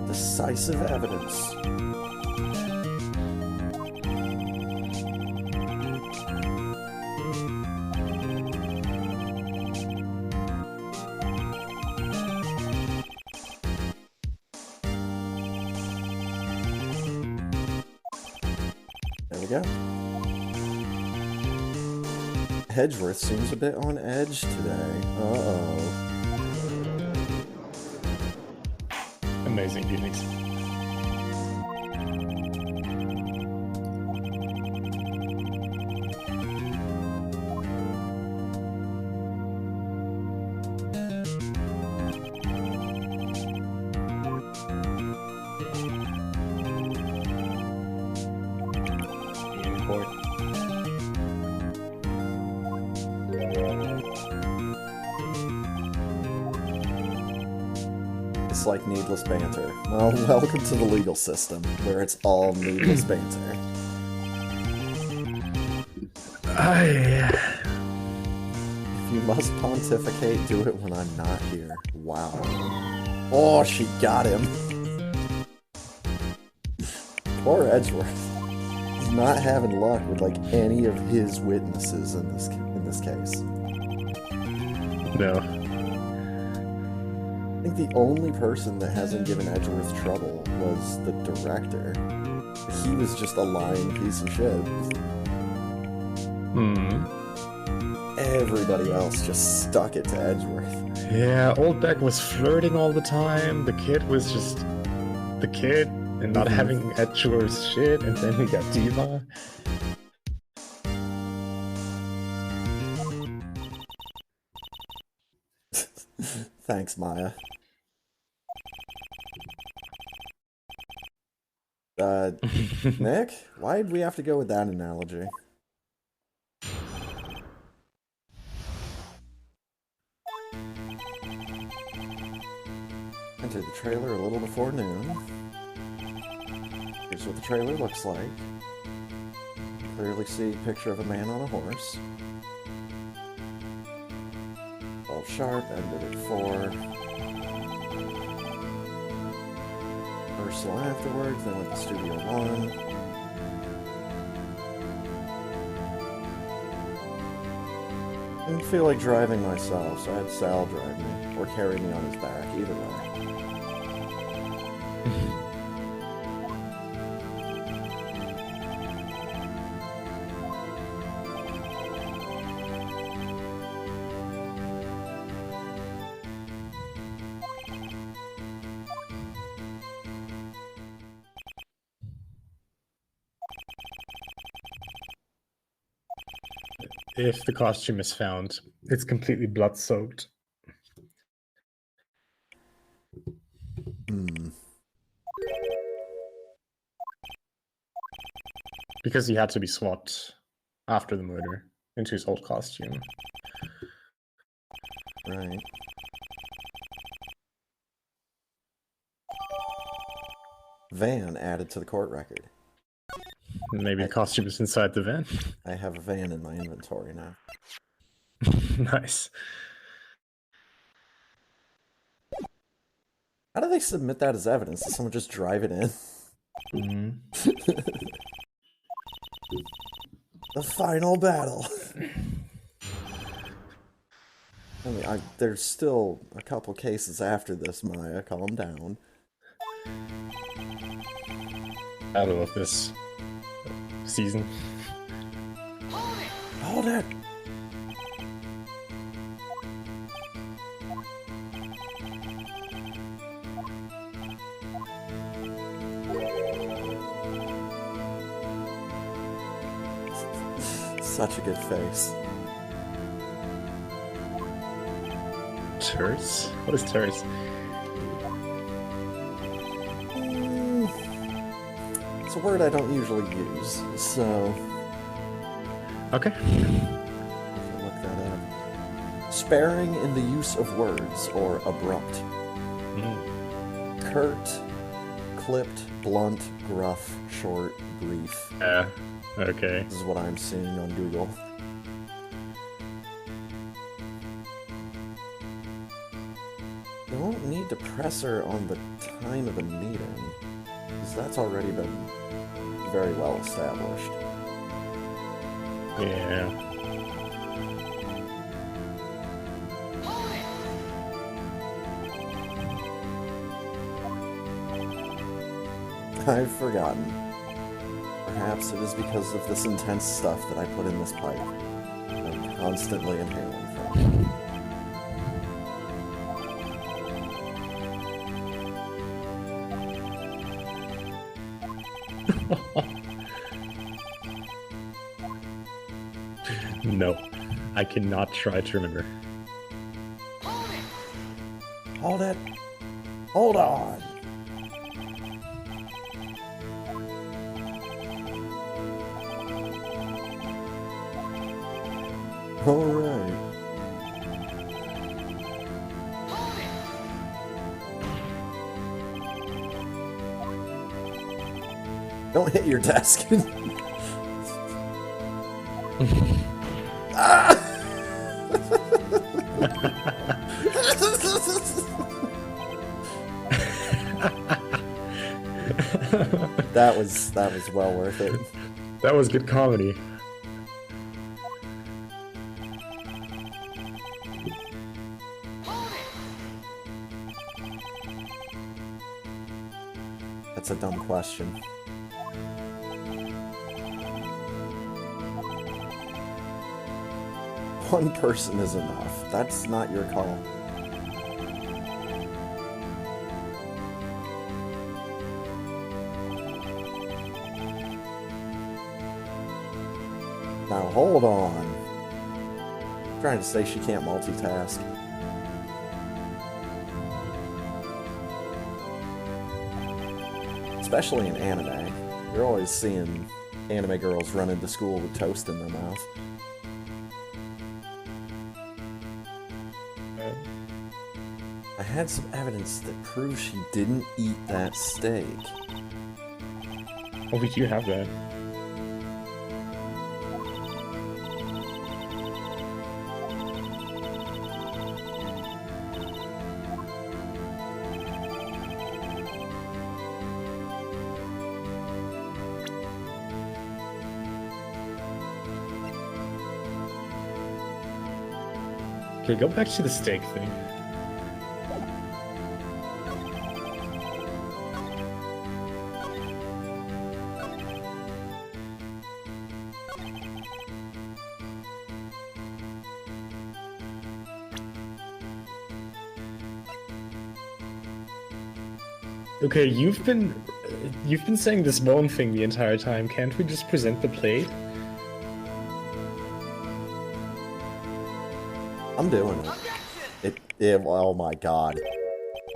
[SPEAKER 1] Decisive evidence. There we go. Hedgeworth seems a bit on edge today. Uh-oh.
[SPEAKER 2] Amazing Phoenix.
[SPEAKER 1] It's like needless banter. Well, welcome to the legal system, where it's all needless banter. If must pontificate, do it when I'm not here. Wow. Oh, she got him. Poor Edgeworth. He's not having luck with, like, any of his witnesses in this case.
[SPEAKER 2] No.
[SPEAKER 1] I think the only person that hasn't given Edgeworth trouble was the director. He was just a lying piece of shit. Everybody else just stuck it to Edgeworth.
[SPEAKER 2] Yeah, Old Beck was flirting all the time. The kid was just the kid and not having Edgeworth's shit, and then we got Diva.
[SPEAKER 1] Thanks, Maya. Nick, why did we have to go with that analogy? Entered the trailer a little before noon. Here's what the trailer looks like. Clearly see a picture of a man on a horse. 12 sharp, ended at 4. Rehearsal afterwards, then went to Studio 1. I didn't feel like driving myself, so I had Sal drive me, or carry me on his back, either way.
[SPEAKER 2] If the costume is found, it's completely blood-soaked. Because he had to be swapped after the murder into his old costume.
[SPEAKER 1] Right. Van added to the court record.
[SPEAKER 2] Maybe the costume is inside the van.
[SPEAKER 1] I have a van in my inventory now.
[SPEAKER 2] Nice.
[SPEAKER 1] How do they submit that as evidence? Does someone just drive it in? The final battle. I mean, there's still a couple cases after this, Maya. Calm down.
[SPEAKER 2] Battle of this season.
[SPEAKER 1] Hold it! Such a good face.
[SPEAKER 2] Terse? What is terse?
[SPEAKER 1] It's a word I don't usually use, so...
[SPEAKER 2] Okay.
[SPEAKER 1] Look that up. Sparing in the use of words, or abrupt. Curt, clipped, blunt, gruff, short, brief.
[SPEAKER 2] Okay.
[SPEAKER 1] This is what I'm seeing on Google. Don't need to press her on the time of the meeting, because that's already been very well established.
[SPEAKER 2] Yeah.
[SPEAKER 1] I've forgotten. Perhaps it is because of this intense stuff that I put in this pipe. I'm constantly inhaling from.
[SPEAKER 2] No, I cannot try to remember.
[SPEAKER 1] Hold it! Hold on! Alright. Don't hit your desk. Ah! That was well worth it.
[SPEAKER 2] That was good comedy.
[SPEAKER 1] That's a dumb question. One person is enough. That's not your call. Now hold on. I'm trying to say she can't multitask. Especially in anime. You're always seeing anime girls run into school with toast in their mouth. I had some evidence that proves she didn't eat that steak.
[SPEAKER 2] Oh, we do have that. Okay, go back to the steak thing. Okay, you've been saying this bone thing the entire time. Can't we just present the plate?
[SPEAKER 1] I'm doing it. Oh my god.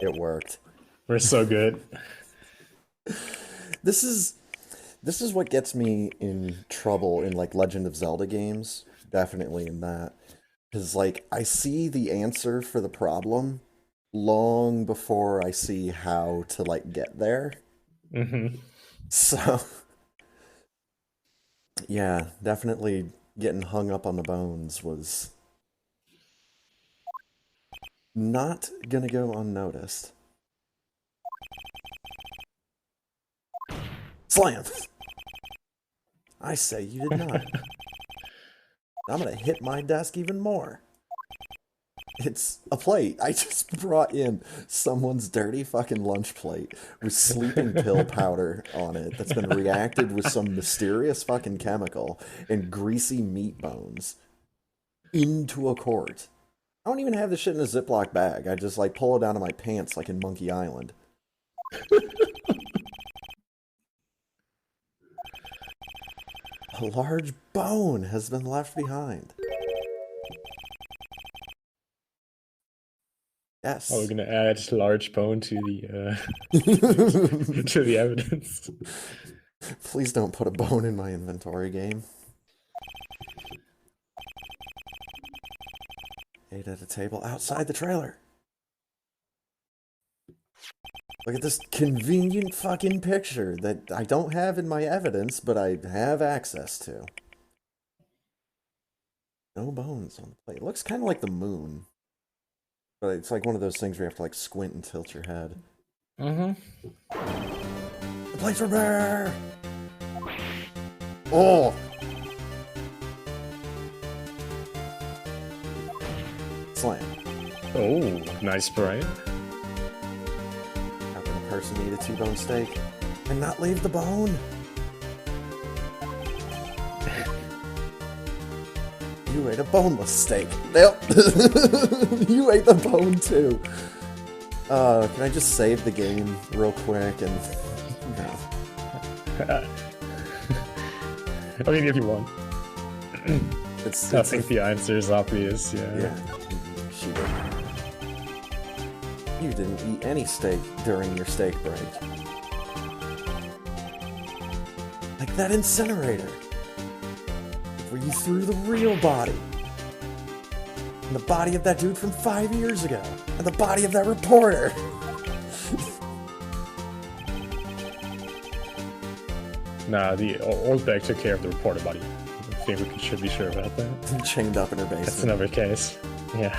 [SPEAKER 1] It worked.
[SPEAKER 2] We're so good.
[SPEAKER 1] This is what gets me in trouble in like Legend of Zelda games. Definitely in that. Because like I see the answer for the problem long before I see how to like get there.
[SPEAKER 2] Mm-hmm.
[SPEAKER 1] So yeah, definitely getting hung up on the bones was not gonna go unnoticed. Slam! I say you did not. I'm gonna hit my desk even more. It's a plate. I just brought in someone's dirty fucking lunch plate with sleeping pill powder on it that's been reacted with some mysterious fucking chemical and greasy meat bones into a court. I don't even have this shit in a Ziploc bag. I just like pull it out of my pants like in Monkey Island. A large bone has been left behind. Yes.
[SPEAKER 2] Oh, we're gonna add large bone to the to the evidence.
[SPEAKER 1] Please don't put a bone in my inventory game. Ate at a table outside the trailer. Look at this convenient fucking picture that I don't have in my evidence, but I have access to. No bones on the plate. It looks kind of like the moon. But it's like one of those things where you have to like squint and tilt your head.
[SPEAKER 2] Mm-hmm.
[SPEAKER 1] The plates were bare! Oh! Slam.
[SPEAKER 2] Oh, nice bright.
[SPEAKER 1] How can a person eat a T-bone steak and not leave the bone? You ate a boneless steak. Nope. You ate the bone too. Can I just save the game real quick and... No.
[SPEAKER 2] I mean, if you want.
[SPEAKER 1] It's
[SPEAKER 2] I think the answer is obvious, yeah.
[SPEAKER 1] Yeah. She didn't. You didn't eat any steak during your steak break. Like that incinerator. Where you threw the real body. And the body of that dude from 5 years ago. And the body of that reporter.
[SPEAKER 2] Nah, the old bag took care of the reporter body. I think we should be sure about that.
[SPEAKER 1] Chained up in her basement.
[SPEAKER 2] That's another case. Yeah.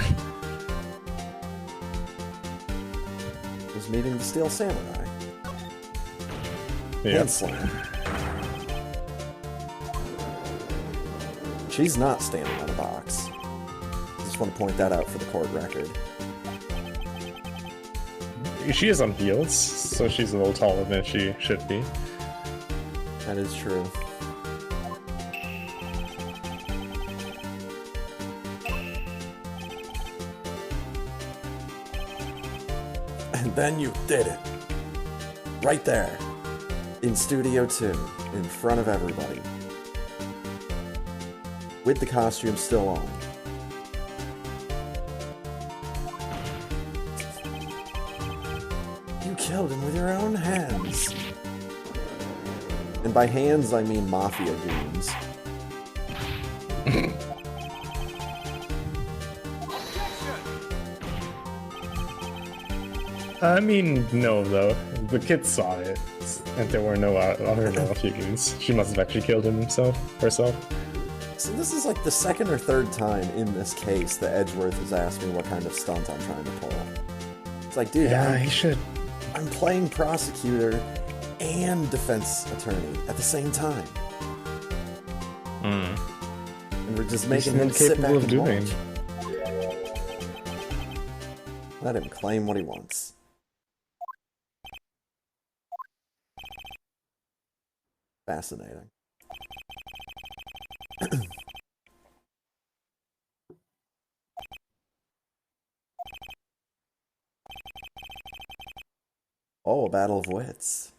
[SPEAKER 1] Was meeting the Steel Samurai. Hand slam. She's not standing on a box. Just want to point that out for the court record.
[SPEAKER 2] She is on heels, so she's a little taller than she should be.
[SPEAKER 1] That is true. And then you did it. Right there. In Studio 2. In front of everybody. With the costume still on. You killed him with your own hands. And by hands, I mean mafia goons.
[SPEAKER 2] I mean, no, though. The kid saw it, and there were no other mafia goons. She must have actually killed him herself.
[SPEAKER 1] So this is like the second or third time in this case that Edgeworth has asked me what kind of stunt I'm trying to pull. It's like, dude,
[SPEAKER 2] yeah, he should.
[SPEAKER 1] I'm playing prosecutor and defense attorney at the same time. And we're just making him sit back and watch. Let him claim what he wants. Fascinating. Oh, a battle of wits.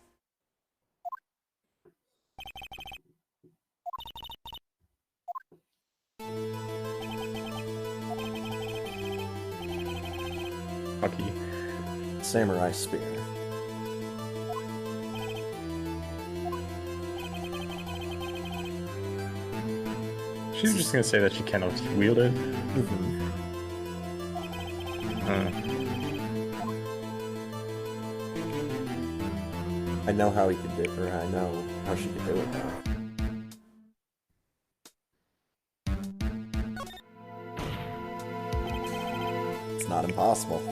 [SPEAKER 2] Hockey.
[SPEAKER 1] Samurai spear.
[SPEAKER 2] She's just gonna say that she cannot wield it.
[SPEAKER 1] I know how he could do it, or I know how she could do it though. It's not impossible.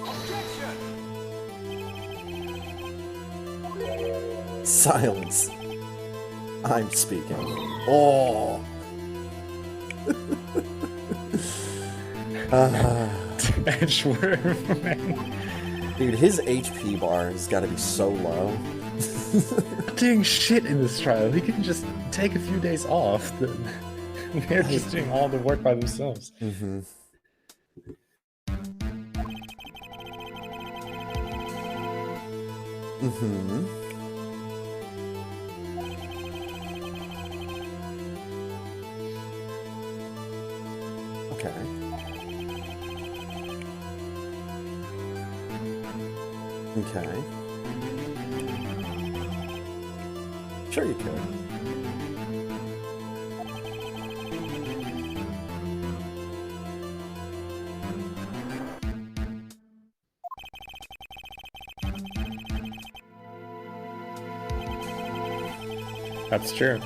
[SPEAKER 1] Silence. I'm speaking. Oh!
[SPEAKER 2] Edgeworth, man.
[SPEAKER 1] Dude, his HP bar has got to be so low.
[SPEAKER 2] Doing shit in this trial. He can just take a few days off. They're just doing all the work by themselves.
[SPEAKER 1] Okay. Okay. Sure you could.
[SPEAKER 2] That's true.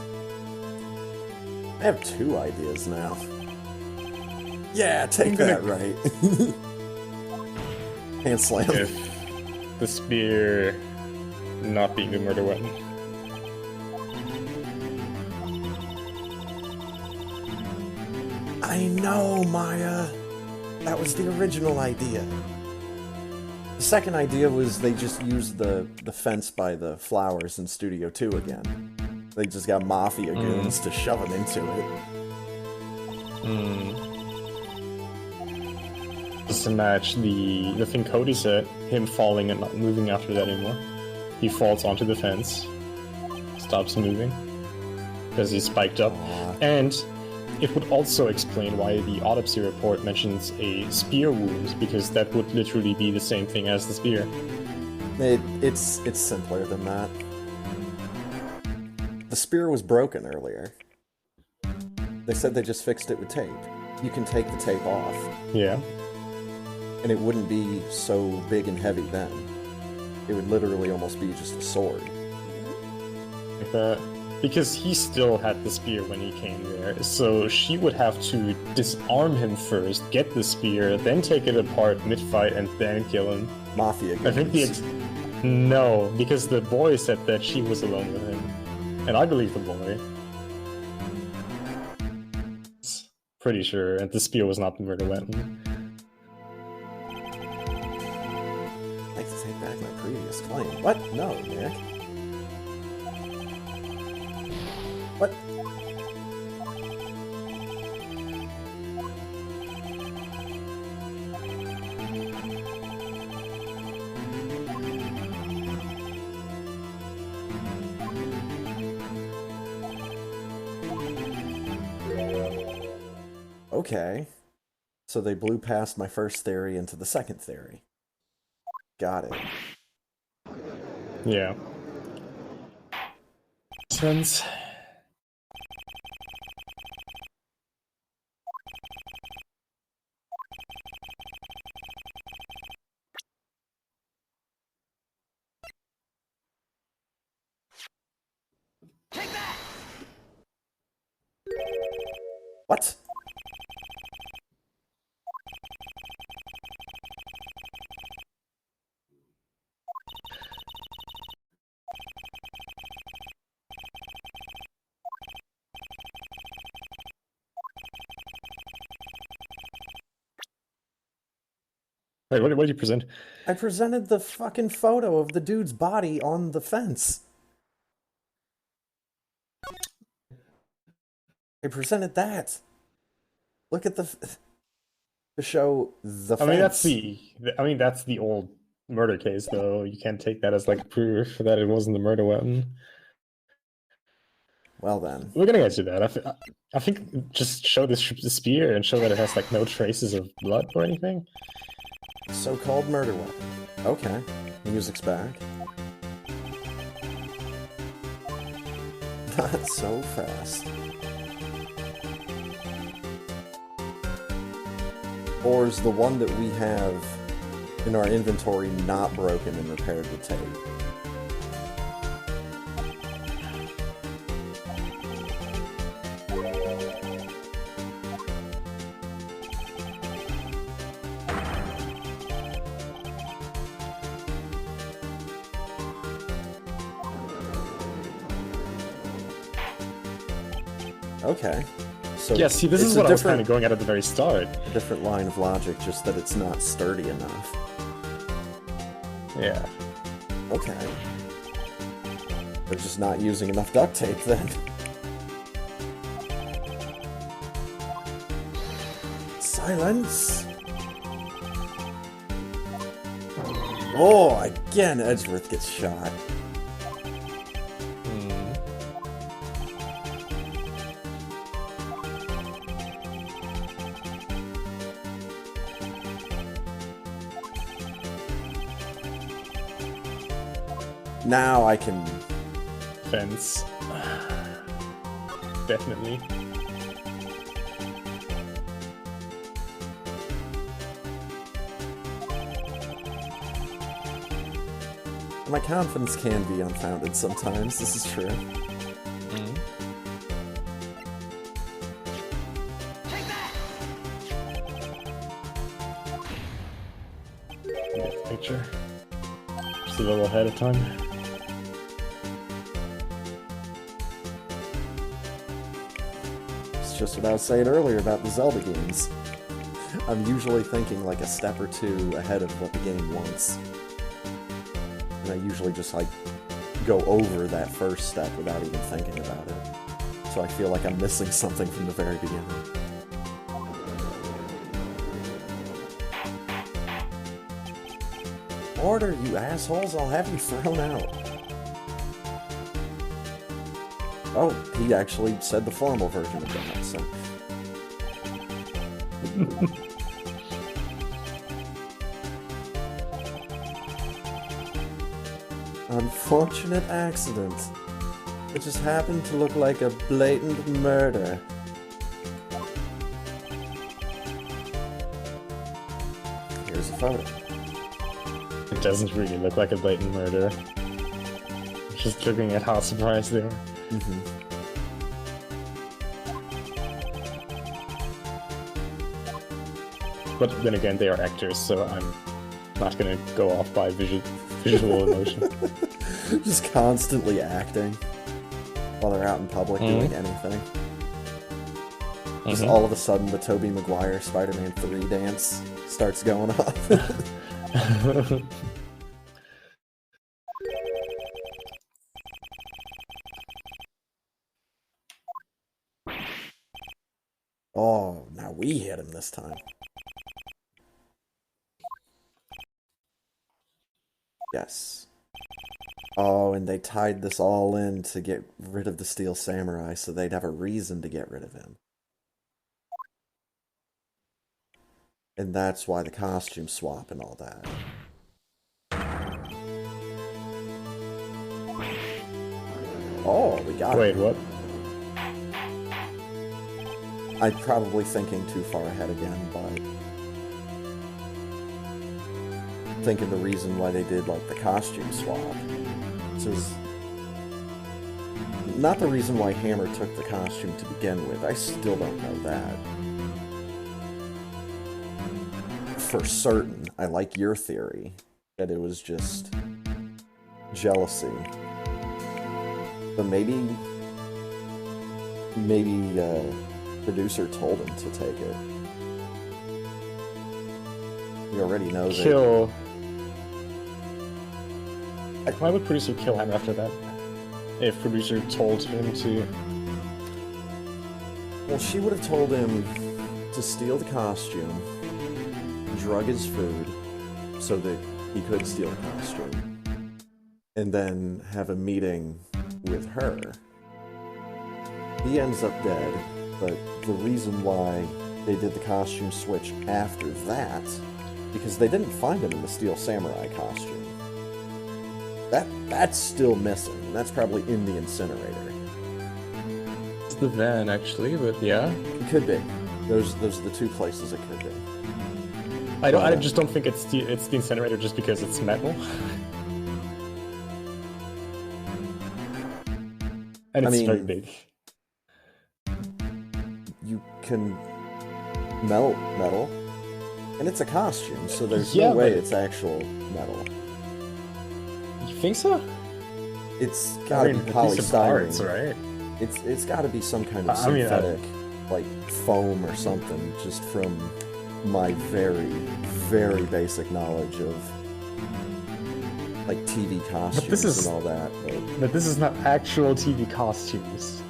[SPEAKER 1] I have two ideas now. Yeah, take that right. Hand slam.
[SPEAKER 2] If the spear not being the murder weapon.
[SPEAKER 1] I know, Maya. That was the original idea. The second idea was they just used the fence by the flowers in Studio 2 again. They just got mafia goons to shove them into it.
[SPEAKER 2] Just to match the thing Cody said, him falling and not moving after that anymore. He falls onto the fence, stops moving, because he's spiked up. And it would also explain why the autopsy report mentions a spear wound, because that would literally be the same thing as the spear.
[SPEAKER 1] It's simpler than that. The spear was broken earlier. They said they just fixed it with tape. You can take the tape off.
[SPEAKER 2] Yeah.
[SPEAKER 1] And it wouldn't be so big and heavy then. It would literally almost be just a sword.
[SPEAKER 2] Like that. Because he still had the spear when he came there, so she would have to disarm him first, get the spear, then take it apart mid-fight, and then kill him.
[SPEAKER 1] Mafia goons.
[SPEAKER 2] I think No, because the boy said that she was alone with him. And I believe the boy. Pretty sure, and the spear was not the murder weapon.
[SPEAKER 1] I'd like to take back my previous claim. What? No, Nick. What? Okay. So they blew past my first theory into the second theory. Got it.
[SPEAKER 2] Yeah. Sense.
[SPEAKER 3] Take that!
[SPEAKER 1] What?
[SPEAKER 2] Wait, what did you present?
[SPEAKER 1] I presented the fucking photo of the dude's body on the fence. I presented that. Look at to show the fence.
[SPEAKER 2] I mean, that's the old murder case, though. You can't take that as like proof that it wasn't the murder weapon.
[SPEAKER 1] Well then,
[SPEAKER 2] we're gonna get to that. I think just show the spear and show that it has like no traces of blood or anything.
[SPEAKER 1] So-called murder weapon. Okay, music's back. Not so fast. Or is the one that we have in our inventory not broken and repaired with tape? Okay. So
[SPEAKER 2] yeah, see, this is what I was kind of going at the very start.
[SPEAKER 1] A different line of logic, just that it's not sturdy enough.
[SPEAKER 2] Yeah.
[SPEAKER 1] Okay. They're just not using enough duct tape, then. Silence! Oh, again, Edgeworth gets shot. Now I can...
[SPEAKER 2] Fence. Definitely.
[SPEAKER 1] My confidence can be unfounded sometimes, this is true.
[SPEAKER 3] Take that!
[SPEAKER 2] Get the picture. Just a little ahead of time.
[SPEAKER 1] Just what I was saying earlier about the Zelda games. I'm usually thinking like a step or two ahead of what the game wants. And I usually just like go over that first step without even thinking about it. So I feel like I'm missing something from the very beginning. Order, you assholes, I'll have you thrown out. Oh, he actually said the formal version of that, so... Unfortunate accident. It just happened to look like a blatant murder. Here's a photo.
[SPEAKER 2] It doesn't really look like a blatant murder. Just looking at how surprised they are. But then again, they are actors, so I'm not gonna go off by visual visual emotion.
[SPEAKER 1] Just constantly acting while they're out in public doing anything. Just all of a sudden, the Tobey Maguire Spider-Man 3 dance starts going off. Oh, now we hit him this time. Yes. Oh, and they tied this all in to get rid of the Steel Samurai, so they'd have a reason to get rid of him. And that's why the costume swap and all that. Oh, we got it.
[SPEAKER 2] Wait, what?
[SPEAKER 1] I'm probably thinking too far ahead again, but thinking the reason why they did like the costume swap. This is not the reason why Hammer took the costume to begin with. I still don't know that. For certain, I like your theory that it was just jealousy. But maybe producer told him to take it. He already knows
[SPEAKER 2] it. Why would producer kill him after that? If producer told him to...
[SPEAKER 1] Well, she would have told him to steal the costume, drug his food, so that he could steal the costume, and then have a meeting with her. He ends up dead, but the reason why they did the costume switch after that, because they didn't find him in the Steel Samurai costume. That's still missing. That's probably in the incinerator.
[SPEAKER 2] It's the van, actually, but yeah.
[SPEAKER 1] It could be. Those are the two places it could be.
[SPEAKER 2] I just don't think it's the incinerator just because it's metal. And it's very big.
[SPEAKER 1] You can melt metal, and it's a costume, so there's no way it's actual metal.
[SPEAKER 2] You think so?
[SPEAKER 1] It's gotta be polystyrene,
[SPEAKER 2] parts, right?
[SPEAKER 1] It's gotta be some kind of synthetic, like foam or something. Just from my very, very basic knowledge of like TV costumes and all that.
[SPEAKER 2] But this is not actual TV costumes.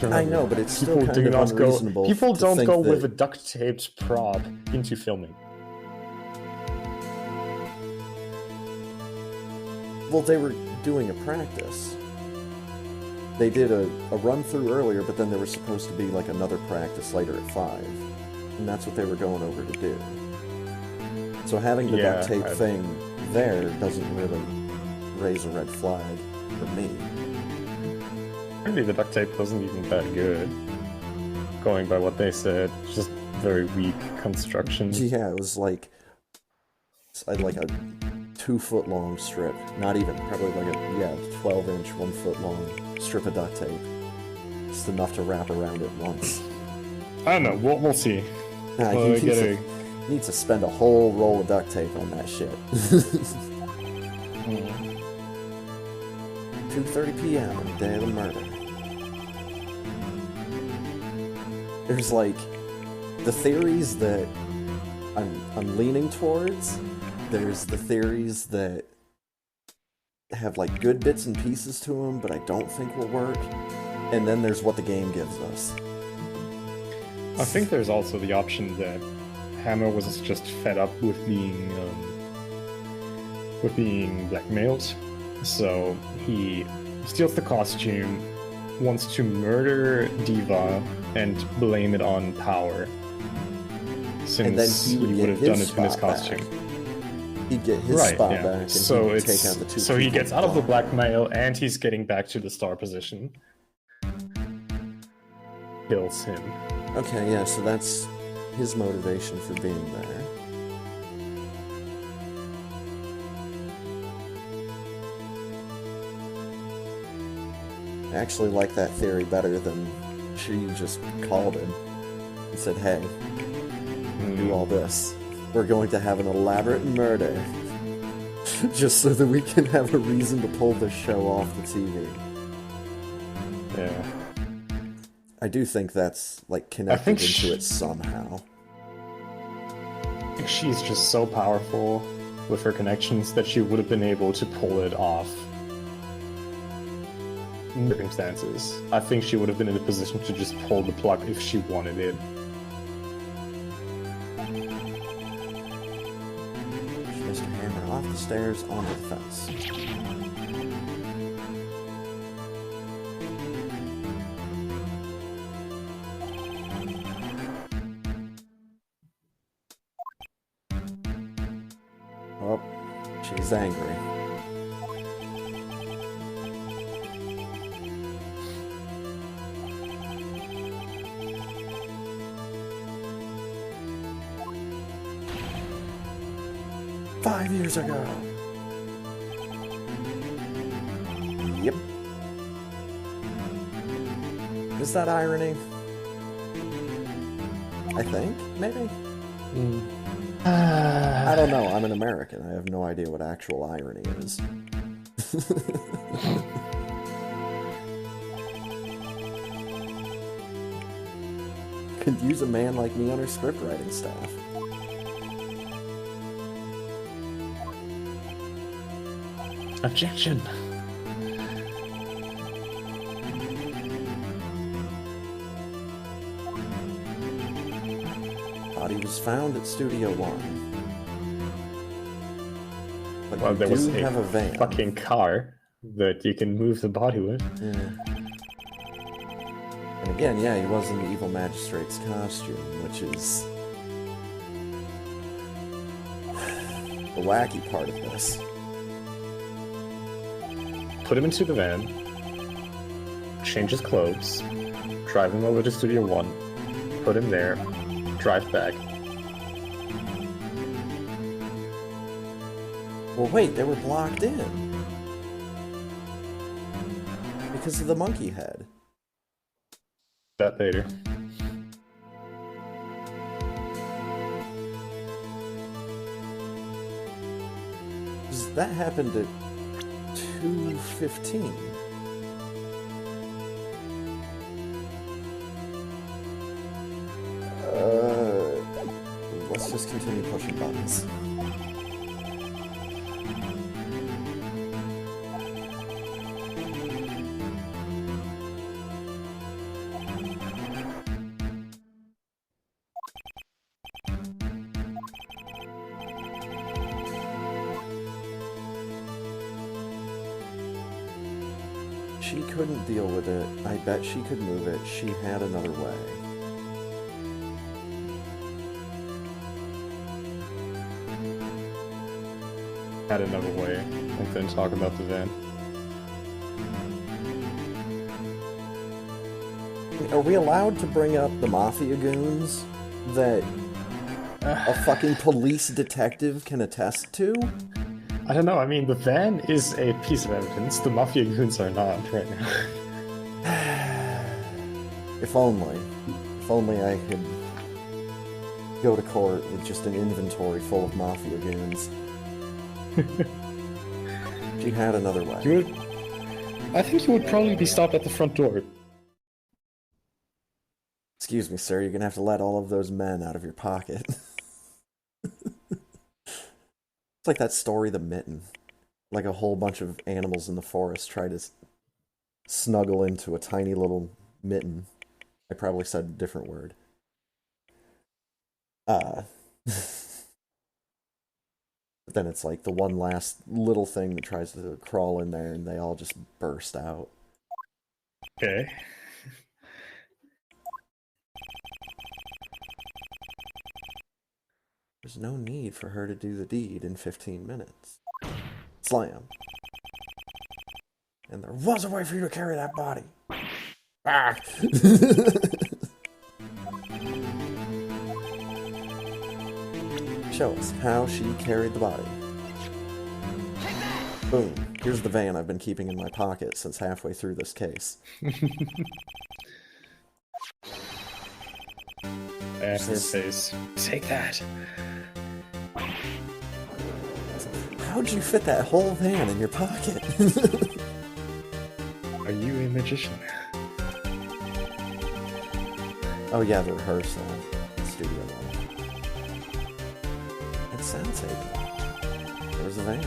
[SPEAKER 1] I know, but it's still kind of unreasonable.
[SPEAKER 2] People don't go with a duct-taped prop into filming.
[SPEAKER 1] Well, they were doing a practice. They did a run-through earlier, but then there was supposed to be like another practice later at 5. And that's what they were going over to do. So having the duct tape thing there doesn't really raise a red flag for me.
[SPEAKER 2] Maybe the duct tape wasn't even that good. Going by what they said, just very weak construction.
[SPEAKER 1] Yeah, it was like a 2-foot long strip. Not even, probably like a 12-inch, 1-foot long strip of duct tape. Just enough to wrap around it once.
[SPEAKER 2] I don't know, we'll see.
[SPEAKER 1] He needs to spend a whole roll of duct tape on that shit. 2:30 p.m. on the day of the murder. There's like the theories that I'm leaning towards. There's the theories that have like good bits and pieces to them, but I don't think will work. And then there's what the game gives us.
[SPEAKER 2] I think there's also the option that Hammer was just fed up with being blackmailed, so he steals the costume, wants to murder Diva, and blame it on Power, since he would have done it in his costume.
[SPEAKER 1] He'd get his spot back, and
[SPEAKER 2] so
[SPEAKER 1] he'd take out the two.
[SPEAKER 2] So he gets out of the blackmail, and he's getting back to the star position. Kills him.
[SPEAKER 1] Okay, yeah, so that's his motivation for being there. I actually like that theory better than she just called him and said, hey, do all this. We're going to have an elaborate murder. Just so that we can have a reason to pull this show off the TV.
[SPEAKER 2] Yeah.
[SPEAKER 1] I do think that's, like, connected into it somehow.
[SPEAKER 2] She's just so powerful with her connections that she would have been able to pull it off in circumstances. I think she would have been in a position to just pull the plug if she wanted it.
[SPEAKER 1] Mr. Hammer off the stairs onto the fence. Oh, she's angry. "5 years ago." Yep. Is that irony? I think, maybe? I don't know, I'm an American. I have no idea what actual irony is. Could use a man like me on her scriptwriting staff.
[SPEAKER 2] Objection!
[SPEAKER 1] Body was found at Studio One. But
[SPEAKER 2] Well, there was
[SPEAKER 1] have a van.
[SPEAKER 2] Fucking car that you can move the body with.
[SPEAKER 1] Yeah. And again, yeah, he was in the evil magistrate's costume, which is the wacky part of this.
[SPEAKER 2] Put him into the van, change his clothes, drive him over to Studio One, put him there, drive back.
[SPEAKER 1] Well, wait, they were blocked in. Because of the monkey head.
[SPEAKER 2] That later.
[SPEAKER 1] That happened at 2:15. Let's just continue pushing buttons. She couldn't deal with it. I bet she could move it. She had another way.
[SPEAKER 2] Had another way, and then talk about the van.
[SPEAKER 1] Are we allowed to bring up the mafia goons that a fucking police detective can attest to?
[SPEAKER 2] I don't know, I mean, the van is a piece of evidence. The mafia goons are not right now.
[SPEAKER 1] If only. If only I could go to court with just an inventory full of mafia goons. She had another way.
[SPEAKER 2] I think you would probably be stopped at the front door.
[SPEAKER 1] Excuse me, sir, you're gonna have to let all of those men out of your pocket. It's like that story, The Mitten. Like a whole bunch of animals in the forest try to snuggle into a tiny little mitten. I probably said a different word. But then it's like the one last little thing that tries to crawl in there and they all just burst out.
[SPEAKER 2] Okay.
[SPEAKER 1] There's no need for her to do the deed in 15 minutes. Slam. And there was a way for you to carry that body. Ah! Show us how she carried the body. Boom. Here's the van I've been keeping in my pocket since halfway through this case.
[SPEAKER 2] At her face. Take that.
[SPEAKER 1] How'd you fit that whole van in your pocket?
[SPEAKER 2] Are you a magician?
[SPEAKER 1] Oh yeah, the rehearsal. Studio one. That sound tape. There was a van.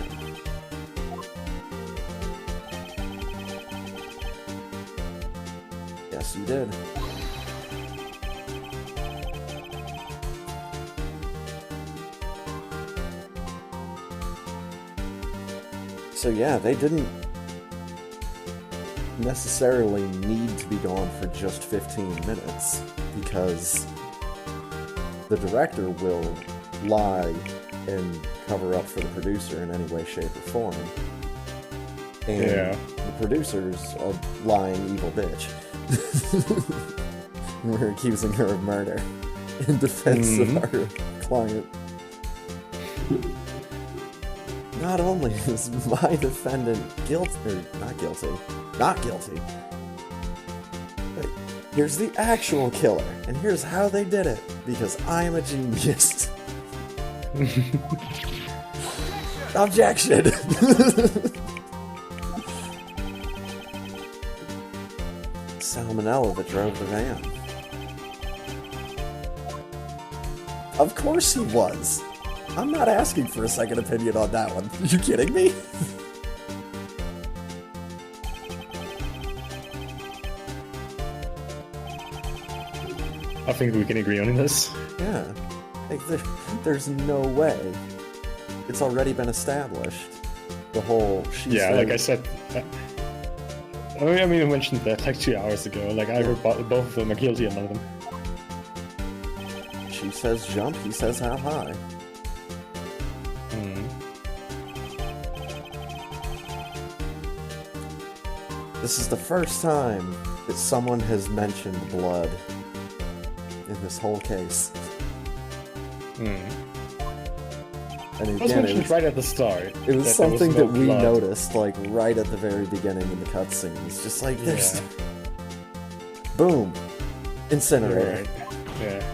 [SPEAKER 1] Yes, you did. So yeah, they didn't necessarily need to be gone for just 15 minutes, because the director will lie and cover up for the producer in any way, shape, or form. And the producer's a lying evil bitch. We're accusing her of murder in defense of our client. Not only is my defendant not guilty, but here's the actual killer, and here's how they did it, because I'm a genius. Objection! Salmonella that drove the van. Of course he was! I'm not asking for a second opinion on that one. Are you kidding me?
[SPEAKER 2] I think we can agree on this.
[SPEAKER 1] Yeah. Like, there's no way. It's already been established. The whole...
[SPEAKER 2] like I said... I mean, I mentioned that like 2 hours ago. Like, I heard both of them are guilty of them.
[SPEAKER 1] She says jump, he says how high. This is the first time that someone has mentioned blood in this whole case. And again,
[SPEAKER 2] it was right at the start.
[SPEAKER 1] It was something that we noticed, like, right at the very beginning in the cutscenes. Just like, there's... Boom! Incinerator.
[SPEAKER 2] Right. Yeah.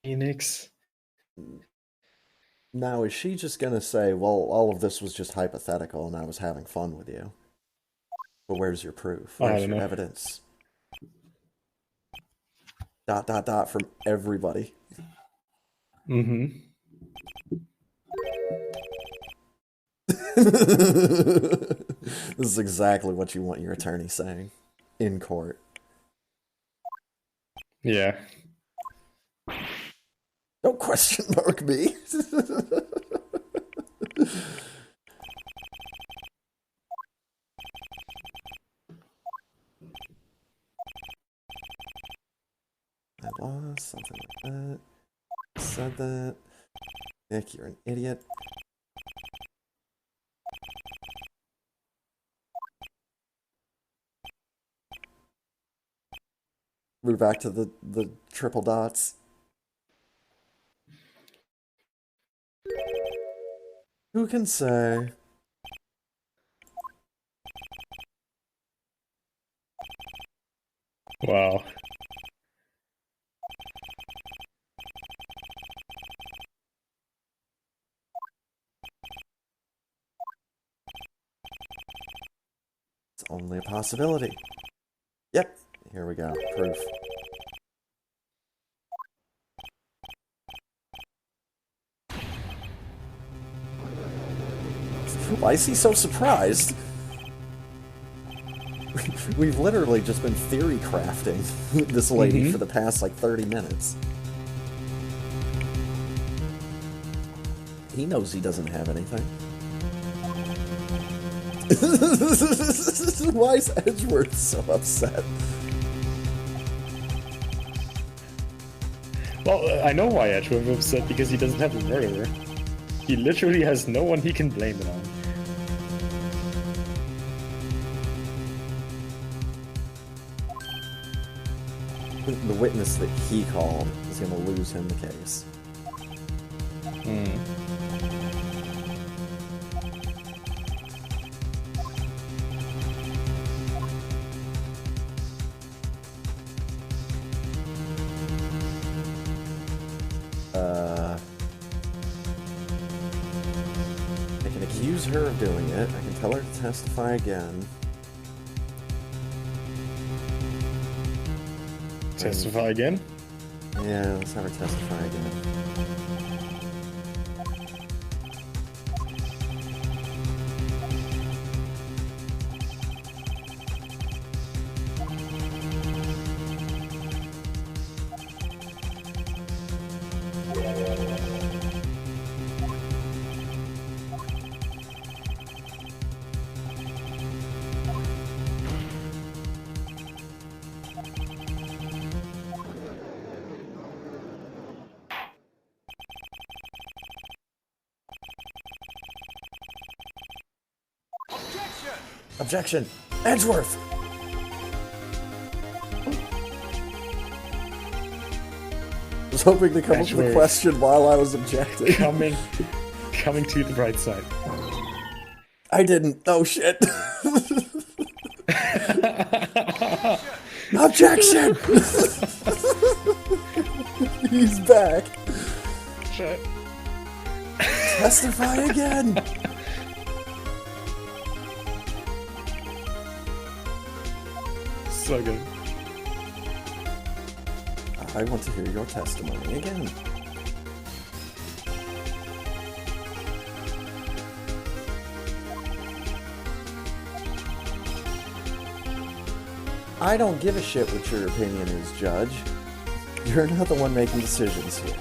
[SPEAKER 2] Phoenix.
[SPEAKER 1] Now, is she just gonna say, well, all of this was just hypothetical and I was having fun with you? But where's your proof? Where's your evidence? ... from everybody. This is exactly what you want your attorney saying in court.
[SPEAKER 2] Yeah.
[SPEAKER 1] Don't question mark me. I lost something like that. Said that. Nick, you're an idiot. Move back to the triple dots. Who can say?
[SPEAKER 2] Wow.
[SPEAKER 1] It's only a possibility. Yep, here we go. Proof. Why is he so surprised? We've literally just been theory crafting this lady for the past, like, 30 minutes. He knows he doesn't have anything. Why is Edgeworth so upset?
[SPEAKER 2] Well, I know why Edgeworth is upset, because he doesn't have a murderer. He literally has no one he can blame it on.
[SPEAKER 1] the witness that he called is going to lose him the case. I can accuse her of doing it. I can tell her to testify again.
[SPEAKER 2] Testify again?
[SPEAKER 1] Yeah, let's have her testify again. Objection! Edgeworth! I was hoping to come up with a question while I was objecting.
[SPEAKER 2] Coming to the bright side.
[SPEAKER 1] I didn't. Oh shit! Objection! He's back.
[SPEAKER 2] Shit.
[SPEAKER 1] Testify again!
[SPEAKER 2] So good.
[SPEAKER 1] I want to hear your testimony again. I don't give a shit what your opinion is, Judge. You're not the one making decisions here.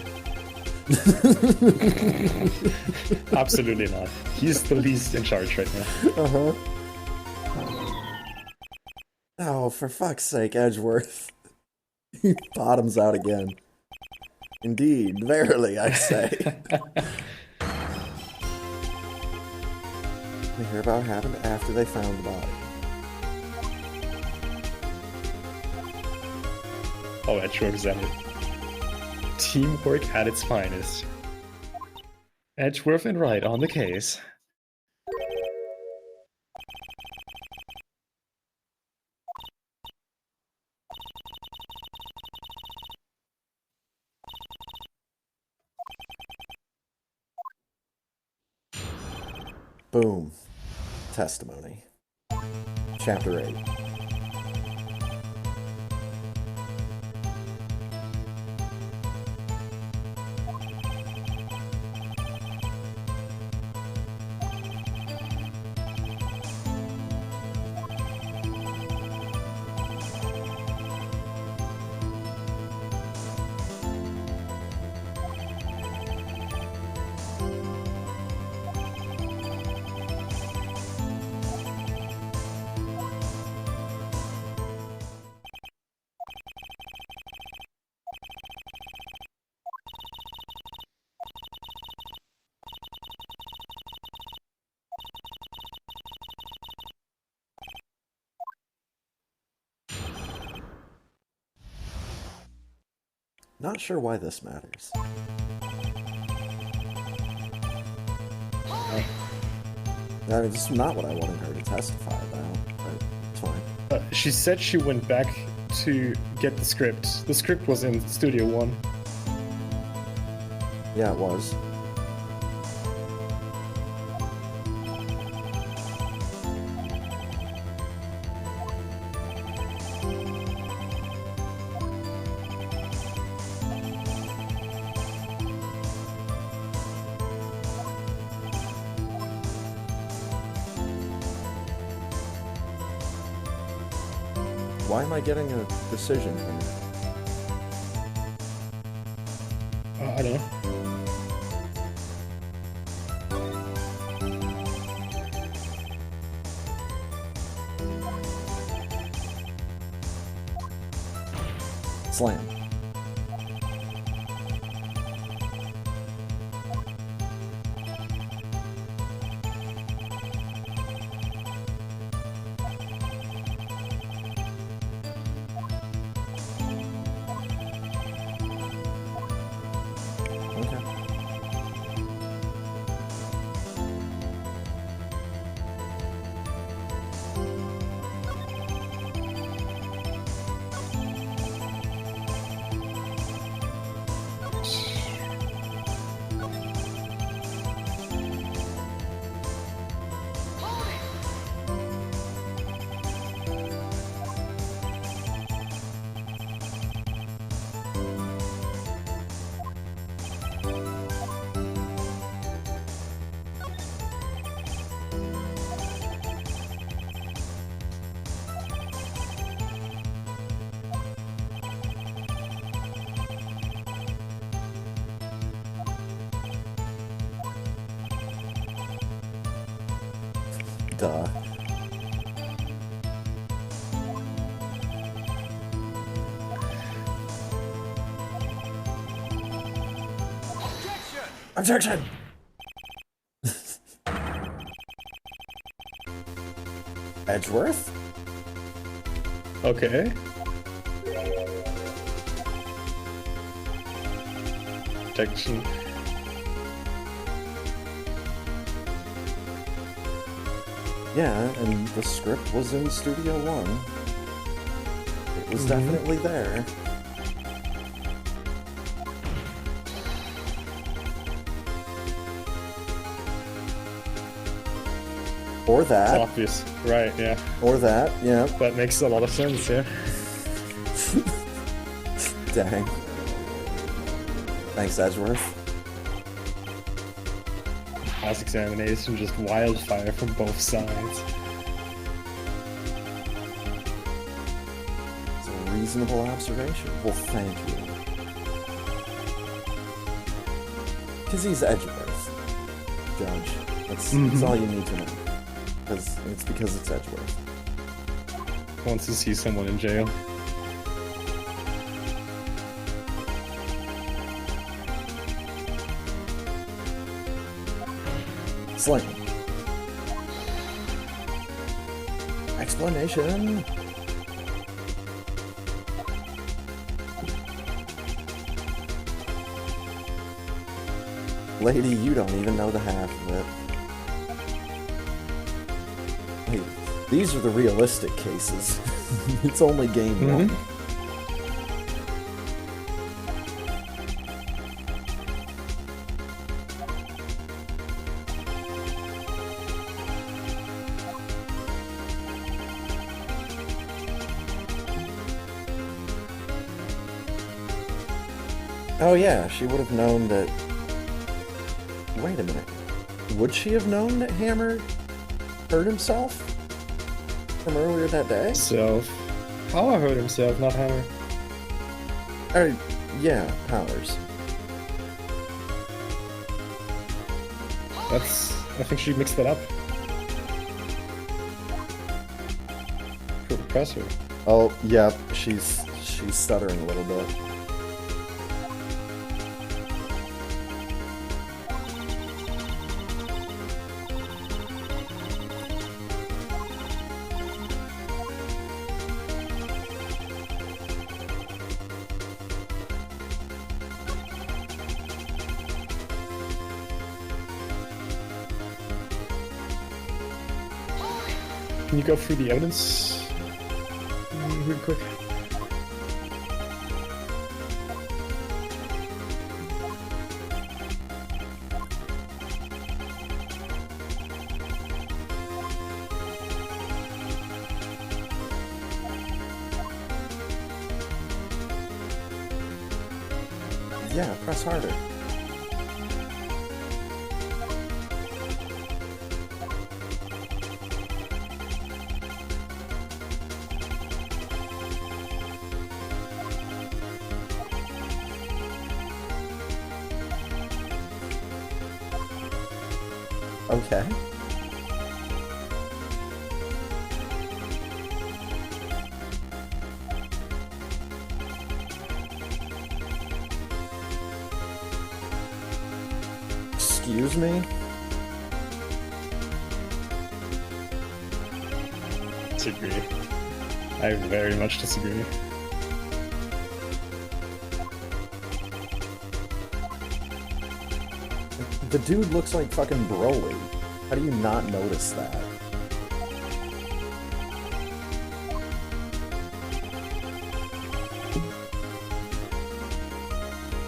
[SPEAKER 2] Absolutely not. He's the least in charge right now.
[SPEAKER 1] Uh-huh. Oh, for fuck's sake, Edgeworth. He bottoms out again. Indeed, verily, I say. We hear about what happened after they found the body.
[SPEAKER 2] Oh, Edgeworth is at it. Teamwork at its finest. Edgeworth and Wright on the case.
[SPEAKER 1] Boom. Testimony. Chapter 8. Not sure why this matters. This is not what I wanted her to testify about, but it's fine.
[SPEAKER 2] She said she went back to get the script. The script was in Studio One.
[SPEAKER 1] Yeah, it was. Why am I getting a decision here?
[SPEAKER 2] I don't know.
[SPEAKER 1] Slam. Duh. Objection! Edgeworth?
[SPEAKER 2] Okay. Objection.
[SPEAKER 1] Yeah, and the script was in Studio One. It was definitely there. Or that.
[SPEAKER 2] It's obvious. Right, yeah.
[SPEAKER 1] Or that, yeah.
[SPEAKER 2] That makes a lot of sense, yeah.
[SPEAKER 1] Dang. Thanks, Edgeworth.
[SPEAKER 2] Cross-examination, just wildfire from both sides.
[SPEAKER 1] It's a reasonable observation. Well, thank you. Because he's Edgeworth, Judge. That's all you need to know. It's because it's Edgeworth.
[SPEAKER 2] Wants to see someone in jail.
[SPEAKER 1] Sling. Explanation. Lady, you don't even know the half of it. Hey, these are the realistic cases. It's only game one. Oh yeah, she would have known that... Wait a minute. Would she have known that Hammer hurt himself from earlier that day?
[SPEAKER 2] Power hurt himself, not Hammer.
[SPEAKER 1] Yeah, Powers.
[SPEAKER 2] I think she mixed that up. Pretty impressive.
[SPEAKER 1] Oh, yeah, she's stuttering a little bit.
[SPEAKER 2] Can you go through the evidence really quick?
[SPEAKER 1] Yeah, press harder. Okay. Excuse me?
[SPEAKER 2] Disagree. I very much disagree.
[SPEAKER 1] The dude looks like fucking Broly. How do you not notice that?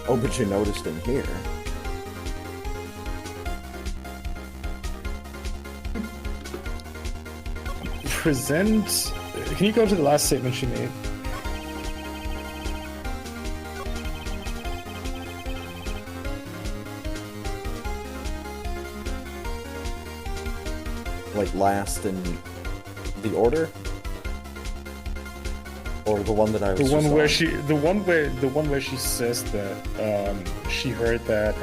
[SPEAKER 1] Oh, but you noticed him here.
[SPEAKER 2] Present... Can you go to the last statement she made?
[SPEAKER 1] Like last in the order, or the one that I was.
[SPEAKER 2] The one where she, the one where she says that she heard that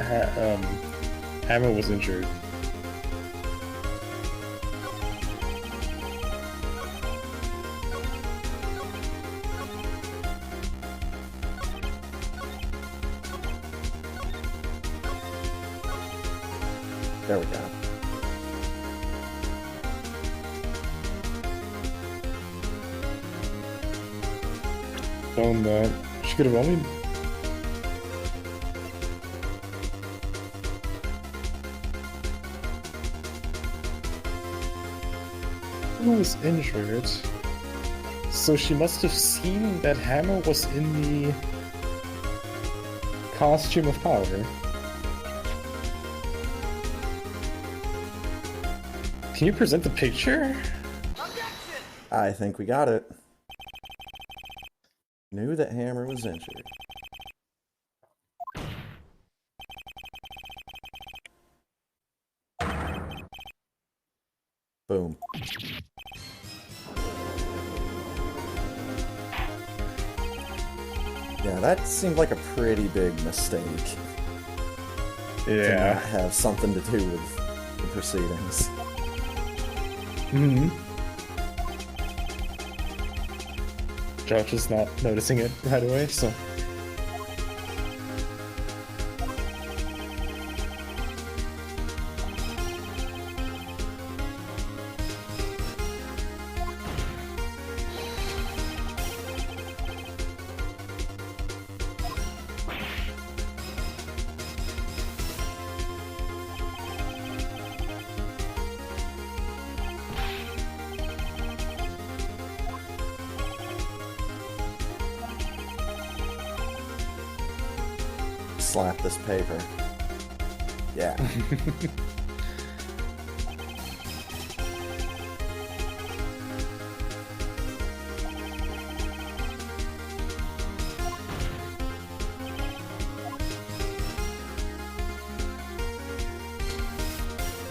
[SPEAKER 2] Hammer was injured.
[SPEAKER 1] There we go.
[SPEAKER 2] Known that. She could have only... Who was injured? So she must have seen that Hammer was in the costume of power. Can you present the picture?
[SPEAKER 1] I think we got it. Knew that Hammer was injured. Boom. Yeah, that seemed like a pretty big mistake.
[SPEAKER 2] Yeah.
[SPEAKER 1] To not have something to do with the proceedings.
[SPEAKER 2] Mm-hmm. Judge is not noticing it right away, so...
[SPEAKER 1] Slap this paper. Yeah.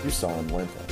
[SPEAKER 1] You saw him limping.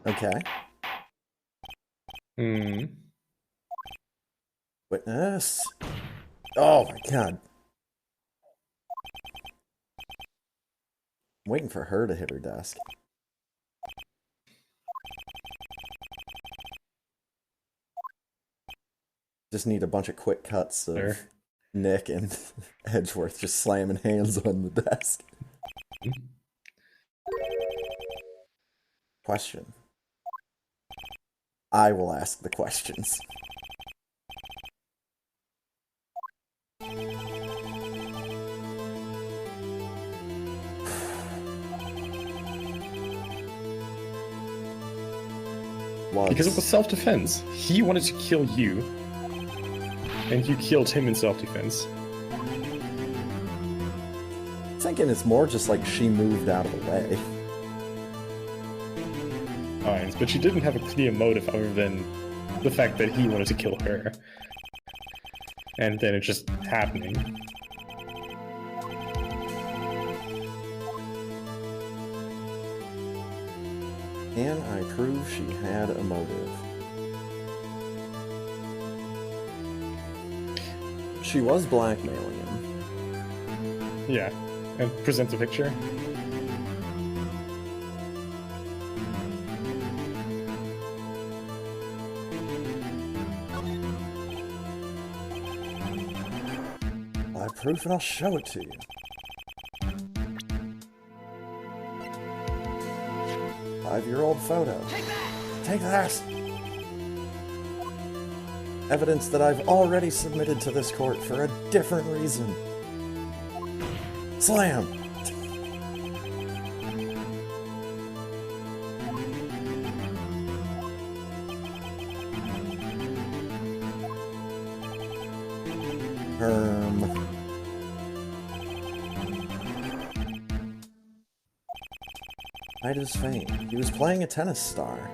[SPEAKER 1] Okay.
[SPEAKER 2] Hmm.
[SPEAKER 1] Witness. Oh my god. I'm waiting for her to hit her desk. Just need a bunch of quick cuts of
[SPEAKER 2] Sure.
[SPEAKER 1] Nick and Edgeworth just slamming hands on the desk. Question. I will ask the questions.
[SPEAKER 2] Because it was self-defense. He wanted to kill you, and you killed him in self-defense.
[SPEAKER 1] I'm thinking it's more just like she moved out of the way.
[SPEAKER 2] Fine, but she didn't have a clear motive other than the fact that he wanted to kill her. And then it just happening.
[SPEAKER 1] Can I prove she had a motive? She was blackmailing him.
[SPEAKER 2] Yeah, and present the picture.
[SPEAKER 1] I have proof and I'll show it to you. Five-year-old photo. Take that! Evidence that I've already submitted to this court for a different reason. Slam! hide his fame. He was playing a tennis star.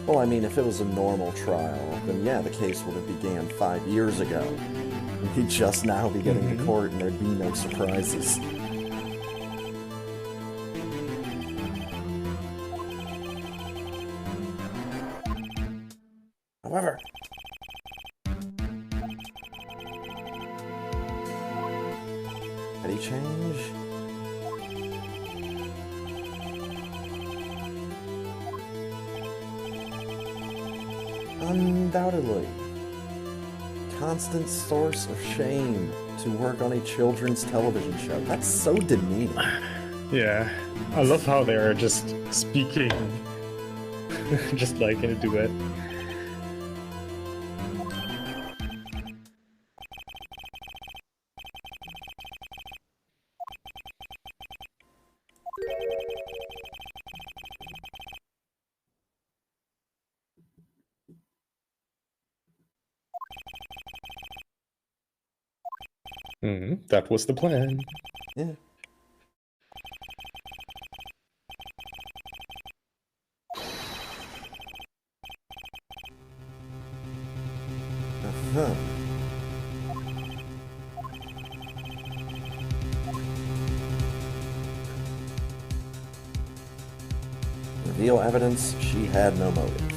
[SPEAKER 1] Well, I mean, if it was a normal trial, then yeah, the case would have began 5 years ago. He'd just now be getting to court and there'd be no surprises. However, petty change? Undoubtedly. Constant source of shame to work on a children's television show. That's so demeaning.
[SPEAKER 2] Yeah. I love how they're just speaking just like in a duet. That was the plan.
[SPEAKER 1] Yeah. Uh-huh. Reveal evidence she had no motive.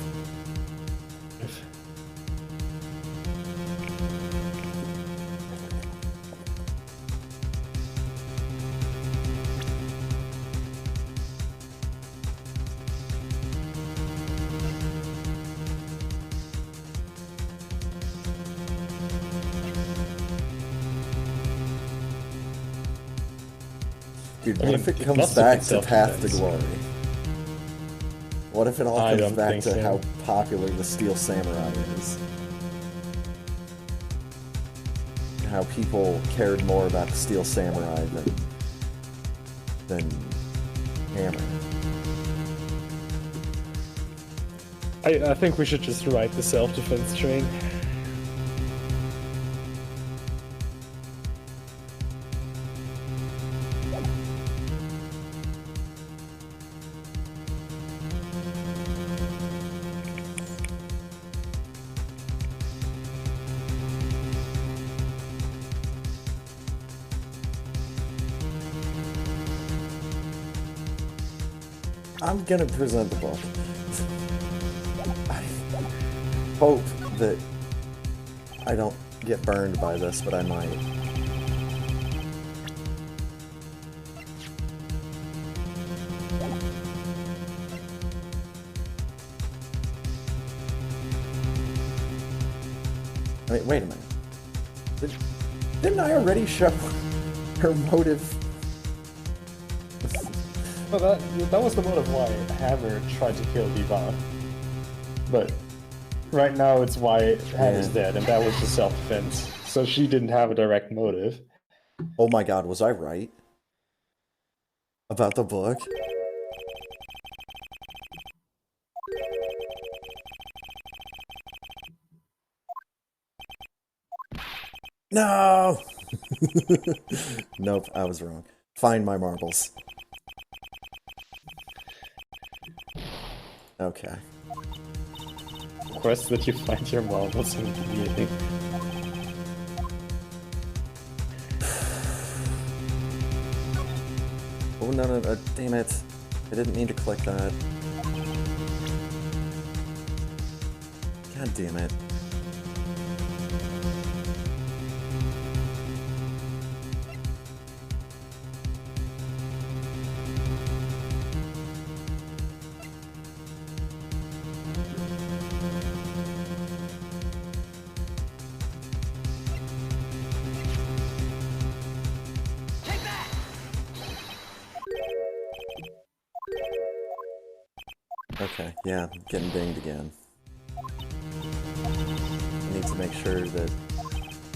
[SPEAKER 1] Dude, what if it comes back to Path to Glory? What if it all comes back to how popular the Steel Samurai is? How people cared more about the Steel Samurai than Hammer.
[SPEAKER 2] I think we should just ride the self-defense train.
[SPEAKER 1] I'm gonna present the book. I hope that I don't get burned by this, but I might. Wait a minute. Didn't I already show her motive?
[SPEAKER 2] Well, that was the motive why Hammer tried to kill Diva. But right now it's why Hammer's dead, and that was the self-defense. So she didn't have a direct motive.
[SPEAKER 1] Oh my god, was I right? About the book? No! Nope, I was wrong. Find my marbles. Okay.
[SPEAKER 2] Request that you find your marbles immediately.
[SPEAKER 1] Oh no, damn it. I didn't mean to click that. God damn it. Okay, yeah, I'm getting dinged again. I need to make sure that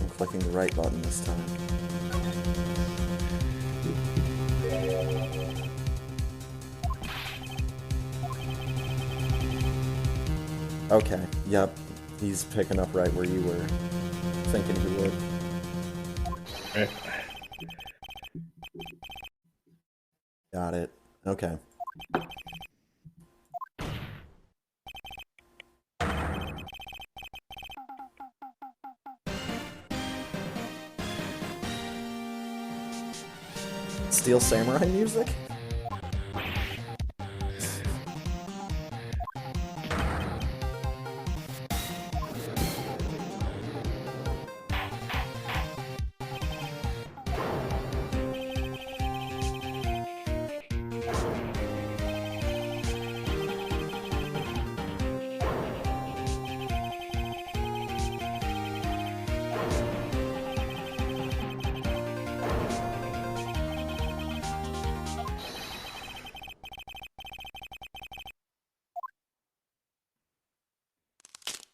[SPEAKER 1] I'm clicking the right button this time. Okay, yep. He's picking up right where you were thinking he would.
[SPEAKER 2] Right.
[SPEAKER 1] Got it. Okay. Steel Samurai music?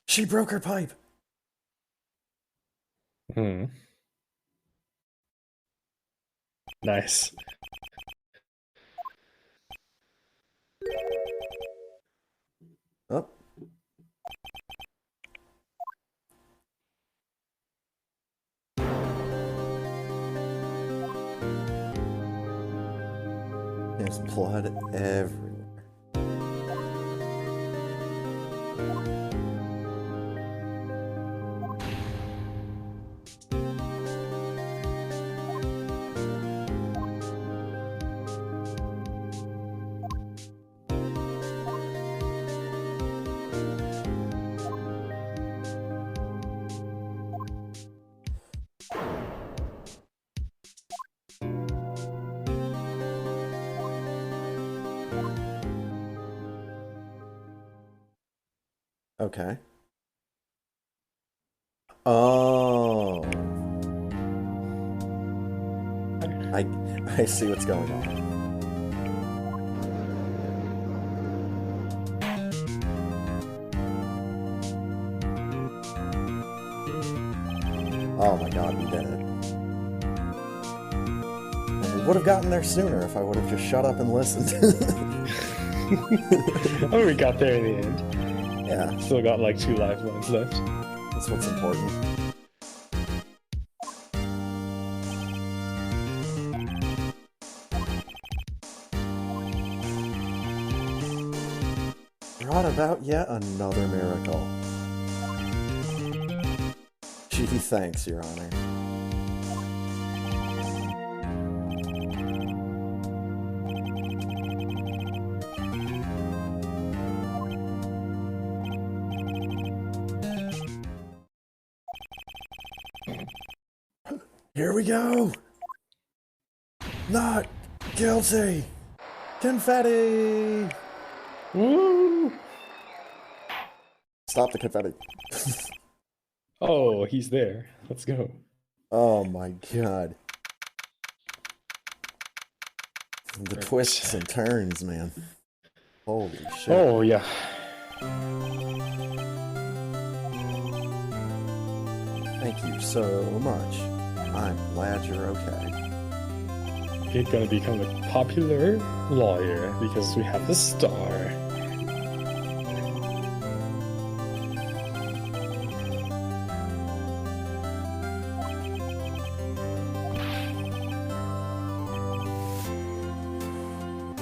[SPEAKER 1] She broke her pipe.
[SPEAKER 2] Nice.
[SPEAKER 1] Oh. There's blood everywhere. Okay. Oh. I see what's going on. Oh my god, we did it. And we would have gotten there sooner if I would have just shut up and listened.
[SPEAKER 2] Oh, we got there in the end.
[SPEAKER 1] Yeah.
[SPEAKER 2] Still got like 2 lifelines left.
[SPEAKER 1] That's what's important. Brought about yet another miracle. Gee, thanks, Your Honor. Here we go! Not guilty! Confetti!
[SPEAKER 2] Woo!
[SPEAKER 1] Stop the confetti.
[SPEAKER 2] Oh, he's there. Let's go.
[SPEAKER 1] Oh my god. The twists and turns, man. Holy shit.
[SPEAKER 2] Oh, yeah.
[SPEAKER 1] Thank you so much. I'm glad you're okay.
[SPEAKER 2] You're gonna become a popular lawyer because we have the star.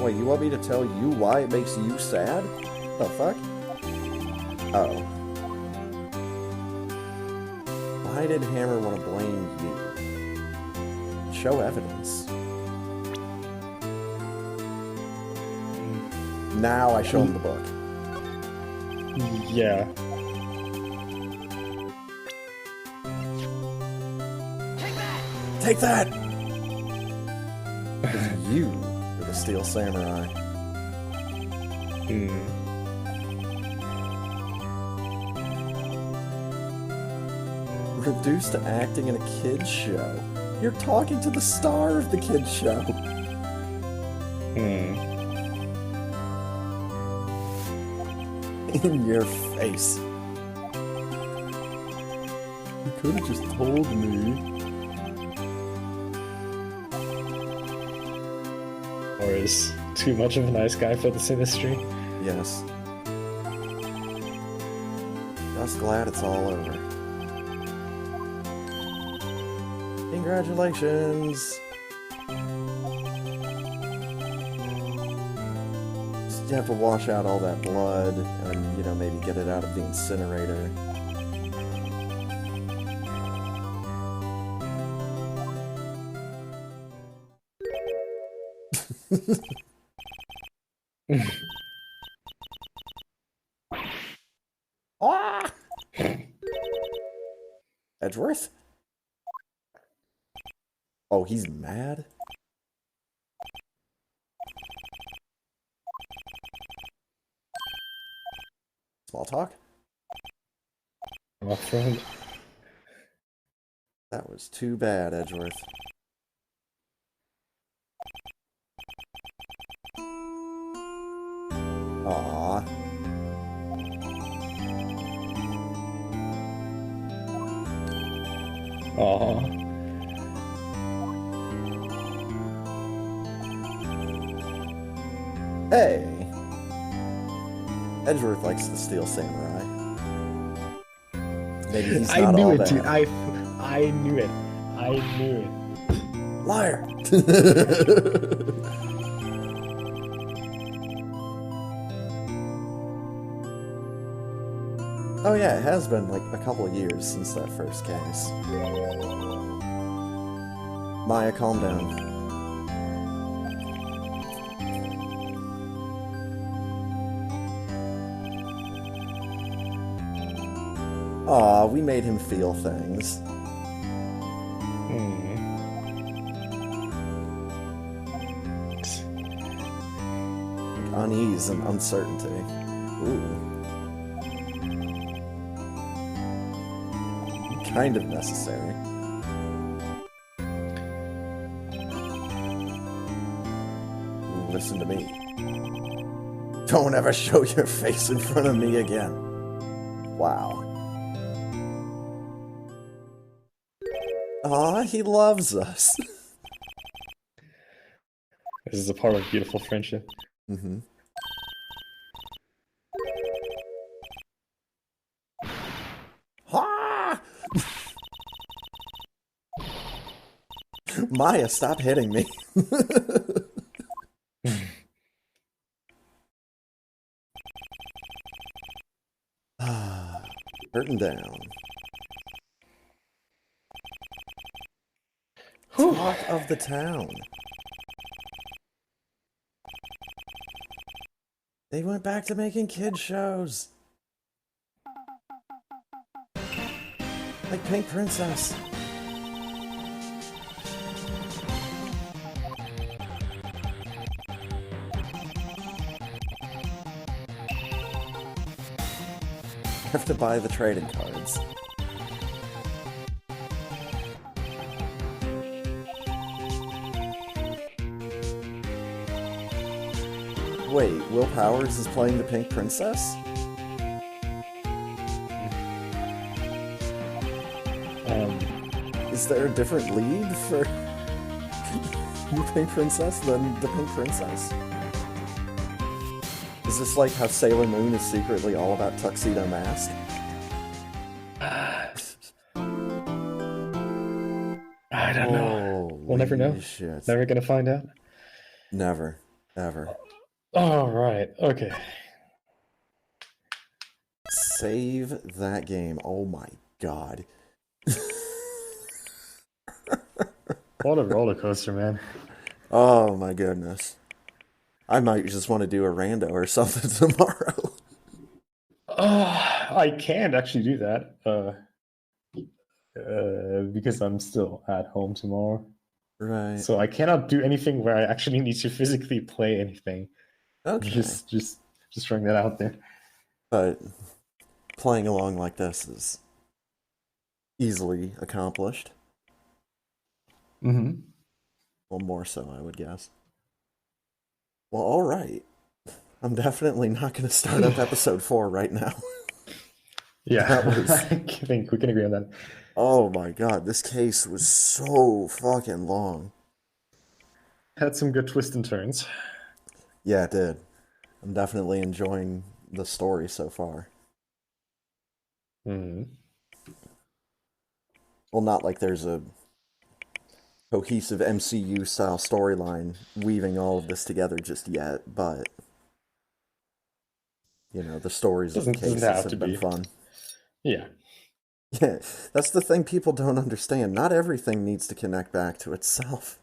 [SPEAKER 1] Wait, you want me to tell you why it makes you sad? The fuck? Oh. Why did Hammer want to blame you? Show evidence. Now I show him the book.
[SPEAKER 2] Yeah.
[SPEAKER 1] Take that! Because you are the Steel Samurai. Reduced to acting in a kid's show. You're talking to the star of the kid's show. In your face. You could have just told me.
[SPEAKER 2] Or is too much of a nice guy for this industry?
[SPEAKER 1] Yes. Just glad it's all over. Congratulations! Just you have to wash out all that blood and, you know, maybe get it out of the incinerator. Ah! Edgeworth? Oh, he's mad? Small talk?
[SPEAKER 2] My friend.
[SPEAKER 1] That was too bad, Edgeworth. Aww.
[SPEAKER 2] Aww.
[SPEAKER 1] Hey! Edgeworth likes the Steel Samurai. Maybe he's not
[SPEAKER 2] I knew
[SPEAKER 1] all
[SPEAKER 2] it,
[SPEAKER 1] bad.
[SPEAKER 2] dude. I knew it. I knew it.
[SPEAKER 1] Liar! Oh yeah, it has been like a couple of years since that first case. Maya, calm down. Aw, we made him feel things. Unease and uncertainty. Ooh. Kind of necessary. Ooh, listen to me. Don't ever show your face in front of me again. Wow. Aw, he loves us.
[SPEAKER 2] This is a part of beautiful friendship.
[SPEAKER 1] Mm-hmm. Ha! Maya, stop hitting me. Hurting down. Talk of the town. They went back to making kid shows. Like Pink Princess. I have to buy the trading cards. Wait, Will Powers is playing the Pink Princess? Is there a different lead for the Pink Princess than the Pink Princess? Is this like how Sailor Moon is secretly all about Tuxedo Mask?
[SPEAKER 2] I don't know. We'll never know.
[SPEAKER 1] Shit.
[SPEAKER 2] Never gonna find out.
[SPEAKER 1] Never. Ever.
[SPEAKER 2] Alright, okay.
[SPEAKER 1] Save that game. Oh my god.
[SPEAKER 2] What a roller coaster, man.
[SPEAKER 1] Oh my goodness. I might just want to do a rando or something tomorrow.
[SPEAKER 2] I can't actually do that. Because I'm still at home tomorrow.
[SPEAKER 1] Right.
[SPEAKER 2] So I cannot do anything where I actually need to physically play anything.
[SPEAKER 1] Okay.
[SPEAKER 2] Just throwing that out there.
[SPEAKER 1] But playing along like this is easily accomplished.
[SPEAKER 2] Mm-hmm.
[SPEAKER 1] Well, more so, I would guess. Well, alright. I'm definitely not going to start up episode 4 right now.
[SPEAKER 2] Yeah, I think we can agree on that.
[SPEAKER 1] Oh my god, this case was so fucking long.
[SPEAKER 2] Had some good twists and turns.
[SPEAKER 1] Yeah, it did. I'm definitely enjoying the story so far.
[SPEAKER 2] Mm.
[SPEAKER 1] Well, not like there's a cohesive MCU style storyline weaving all of this together just yet, but you know, the stories of the
[SPEAKER 2] Doesn't
[SPEAKER 1] cases
[SPEAKER 2] have to
[SPEAKER 1] have been
[SPEAKER 2] be.
[SPEAKER 1] fun.
[SPEAKER 2] Yeah.
[SPEAKER 1] Yeah, that's the thing people don't understand. Not everything needs to connect back to itself.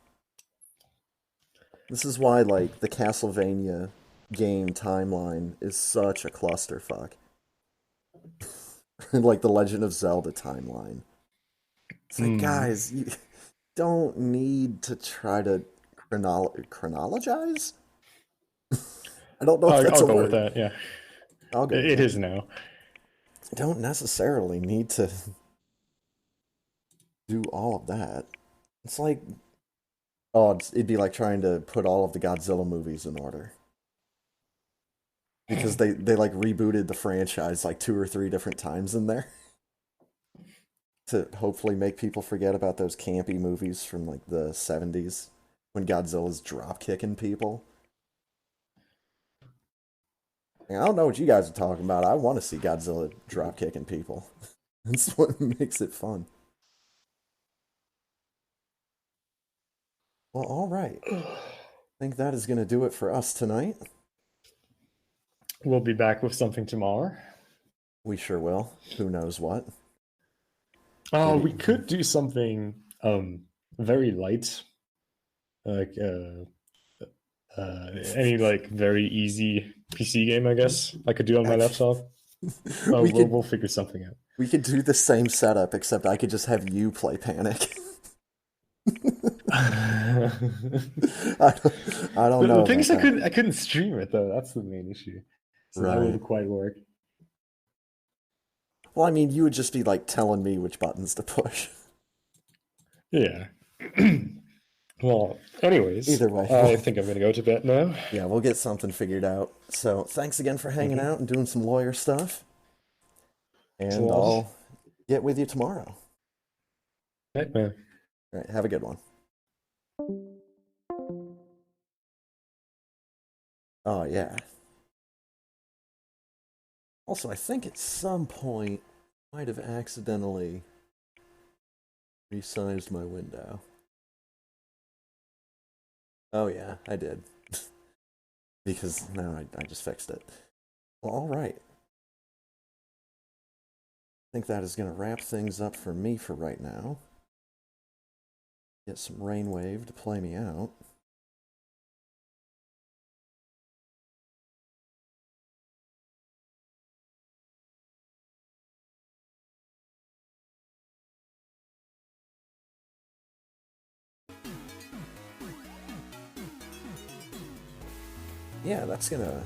[SPEAKER 1] This is why, like, the Castlevania game timeline is such a clusterfuck. Like the Legend of Zelda timeline. It's like,
[SPEAKER 2] Mm.
[SPEAKER 1] guys, you don't need to try to chronologize? I don't know if that's
[SPEAKER 2] I'll
[SPEAKER 1] a
[SPEAKER 2] go with
[SPEAKER 1] word.
[SPEAKER 2] that. Yeah,
[SPEAKER 1] I'll go with
[SPEAKER 2] it
[SPEAKER 1] that.
[SPEAKER 2] is now.
[SPEAKER 1] Don't necessarily need to do all of that. It's like, oh, it'd be like trying to put all of the Godzilla movies in order. Because they like rebooted the franchise like 2 or 3 different times in there to hopefully make people forget about those campy movies from like the 70s when Godzilla's drop kicking people. I don't know what you guys are talking about. I want to see Godzilla drop kicking people. That's what makes it fun. Well, all right. I think that is going to do it for us tonight.
[SPEAKER 2] We'll be back with something tomorrow.
[SPEAKER 1] We sure will. Who knows what?
[SPEAKER 2] We could do something very light, like any like very easy PC game, I guess I could do on my laptop. We'll figure something out.
[SPEAKER 1] We could do the same setup, except I could just have you play Panic. I don't know.
[SPEAKER 2] The thing is,
[SPEAKER 1] about
[SPEAKER 2] I couldn't stream it though. That's the main issue. So that
[SPEAKER 1] Right.
[SPEAKER 2] wouldn't quite work.
[SPEAKER 1] Well, I mean, you would just be like telling me which buttons to push.
[SPEAKER 2] Yeah. Well, anyways,
[SPEAKER 1] Either way,
[SPEAKER 2] I think I'm gonna go to bed now.
[SPEAKER 1] Yeah, we'll get something figured out. So, thanks again for hanging out and doing some lawyer stuff. And I'll get with you tomorrow.
[SPEAKER 2] Right, man.
[SPEAKER 1] All right, have a good one. Oh, yeah. Also, I think at some point I might have accidentally resized my window. Oh, yeah, I did. Because now I just fixed it. Well, all right. I think that is going to wrap things up for me for right now. Get some Rainwave to play me out. Yeah, that's gonna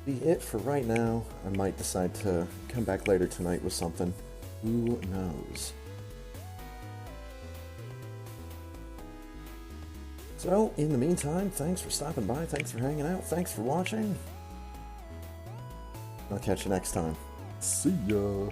[SPEAKER 1] be it for right now. I might decide to come back later tonight with something. Who knows? So, in the meantime, thanks for stopping by, thanks for hanging out, thanks for watching. I'll catch you next time. See ya!